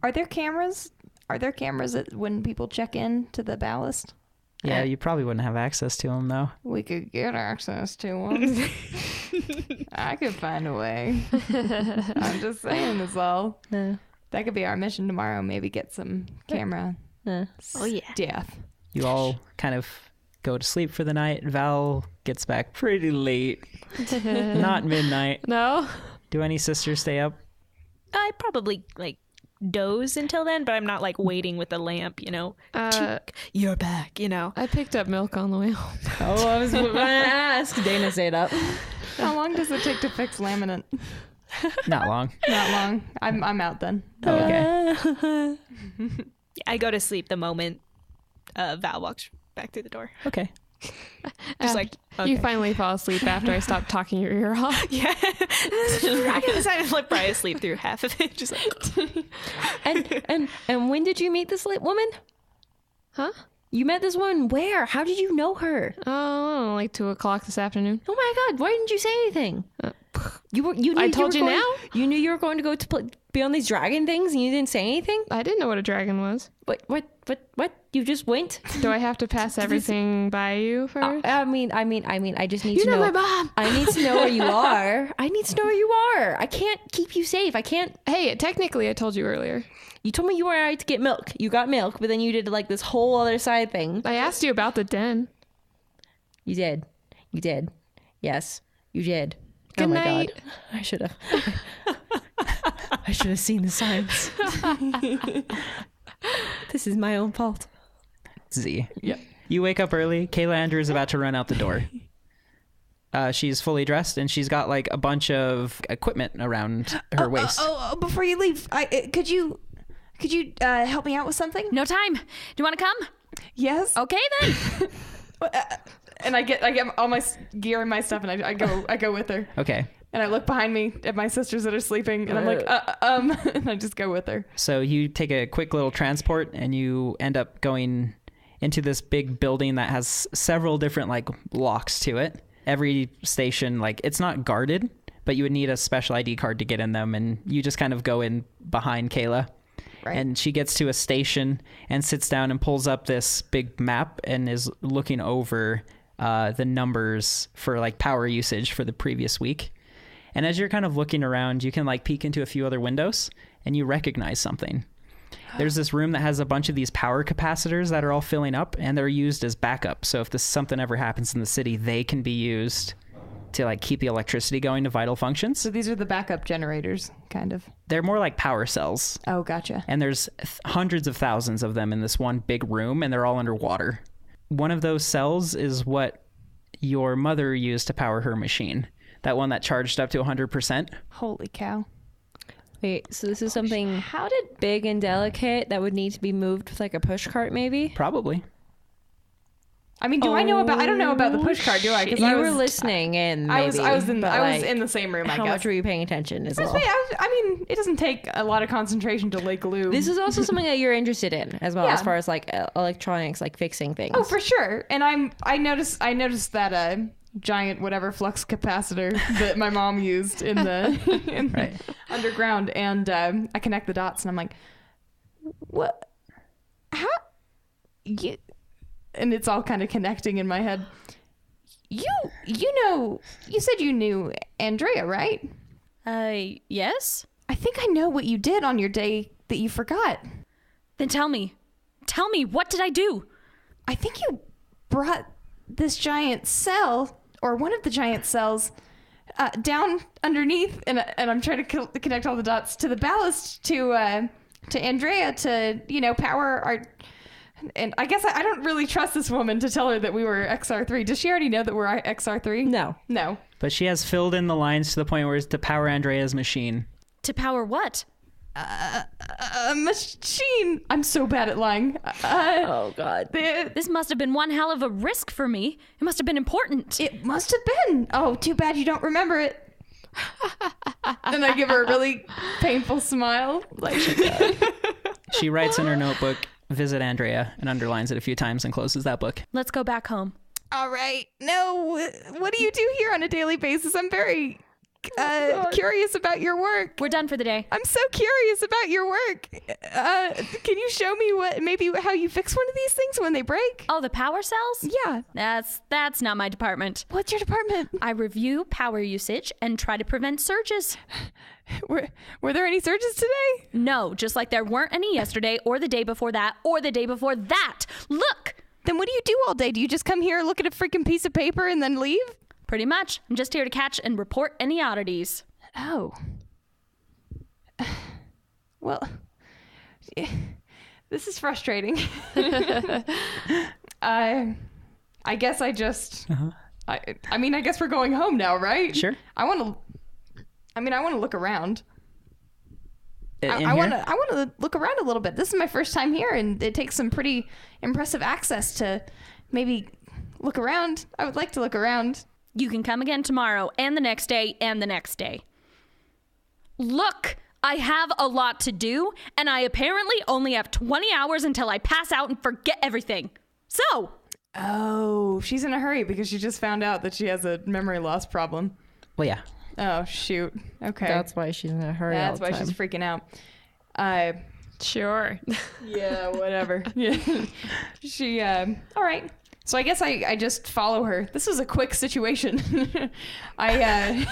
Are there cameras? Are there cameras when people check in to the ballast? Yeah, you probably wouldn't have access to them, though. We could get access to them. I could find a way. I'm just saying this all. That could be our mission tomorrow. Maybe get some camera. Oh, yeah. Death. You all kind of go to sleep for the night. Val gets back pretty late. Not midnight. No. Do any sisters stay up? I probably, like, doze until then, but I'm not, like, waiting with the lamp, you know? You're back, you know? I picked up milk on the way home. Oh, I was going to ask. Dana stayed up. How long does it take to fix laminate? Not long. Not long. I'm out then. Oh, okay. I go to sleep the moment Val walks back through the door. Okay. Just like, okay. You finally fall asleep after I stopped talking your ear off. Yeah. I decided to let Brian sleep through half of it. Just like. And when did you meet this woman? Huh? You met this woman where? How did you know her? Oh, like 2:00 this afternoon. Oh my God! Why didn't you say anything? You knew I told you now. You knew you were going to go to be on these dragon things, and you didn't say anything. I didn't know what a dragon was. What? You just went? Do I have to pass everything by you first? I mean, I just need to know. You're not my mom. I need to know where you are. I need to know where you are. I can't keep you safe. I can't. Hey, technically, I told you earlier. You told me you were all right to get milk. You got milk, but then you did like this whole other side thing. I asked you about the den. You did. You did. Yes, you did. Good oh my night. God. I should have. I should have seen the signs. This is my own fault. Z. Yeah. You wake up early. Kayla Andrew is about to run out the door. She's fully dressed and she's got like a bunch of equipment around her waist. Before you leave, could you help me out with something? No time. Do you want to come? Yes. Okay then. And I get all my gear and my stuff, and I go with her. Okay. And I look behind me at my sisters that are sleeping, and I'm like, and I just go with her. So you take a quick little transport, and you end up going into this big building that has several different like locks to it. Every station, like, it's not guarded, but you would need a special ID card to get in them, and you just kind of go in behind Kayla. Right. And she gets to a station and sits down and pulls up this big map and is looking over the numbers for like power usage for the previous week. And as you're kind of looking around, you can like peek into a few other windows and you recognize something. There's this room that has a bunch of these power capacitors that are all filling up and they're used as backup. So if something ever happens in the city, they can be used to like keep the electricity going to vital functions. So these are the backup generators, kind of. They're more like power cells. Oh, gotcha. And there's hundreds of thousands of them in this one big room and they're all underwater. One of those cells is what your mother used to power her machine. That one that charged up to 100%. Holy cow. Wait, so this is something how did big and delicate that would need to be moved with like a push cart maybe? Probably. I mean, I don't know about the push cart, do I? Because you were listening in. Maybe, I was in the same room. How I guess. much were you paying attention? As well? I mean, it doesn't take a lot of concentration to lay glue. This is also something that you're interested in, as well, Yeah. as far as like electronics, like fixing things. Oh, for sure. And I noticed that giant whatever flux capacitor that my mom used in the Right. underground, and I connect the dots, and I'm like, what? How? You? And it's all kind of connecting in my head. You know, you said you knew Andrea, right? Yes? I think I know what you did on your day that you forgot. Then tell me. Tell me, what did I do? I think you brought this giant cell, or one of the giant cells, down underneath, and I'm trying to connect all the dots to the ballast to Andrea to, power And I guess I don't really trust this woman to tell her that we were XR3. Does she already know that we're XR3? No. But she has filled in the lines to the point where it's to power Andrea's machine. To power what? A machine. I'm so bad at lying. Oh, God. This must have been one hell of a risk for me. It must have been important. It must have been. Oh, too bad you don't remember it. And I give her a really painful smile. Like, She writes in her notebook, visit Andrea, and underlines it a few times and closes that book. Let's go back home. all right. No, what do you do here on a daily basis? I'm very curious about your work. We're done for the day. I'm so curious about your work. Can you show me how you fix one of these things when they break? Oh, the power cells? Yeah. That's not my department. What's your department? I review power usage and try to prevent surges. Were there any surges today? No, just like there weren't any yesterday or the day before that or the day before that. Look! Then what do you do all day? Do you just come here, look at a freaking piece of paper, and then leave? Pretty much. I'm just here to catch and report any oddities. Oh. Well, this is frustrating. I guess I just... I mean, I guess we're going home now, right? Sure. I want to look around. I want to look around a little bit. This is my first time here, and it takes some pretty impressive access to maybe look around. I would like to look around. You can come again tomorrow and the next day and the next day. Look, I have a lot to do, and I apparently only have 20 hours until I pass out and forget everything. So... Oh, she's in a hurry because she just found out that she has a memory loss problem. Well, yeah. Oh, shoot. Okay. That's why she's in a hurry. That's all the why time. she's freaking out. Sure. Yeah, whatever. Yeah. She, all right. So I guess I just follow her. This was a quick situation. I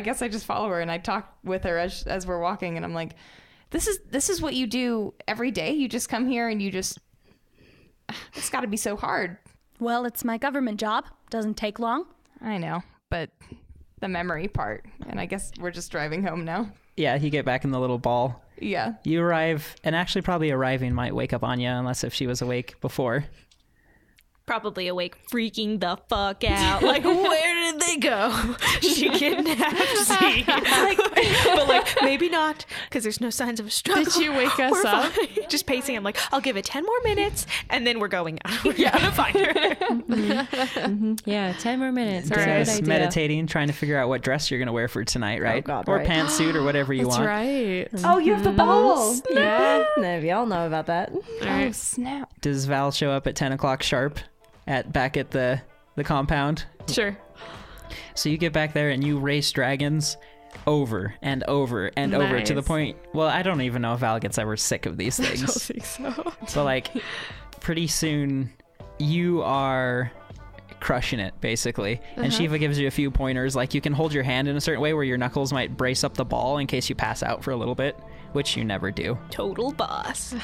guess I just follow her and I talk with her as we're walking, and I'm like, this is what you do every day? You just come here and you just... It's got to be so hard. Well, it's my government job. Doesn't take long. I know, but the memory part. And I guess we're just driving home now. Yeah, you get back in the little ball. Yeah. You arrive, and actually probably arriving might wake up Anya, unless if she was awake before. Probably awake, freaking the fuck out. Like, where did they go? She kidnapped Z. But maybe not, because there's no signs of a struggle. Did you wake us We're up? fine. Just pacing. I'm like, I'll give it 10 more minutes, and then we're going out. We're gonna find her. Yeah, 10 more minutes. All That's right. a good Just idea. meditating, trying to figure out what dress you're going to wear for tonight, right? God, or right. pantsuit or whatever you That's want. right. Oh, you have the ball. Yeah, no, we all know about that. All Oh, right. snap. Does Val show up at 10 o'clock sharp back at the compound? Sure. So you get back there and you race dragons over and over and over to the Nice. point... Well, I don't even know if Val gets ever sick of these I don't things. think so. But like, pretty soon you are crushing it, basically. And Shiva gives you a few pointers. Like, you can hold your hand in a certain way where your knuckles might brace up the ball in case you pass out for a little bit, which you never do. Total boss.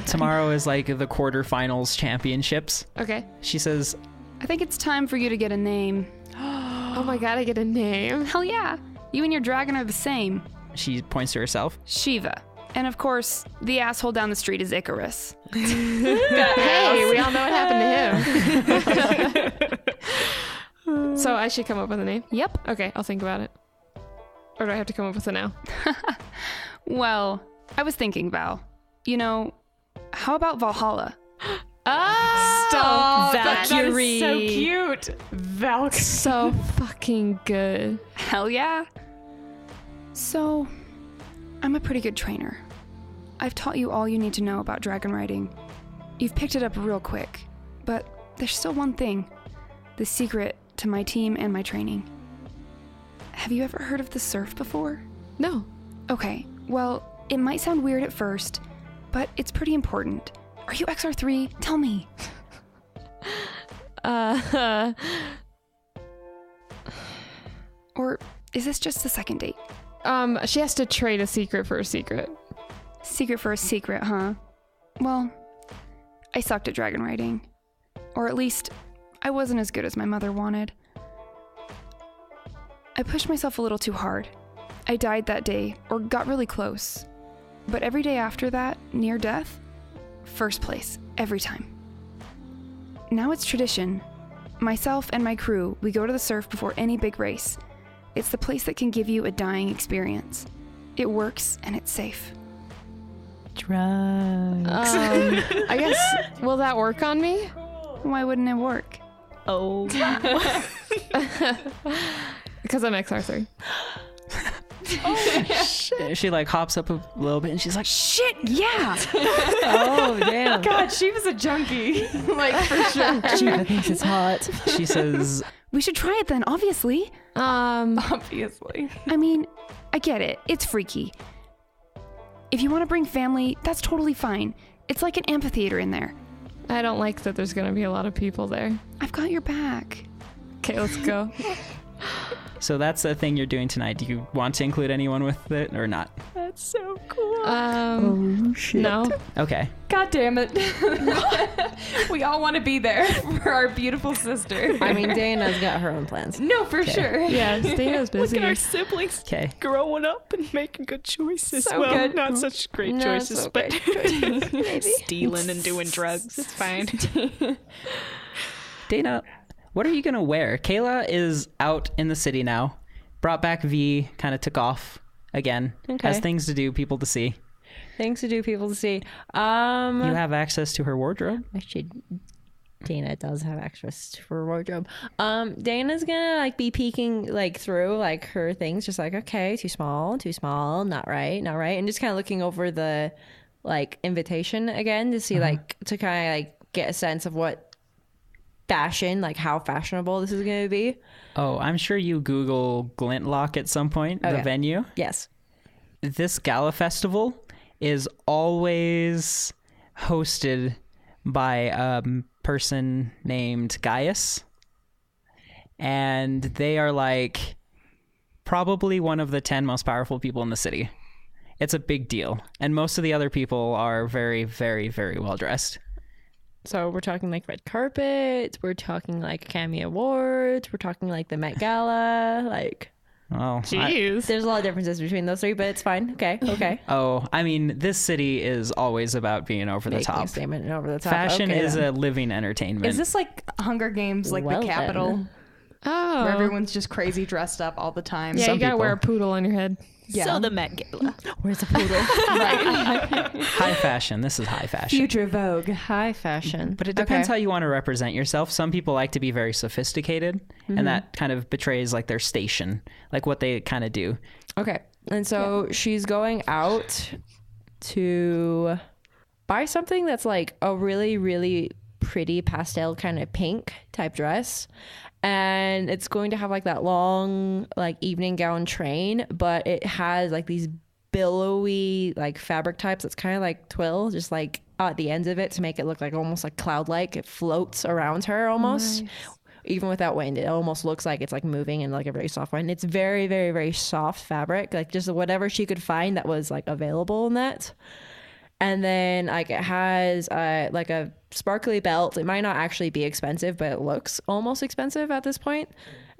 Tomorrow is like the quarterfinals championships. Okay. She says, I think it's time for you to get a name. Oh my god, I get a name. Hell yeah. You and your dragon are the same. she points to herself. Shiva. And of course, the asshole down the street is Icarus. Hey, we all know what happened to him. So I should come up with a name? Yep. Okay, I'll think about it. Or do I have to come up with it now? Well, I was thinking, Val. You know, how about Valhalla? Stop. Valkyrie. That is so cute. Valkyrie. So fucking good. Hell yeah. So, I'm a pretty good trainer. I've taught you all you need to know about dragon riding. You've picked it up real quick, but there's still one thing. The secret to my team and my training. Have you ever heard of the surf before? No. Okay, well, it might sound weird at first, but it's pretty important. Are you XR3? Tell me. Or is this just the second date? She has to trade a secret for a secret. Secret for a secret, huh? Well, I sucked at dragon riding. Or at least, I wasn't as good as my mother wanted. I pushed myself a little too hard. I died that day, or got really close. But every day after that, near death, first place, every time. Now it's tradition. Myself and my crew, we go to the surf before any big race. It's the place that can give you a dying experience. It works and it's safe. Drugs. I guess, will that work on me? Why wouldn't it work? Oh. Because I'm XR-3. She like hops up a little bit and she's like, Shit, yeah! Oh, damn. God, she was a junkie. Like, for sure. Shiva thinks it's hot. she says, We should try it then, obviously. Obviously. I mean, I get it. It's freaky. If you want to bring family, that's totally fine. It's like an amphitheater in there. I don't like that there's going to be a lot of people there. I've got your back. Okay, let's go. so that's the thing you're doing tonight. Do you want to include anyone with it or not? That's so cool. No. Okay. God damn it. We all want to be there for our beautiful sister. I mean, Daina's got her own plans. No, for sure. Yeah, Dana's Look busy. at our siblings Okay. growing up and making good choices. So well, good. not such great No, choices, so but great choices. stealing and doing drugs. It's fine. Daine, what are you going to wear? Kayla is out in the city now. Brought back V, kind of took off again. Okay. Has things to do, people to see. Things to do, people to see. You have access to her wardrobe. Actually, Daine does have access to her wardrobe. Dana's gonna like be peeking like through like her things, just like, okay, too small, not right, and just kind of looking over the like invitation again to see like to kind of like get a sense of what fashion, like how fashionable this is gonna be. Oh, I'm sure you Google Glintlock at some point, the Okay. venue. Yes. This gala festival is always hosted by a person named Gaeis. And they are like probably one of the 10 most powerful people in the city. It's a big deal. And most of the other people are very, very, very well dressed. So we're talking like red carpet, we're talking like Academy Awards, we're talking like the Met Gala, like Well, Jeez. there's a lot of differences between those three, but it's fine. Okay. I mean, this city is always about being over the Making a top. statement and over the top. Fashion Okay, is then. a living entertainment. Is this like Hunger Games, like Well, the capital, then. Oh. where everyone's just crazy dressed up all the time? Yeah, Some you gotta people. wear a poodle on your head. Yeah. So the Met Gala. Where's the poodle? high fashion. This is high fashion. Future Vogue. High fashion. But it depends Okay. how you want to represent yourself. Some people like to be very sophisticated, and that kind of betrays like their station, like what they kind of do. Okay. And so she's going out to buy something that's like a really, really pretty pastel kind of pink type dress. And it's going to have like that long like evening gown train, but it has like these billowy like fabric types that's kind of like twill, just like at the ends of it to make it look like almost like cloud-like. It floats around her almost. Even without wind, it almost looks like it's like moving in like a very soft way. And it's very, very, very soft fabric, like just whatever she could find that was like available in that. And then like it has like a sparkly belt. It might not actually be expensive, but it looks almost expensive at this point.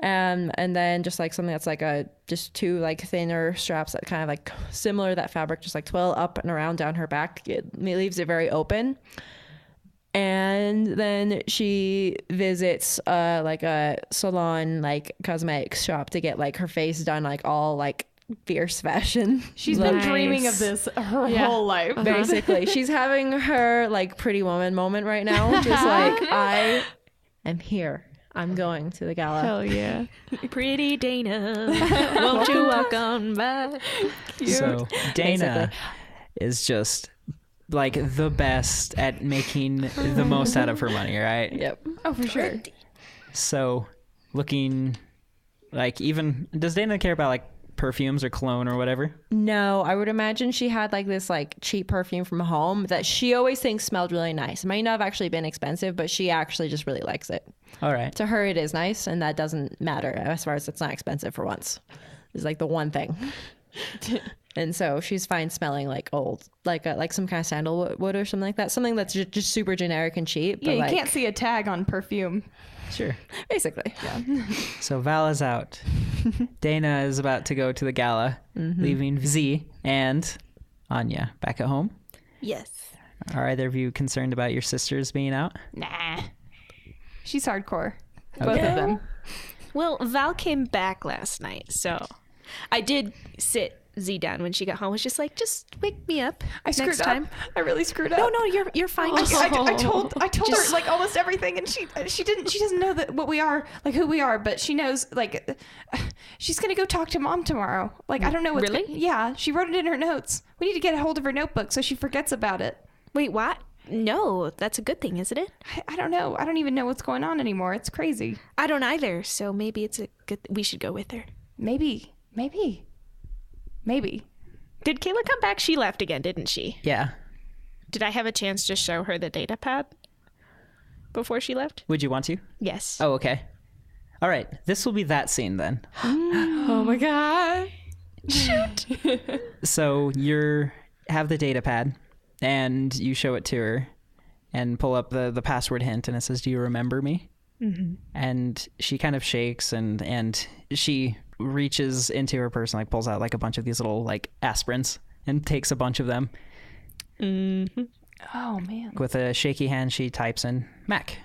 And then just like something that's like just two like thinner straps that kind of like similar to that fabric, just like twirl up and around down her back. It leaves it very open. And then she visits like a salon, like cosmetics shop to get like her face done, like all like fierce fashion. She's Nice. been dreaming of this her whole life. Basically, she's having her like pretty woman moment right now. Just like, I am here. I'm going to the gala. Hell yeah. Pretty Daine, won't you walk on by? So Daine Basically. is just like the best at making the most out of her money, right? Yep. Oh, for sure. So looking like, even does Daine care about like perfumes or cologne or whatever? No, I would imagine she had like this like cheap perfume from home that she always thinks smelled really nice. It might not have actually been expensive, but she actually just really likes it. All right. To her, it is nice, and that doesn't matter as far as it's not expensive for once. It's like the one thing. And so she's fine smelling like old, like some kind of sandalwood or something like that. Something that's just super generic and cheap. Yeah, but you like, can't see a tag on perfume. Sure. basically. Yeah. So Val is out. Daine is about to go to the gala, leaving Z and Anya, back at home? Yes. Are either of you concerned about your sisters being out? Nah. She's hardcore. Okay. Both of them. Well, Val came back last night, so I did sit Z down when she got home. Was just like, just wake me up. I screwed next up. time. I really screwed up. No, you're fine. I told Just- her like almost everything, and she doesn't know that what we are, like who we are, but she knows like she's gonna go talk to Mom tomorrow. Like I don't know what's Really? yeah, she wrote it in her notes. We need to get a hold of her notebook so she forgets about it. Wait, what? No, that's a good thing, isn't it? I don't know. I don't even know what's going on anymore. It's crazy. I don't either. So maybe it's a good. We should go with her. Maybe. Did Kayla come back? She left again, didn't she? Yeah. Did I have a chance to show her the data pad before she left? Would you want to? Yes. Oh, okay. All right. This will be that scene then. Oh my god. So have the data pad and you show it to her and pull up the password hint and it says, "Do you remember me?" Mm-hmm. And she kind of shakes and she reaches into her purse and like pulls out like a bunch of these little like aspirins and takes a bunch of them. Mm-hmm. Oh man. With a shaky hand, she types in Mac.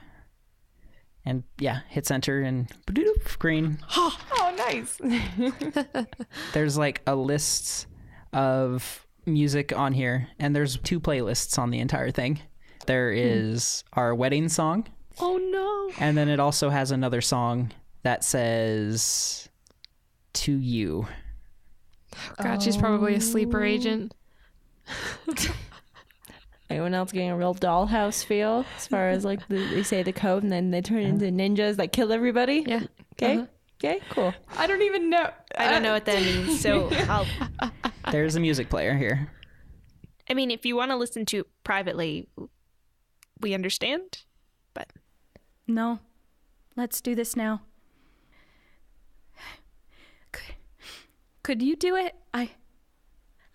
And yeah, hits enter and green. Oh, nice. There's like a list of music on here, and there's 2 playlists on the entire thing. There is our wedding song. Oh no. And then it also has another song that says "To You." God, she's probably a sleeper agent. Anyone else getting a real dollhouse feel as far as like they say the code and then they turn into ninjas that kill everybody? Yeah. Okay. Okay. Cool. I don't even know. I don't know what that means. So There's a music player here. I mean, if you want to listen to it privately, we understand. But No. Let's do this now. Could you do it?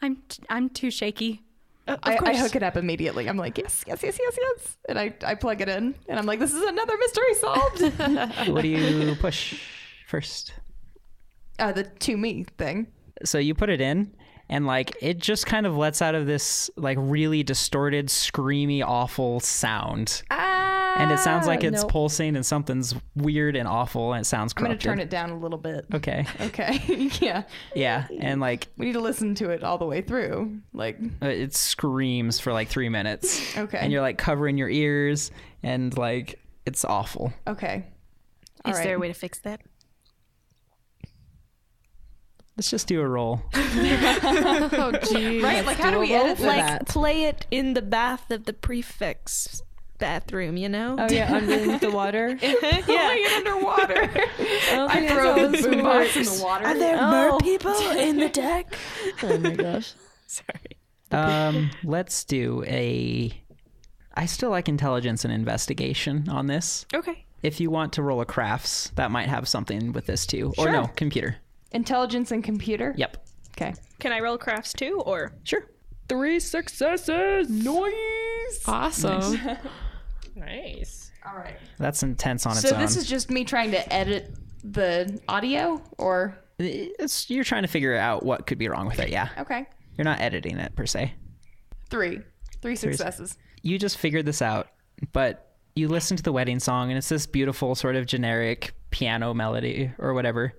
I'm too shaky. I hook it up immediately. I'm like, yes. And I plug it in. And I'm like, this is another mystery solved. What do you push first? The to me thing. So you put it in, and like it just kind of lets out of this like really distorted, screamy, awful sound. And it sounds like it's pulsing and something's weird and awful and it sounds I'm corrupted. going to turn it down a little bit. Okay. Okay. Yeah. Yeah. And like We need to listen to it all the way through. Like, it screams for like 3 minutes. okay. And you're like covering your ears and like it's awful. Okay. is there a way to fix that? Let's just do a roll. Oh geez. Right? Like, how do we edit Like that? play it in the bath of the prefect's bathroom, you know? Oh yeah, underneath the water. Playing it underwater. I throw the boombox in the water. Are there mer people in the deck? Oh my gosh. Sorry. Let's do I still like intelligence and investigation on this. Okay. If you want to roll a crafts, that might have something with this too. Or no, computer. Intelligence and computer? Yep. Okay. Can I roll crafts too, or? Sure. 3 successes. Nice. Awesome. Nice. All right. That's intense on its So own. this is just me trying to edit the audio, or? You're trying to figure out what could be wrong with it, yeah. Okay. You're not editing it per se. 3 successes. You just figured this out, but you listen to the wedding song and it's this beautiful sort of generic piano melody or whatever.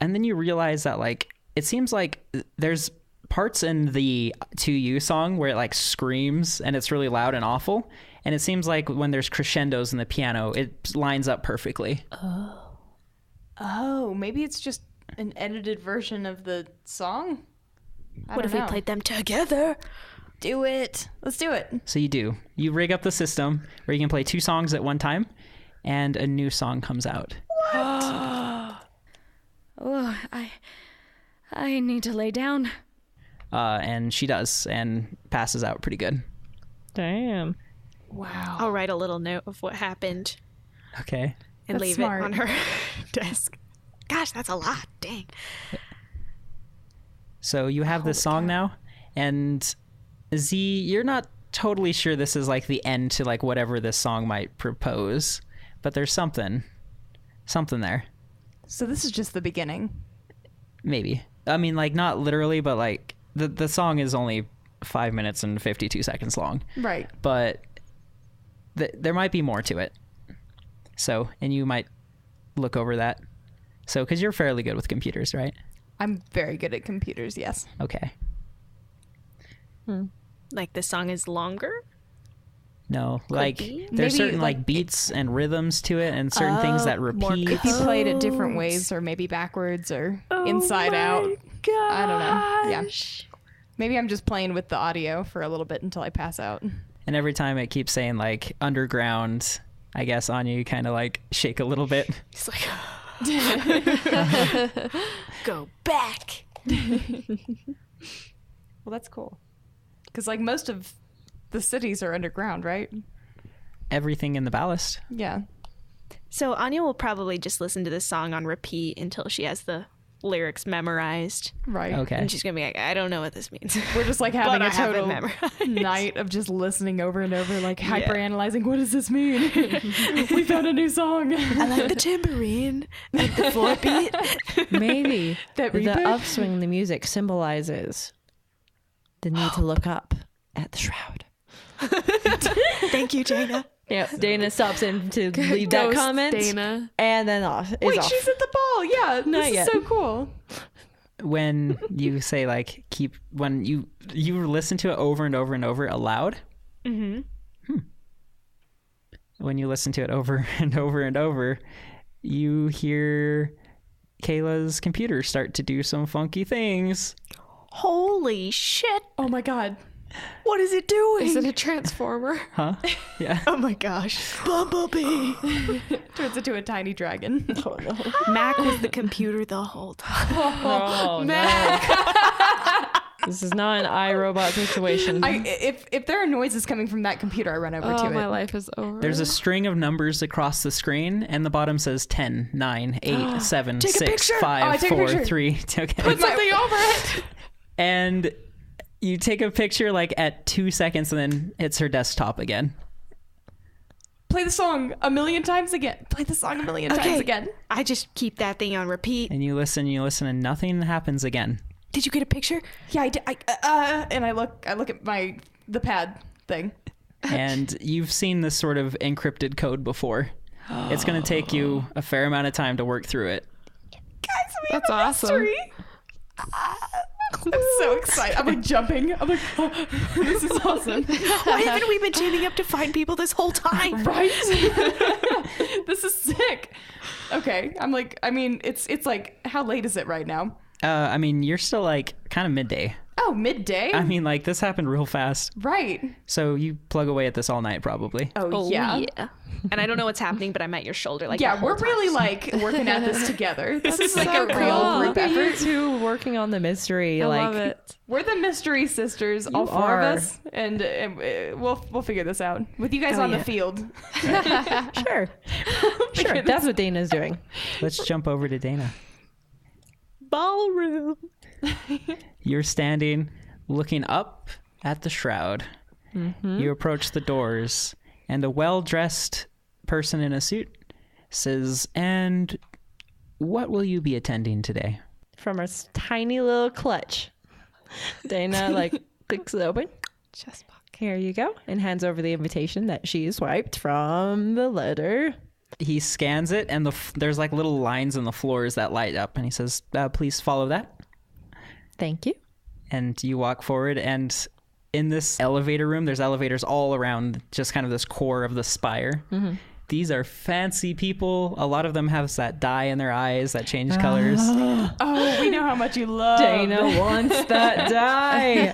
And then you realize that like it seems like there's parts in the To You song where it like screams and it's really loud and awful. And it seems like when there's crescendos in the piano, it lines up perfectly. Oh, maybe it's just an edited version of the song? What if we played them together? Do it. Let's do it. So you do. You rig up the system where you can play 2 songs at one time and a new song comes out. Oh, I need to lay down. And she does and passes out pretty good. Damn. Wow. I'll write a little note of what happened Okay. and That's leave smart. it on her desk. Gosh, that's a lot. Dang. So you have this song now, and Z, you're not totally sure this is like the end to like whatever this song might propose, but there's something there. So this is just the beginning. Maybe. I mean, like not literally, but like the song is only 5 minutes and 52 seconds long. Right. But there might be more to it. So, and you might look over that. So, because you're fairly good with computers, right? I'm very good at computers, yes. Okay. Like the song is longer? No, like be. there's Maybe, certain like, beats and rhythms to it, and certain things that repeat. If you played it different ways, or maybe backwards, or inside out. I don't know. Yeah. Maybe I'm just playing with the audio for a little bit until I pass out. And every time it keeps saying like underground, I guess Anya, you kind of like shake a little bit. He's like, go back. Well, that's cool. Because like most of the cities are underground, right? Everything in the ballast. Yeah. So Anya will probably just listen to this song on repeat until she has the lyrics memorized. Right. Okay. And she's going to be like, I don't know what this means. We're just like having But I a have it total memorized. night of just listening over and over, like hyper-analyzing. What does this mean? We found a new song. I like the tambourine and the 4-beat. Maybe That the reaper? upswing in the music symbolizes the need to look up at the shroud. Thank you, Jaina. Yeah, Dana stops in to leave that Ghost comment, Dana. and then off. Is Wait, off. she's at the ball. Yeah, Not this yet. is so cool. When you say like when you listen to it over and over and over aloud. Mm-hmm. When you listen to it over and over and over, you hear Kayla's computer start to do some funky things. Holy shit. Oh my god. What is it doing? Is it a transformer? Huh? Yeah. Oh my gosh. Bumblebee. Turns into a tiny dragon. Oh no! Mac was the computer the whole time. Oh no! This is not an iRobot situation. If there are noises coming from that computer, I run over to Oh, it. my life is over. There's a string of numbers across the screen, and the bottom says 10, 9, 8, 7, Take a 6, picture. 5, Oh, I take a 4, picture. 3. Okay. Put something over it. And you take a picture like at 2 seconds, and then it's her desktop again. Play the song a million times again. Play the song a million times again. I just keep that thing on repeat. And you listen, and nothing happens again. Did you get a picture? Yeah, I did. And I look at the pad thing. And you've seen this sort of encrypted code before. It's going to take you a fair amount of time to work through it. Guys, we That's have a awesome. mystery. I'm so excited. I'm like jumping. I'm like, oh, this is awesome. Why haven't we been teaming up to find people this whole time? Right? This is sick. Okay. I'm like, I mean, it's like, how late is it right now? I mean, you're still like kind of midday. Oh, midday? I mean, like this happened real fast. Right. So you plug away at this all night probably. Oh, yeah. And I don't know what's happening, but I'm at your shoulder. Like, Yeah, the whole we're really time. like working at this together. This is like so a real group Look at you effort. two working on the mystery. I like, love it. We're the mystery sisters, all You four are. of us, and we'll figure this out with you guys on the field. sure, sure. That's what Dana's doing. Let's jump over to Daine. Ballroom. You're standing looking up at the shroud. You approach the doors, and a well-dressed person in a suit says, "And what will you be attending today?" From her tiny little clutch, Dana like clicks it open. Chest box. Here you go, and hands over the invitation that she swiped from the letter. He scans it, and there's like little lines in the floors that light up, and he says, "Please follow that." Thank you. And you walk forward, and in this elevator room, there's elevators all around just kind of this core of the spire. These are fancy people. A lot of them have that dye in their eyes that change colors. Oh, we know how much you love. Dana wants that die.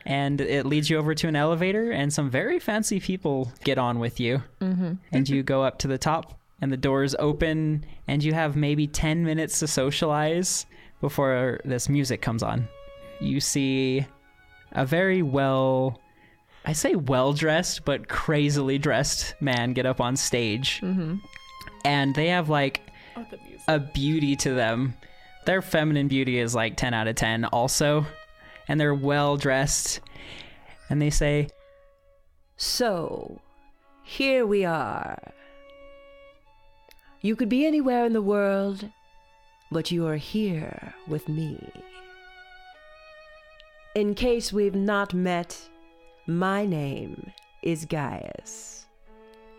And it leads you over to an elevator, and some very fancy people get on with you. And you go up to the top, and the doors open, and you have maybe 10 minutes to socialize before this music comes on. You see a very well-dressed, but crazily dressed man get up on stage. And they have like a beauty to them. Their feminine beauty is like 10 out of 10 also. And they're well dressed, and they say, So, here we are. You could be anywhere in the world, but you are here with me. In case we've not met, my name is Gaeis,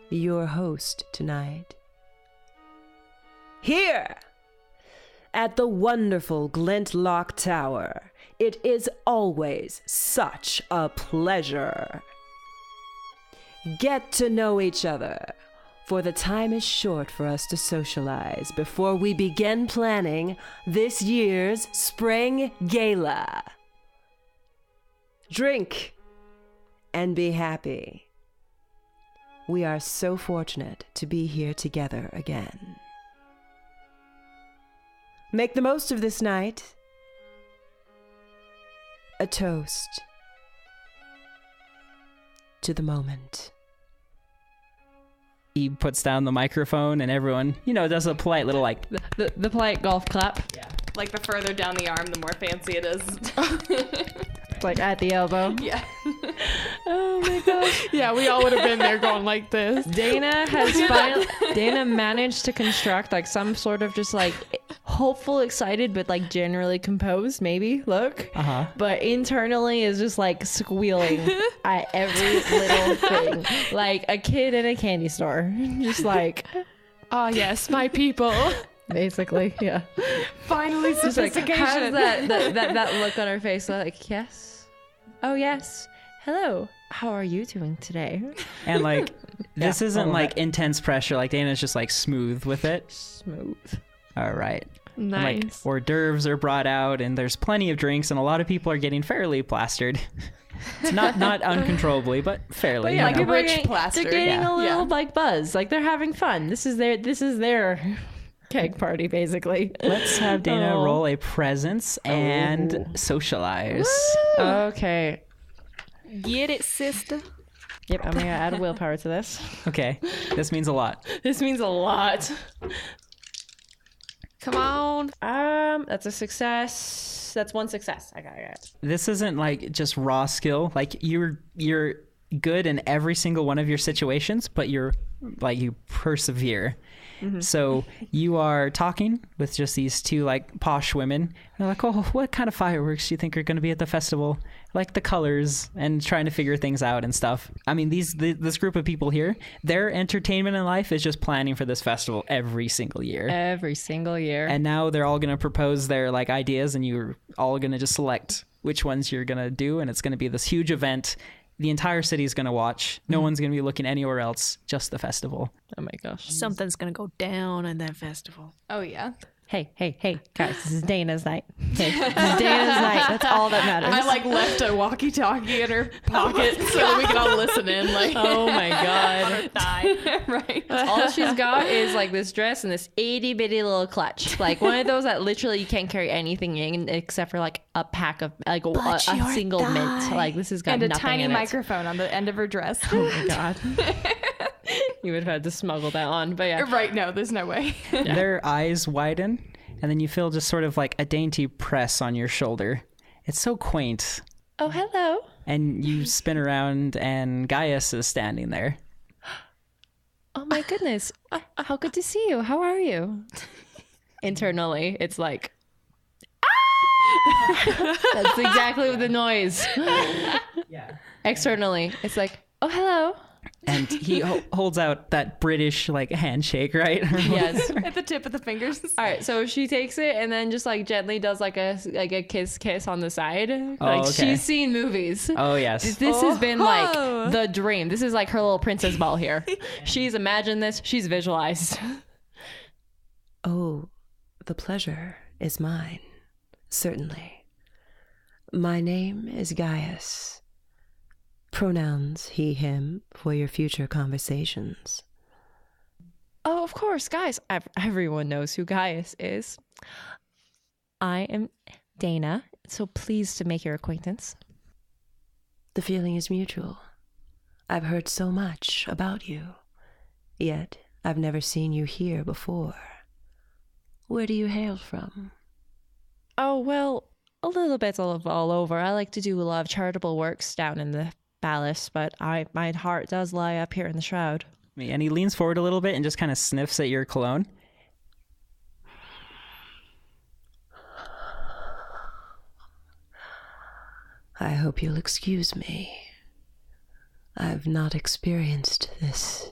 your host tonight. Here, at the wonderful Glintlock Tower, it is always such a pleasure. Get to know each other, for the time is short for us to socialize before we begin planning this year's Spring Gala. Drink and be happy. We are so fortunate to be here together again. Make the most of this night. A toast to the moment. He puts down the microphone and everyone, does a polite little like... The polite golf clap. Yeah. Like the further down the arm, the more fancy it is. Like at the elbow. Yeah. Oh my gosh. Yeah, we all would have been there going like this. Dana managed to construct like some sort of just like hopeful, excited, but like generally composed, maybe look. Uh-huh. But internally is just like squealing at every little thing. Like a kid in a candy store. Just like, Oh, yes, my people. basically, yeah. Finally, Just like sophistication. has that look on her face like, yes. Oh yes. Hello. How are you doing today? And like, this Yeah, isn't all of like it. intense pressure. Like Dana's just like smooth with it. Smooth. All right. And, Nice. like hors d'oeuvres are brought out and there's plenty of drinks and a lot of people are getting fairly plastered. It's not uncontrollably, but fairly. But yeah, like Like a people rich plaster. They're getting Yeah. a little Yeah. like buzz. Like they're having fun. This is their keg party, basically. Let's have Dana Oh. roll a presence and socialize. Okay. Get it, sister. Yep, I'm gonna add willpower to this. Okay, this means a lot. This means a lot. Come on. That's a success. That's one success. I got it. This isn't like just raw skill. Like you're good in every single one of your situations, but you persevere. So you are talking with just these two like posh women. And they're like, oh, what kind of fireworks do you think are going to be at the festival? Like the colors and trying to figure things out and stuff. I mean, this group of people here, their entertainment in life is just planning for this festival every single year. Every single year. And now they're all going to propose their like ideas and you're all going to just select which ones you're going to do. And it's going to be this huge event. The entire city is going to watch. No one's going to be looking anywhere else, just the festival. Oh my gosh. Something's gonna go down at that festival. Oh, yeah. Hey, guys, this is Dana's night. Okay, this is Dana's night. That's all that matters. I like left a walkie-talkie in her pocket so that we can all listen in. Like, Oh my god. right. All she's got is like this dress and this itty bitty little clutch. Like one of those that literally you can't carry anything in except for like a pack of like a single mint. Like this has got And a nothing tiny in it. microphone on the end of her dress. Oh my god. You would have had to smuggle that on, but yeah. Right, no, there's no way. Their eyes widen, and then you feel just sort of like a dainty press on your shoulder. It's so quaint. Oh, hello. And you spin around, and Gaeis is standing there. Oh my goodness. How good to see you. How are you? Internally, it's like that's exactly the noise. Yeah. Externally, it's like, oh, hello. And he holds out that British like handshake, right? Yes. At the tip of the fingers. All right, so she takes it and then just like gently does like a kiss on the side. Like okay. she's seen movies. Oh yes. This has been like the dream. This is like her little princess ball here. She's imagined this. She's visualized. Oh, the pleasure is mine. Certainly. My name is Gaeis. Pronouns he, him for your future conversations. Oh, of course, guys. Everyone knows who Gaeis is. I am Dana, so pleased to make your acquaintance. The feeling is mutual. I've heard so much about you, yet I've never seen you here before. Where do you hail from? Oh, well, a little bit of all over. I like to do a lot of charitable works down in the palace, but my heart does lie up here in the shroud. And he leans forward a little bit and just kind of sniffs at your cologne. I hope you'll excuse me. I've not experienced this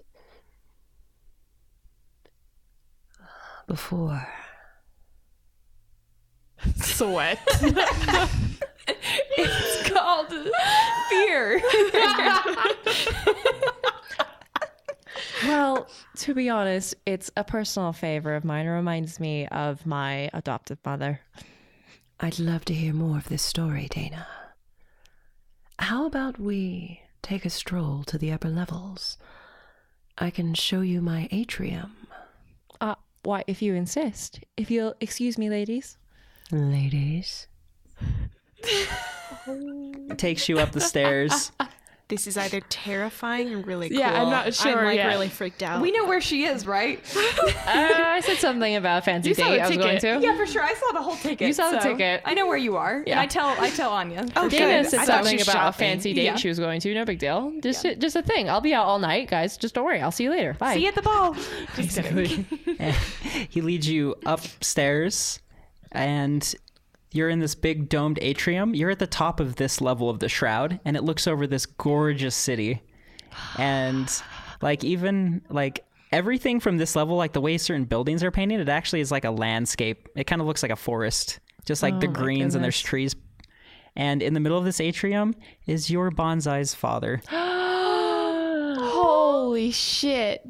before. Sweat. It's called fear. Well, to be honest, it's a personal favor of mine. It reminds me of my adoptive mother. I'd love to hear more of this story, Daine. How about we take a stroll to the upper levels? I can show you my atrium. Why, if you insist. If you'll excuse me, ladies. Ladies. It takes you up the stairs. This is either terrifying or really cool. Yeah, I'm not sure I'm yet. really freaked out. We know where she is, right? I said something about a fancy date I was going to. Yeah, for sure. I saw the whole ticket. You saw the so ticket. I know where you are. Yeah. And I tell Anya. Oh, Daine good. said I thought something she was about a shopping. fancy date Yeah. she was going to. No big deal. Just a thing. I'll be out all night, guys. Just don't worry. I'll see you later. Bye. See you at the ball. Just kidding. He leads you upstairs, and you're in this big domed atrium. You're at the top of this level of the shroud, and it looks over this gorgeous city. And even everything from this level, like the way certain buildings are painted, it actually is like a landscape. It kind of looks like a forest, just like the greens, and there's trees. And in the middle of this atrium is your bonsai's father. Holy shit.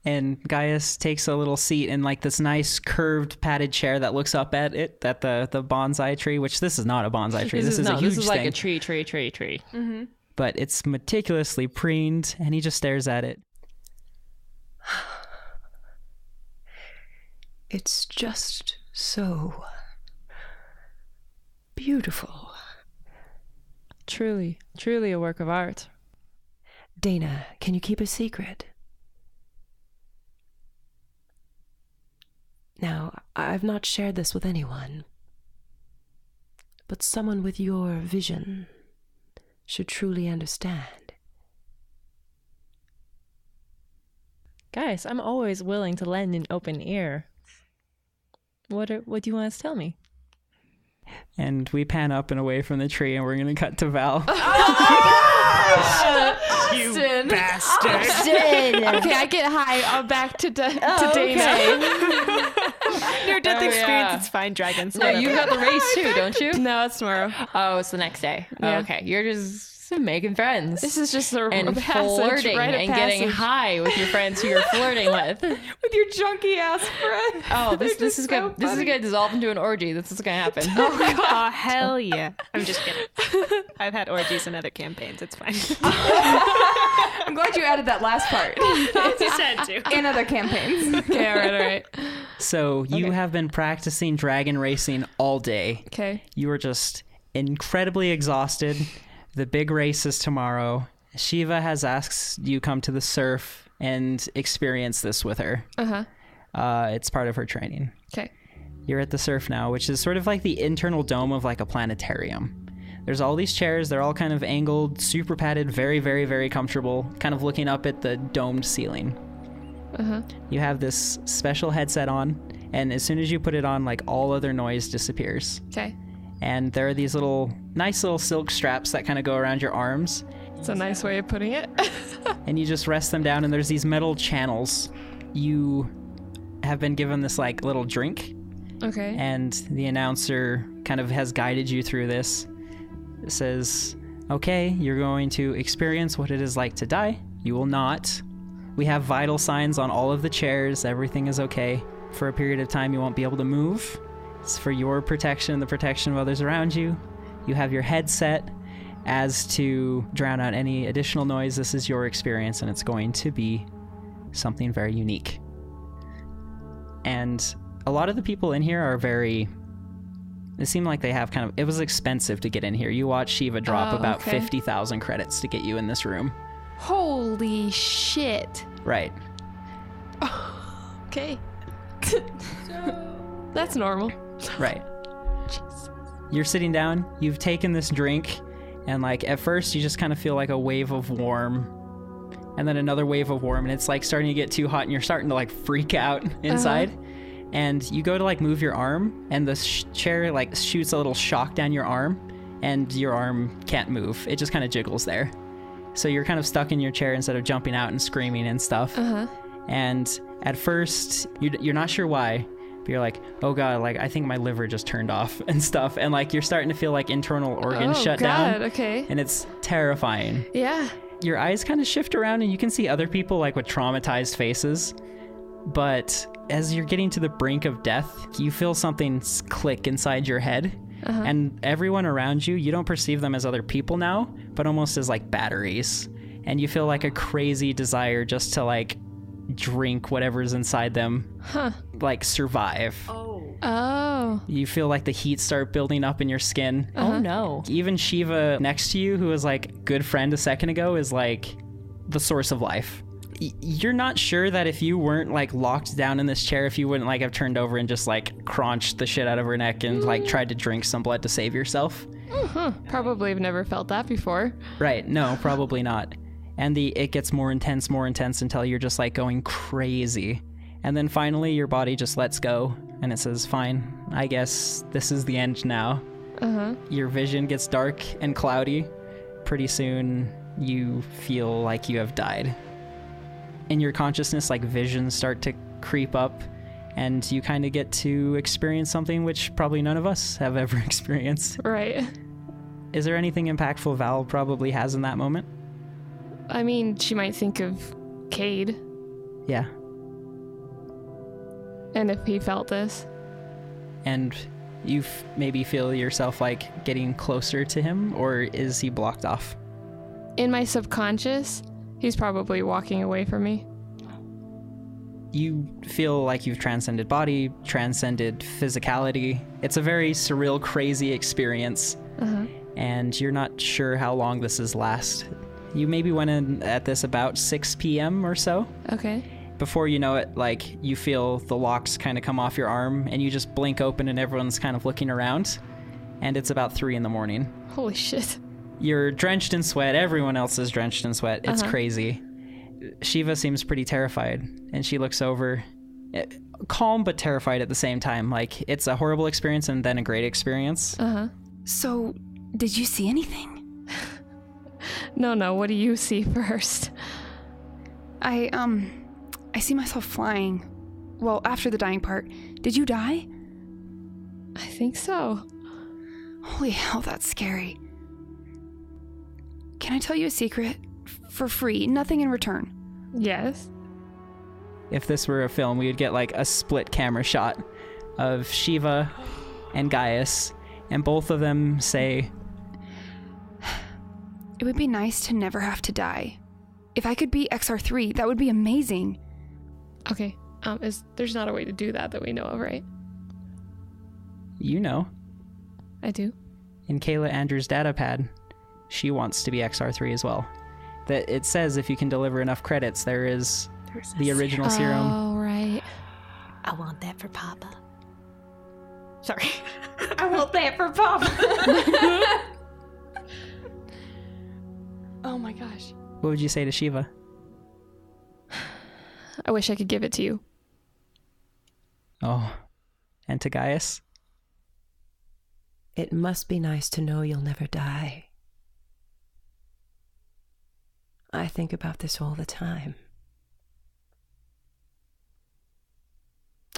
And Gaeis takes a little seat in like this nice curved padded chair that looks up at the bonsai tree, which this is not a bonsai tree. This is a huge This is like thing. a tree. Mm-hmm. But it's meticulously preened, and he just stares at it. It's just so beautiful. Truly a work of art. Daine, can you keep a secret? Now, I've not shared this with anyone, but someone with your vision should truly understand. Guys, I'm always willing to lend an open ear. What do you want to tell me? And we pan up and away from the tree, and we're going to cut to Val. You bastard. Okay, I get high. Back to Daine. Near-death experience. It's fine, dragons. No, you got the race too, don't you? No, it's tomorrow. Oh, it's the next day. Yeah. Oh, okay. You're just making friends. This is just a and passage, flirting rite of and getting passage. high with your friends who you're flirting with. with your junky ass friend. Oh, this They're is just gonna so this is funny. gonna dissolve into an orgy. This is gonna happen. Oh, hell yeah. I'm just kidding. I've had orgies in other campaigns. It's fine. I'm glad you added that last part. You said to. In other campaigns. Okay, all right. So you have been practicing dragon racing all day. Okay. You are just incredibly exhausted. The big race is tomorrow. Shiva has asked you come to the surf and experience this with her. Uh-huh. It's part of her training. Okay. You're at the surf now, which is sort of like the internal dome of like a planetarium. There's all these chairs. They're all kind of angled, super padded, very, very, very comfortable, kind of looking up at the domed ceiling. Uh-huh. You have this special headset on, and as soon as you put it on, like all other noise disappears. Okay. And there are these nice little silk straps that kind of go around your arms, It's a nice way of putting it. and you just rest them down, and there's these metal channels. You have been given this like little drink, Okay. and the announcer kind of has guided you through this. It says, okay, you're going to experience what it is like to die. You will not. We have vital signs on all of the chairs. Everything is okay. For a period of time, you won't be able to move. It's for your protection, the protection of others around you. You have your headset as to drown out any additional noise. This is your experience, and it's going to be something very unique. And a lot of the people in here are very... It seemed like they have it was expensive to get in here. You watch Shiva drop about 50,000 credits to get you in this room. Holy shit. Right. Okay. That's normal. Right. You're sitting down, you've taken this drink, and like at first you just kind of feel like a wave of warm, and then another wave of warm, and it's like starting to get too hot, and you're starting to like freak out inside. And you go to like move your arm, and the chair like shoots a little shock down your arm, and your arm can't move. It just kind of jiggles there. So you're kind of stuck in your chair instead of jumping out and screaming and stuff. And at first, you're not sure why, but you're like, oh God, like I think my liver just turned off and stuff. And like you're starting to feel like internal organs shut down. Okay. And it's terrifying. Yeah. Your eyes kind of shift around and you can see other people like with traumatized faces. But as you're getting to the brink of death, you feel something click inside your head. And everyone around you, you don't perceive them as other people now, but almost as like batteries. And you feel like a crazy desire just to like drink whatever's inside them, like survive. Oh. You feel like the heat start building up in your skin. Oh no. Even Shiva next to you, who was like good friend a second ago, is like the source of life. You're not sure that if you weren't like locked down in this chair, if you wouldn't like have turned over and just like crunched the shit out of her neck and like tried to drink some blood to save yourself. Probably have never felt that before. Right. No, probably not. And it gets more intense until you're just like going crazy. And then finally your body just lets go and it says, fine, I guess this is the end now. Your vision gets dark and cloudy. Pretty soon you feel like you have died. In your consciousness, like visions start to creep up and you kind of get to experience something which probably none of us have ever experienced. Right. Is there anything impactful Val probably has in that moment? I mean, she might think of Cade. Yeah. And if he felt this. And you maybe feel yourself like getting closer to him, or is he blocked off? In my subconscious, he's probably walking away from me. You feel like you've transcended body, transcended physicality. It's a very surreal, crazy experience. And you're not sure how long this is last. You maybe went in at this about 6 p.m. or so. Okay. Before you know it, like, you feel the locks kind of come off your arm, and you just blink open and everyone's kind of looking around. And it's about 3 a.m. Holy shit. You're drenched in sweat. Everyone else is drenched in sweat. It's crazy. Shiva seems pretty terrified, and she looks over, calm but terrified at the same time. Like, it's a horrible experience and then a great experience. So, did you see anything? No, what do you see first? I see myself flying. Well, after the dying part. Did you die? I think so. Holy hell, that's scary. Can I tell you a secret? For free, nothing in return. Yes. If this were a film, we would get like a split camera shot of Shiva and Gaeis, and both of them say, it would be nice to never have to die. If I could be XR-3, that would be amazing. Okay. There's not a way to do that we know of, right? You know. I do. In Kayla Andrews' data pad, she wants to be XR-3 as well. That it says if you can deliver enough credits, there's the original serum. Oh, right. I want that for Papa. Sorry. I want that for Papa. Oh my gosh. What would you say to Shiva? I wish I could give it to you. Oh, and to Gaeis? It must be nice to know you'll never die. I think about this all the time.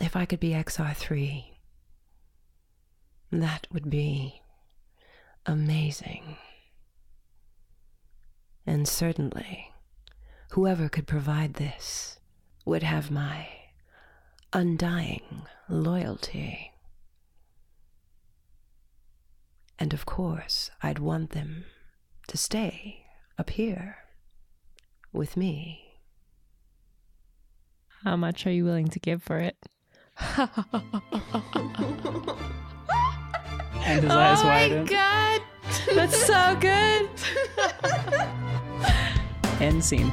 If I could be XR-3, that would be amazing. And certainly, whoever could provide this would have my undying loyalty. And of course, I'd want them to stay up here with me. How much are you willing to give for it? And his eyes widen. God, that's so good. End scene.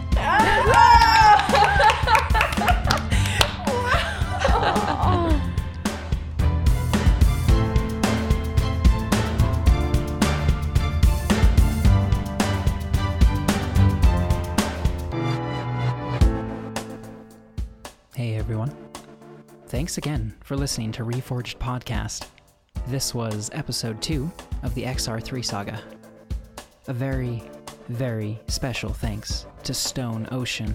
Hey everyone. thanks again for listening to Reforged Podcast. This was episode 2 of the XR-3 saga. A very, very special thanks to StoneOcean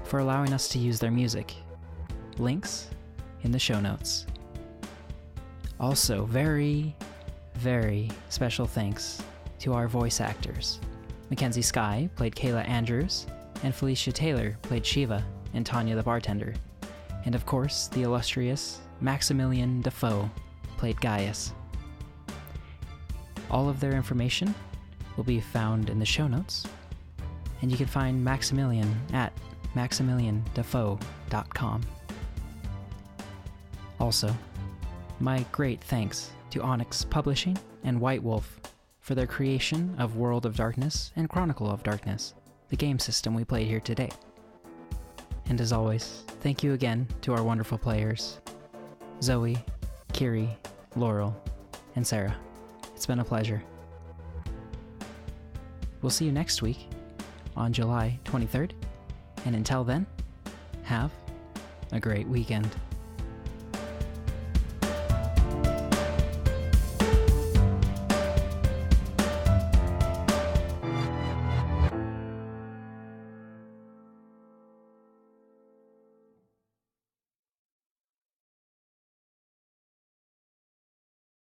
for allowing us to use their music. Links in the show notes. Also, very, very special thanks to our voice actors. MacKenzie Skye played Kayla Andrews, and Felicia Taylor played Shiva and Tanya the Bartender. And of course, the illustrious Maxximillian Dafoe played Gaeis. All of their information will be found in the show notes, and you can find Maxximillian at maxximilliandafoe.com. Also, my great thanks to Onyx Publishing and White Wolf for their creation of World of Darkness and Chronicle of Darkness, the game system we played here today. And as always, thank you again to our wonderful players, Zoe, Kyrie, Laurel, and Sarah. It's been a pleasure. We'll see you next week on July 23rd, and until then, have a great weekend.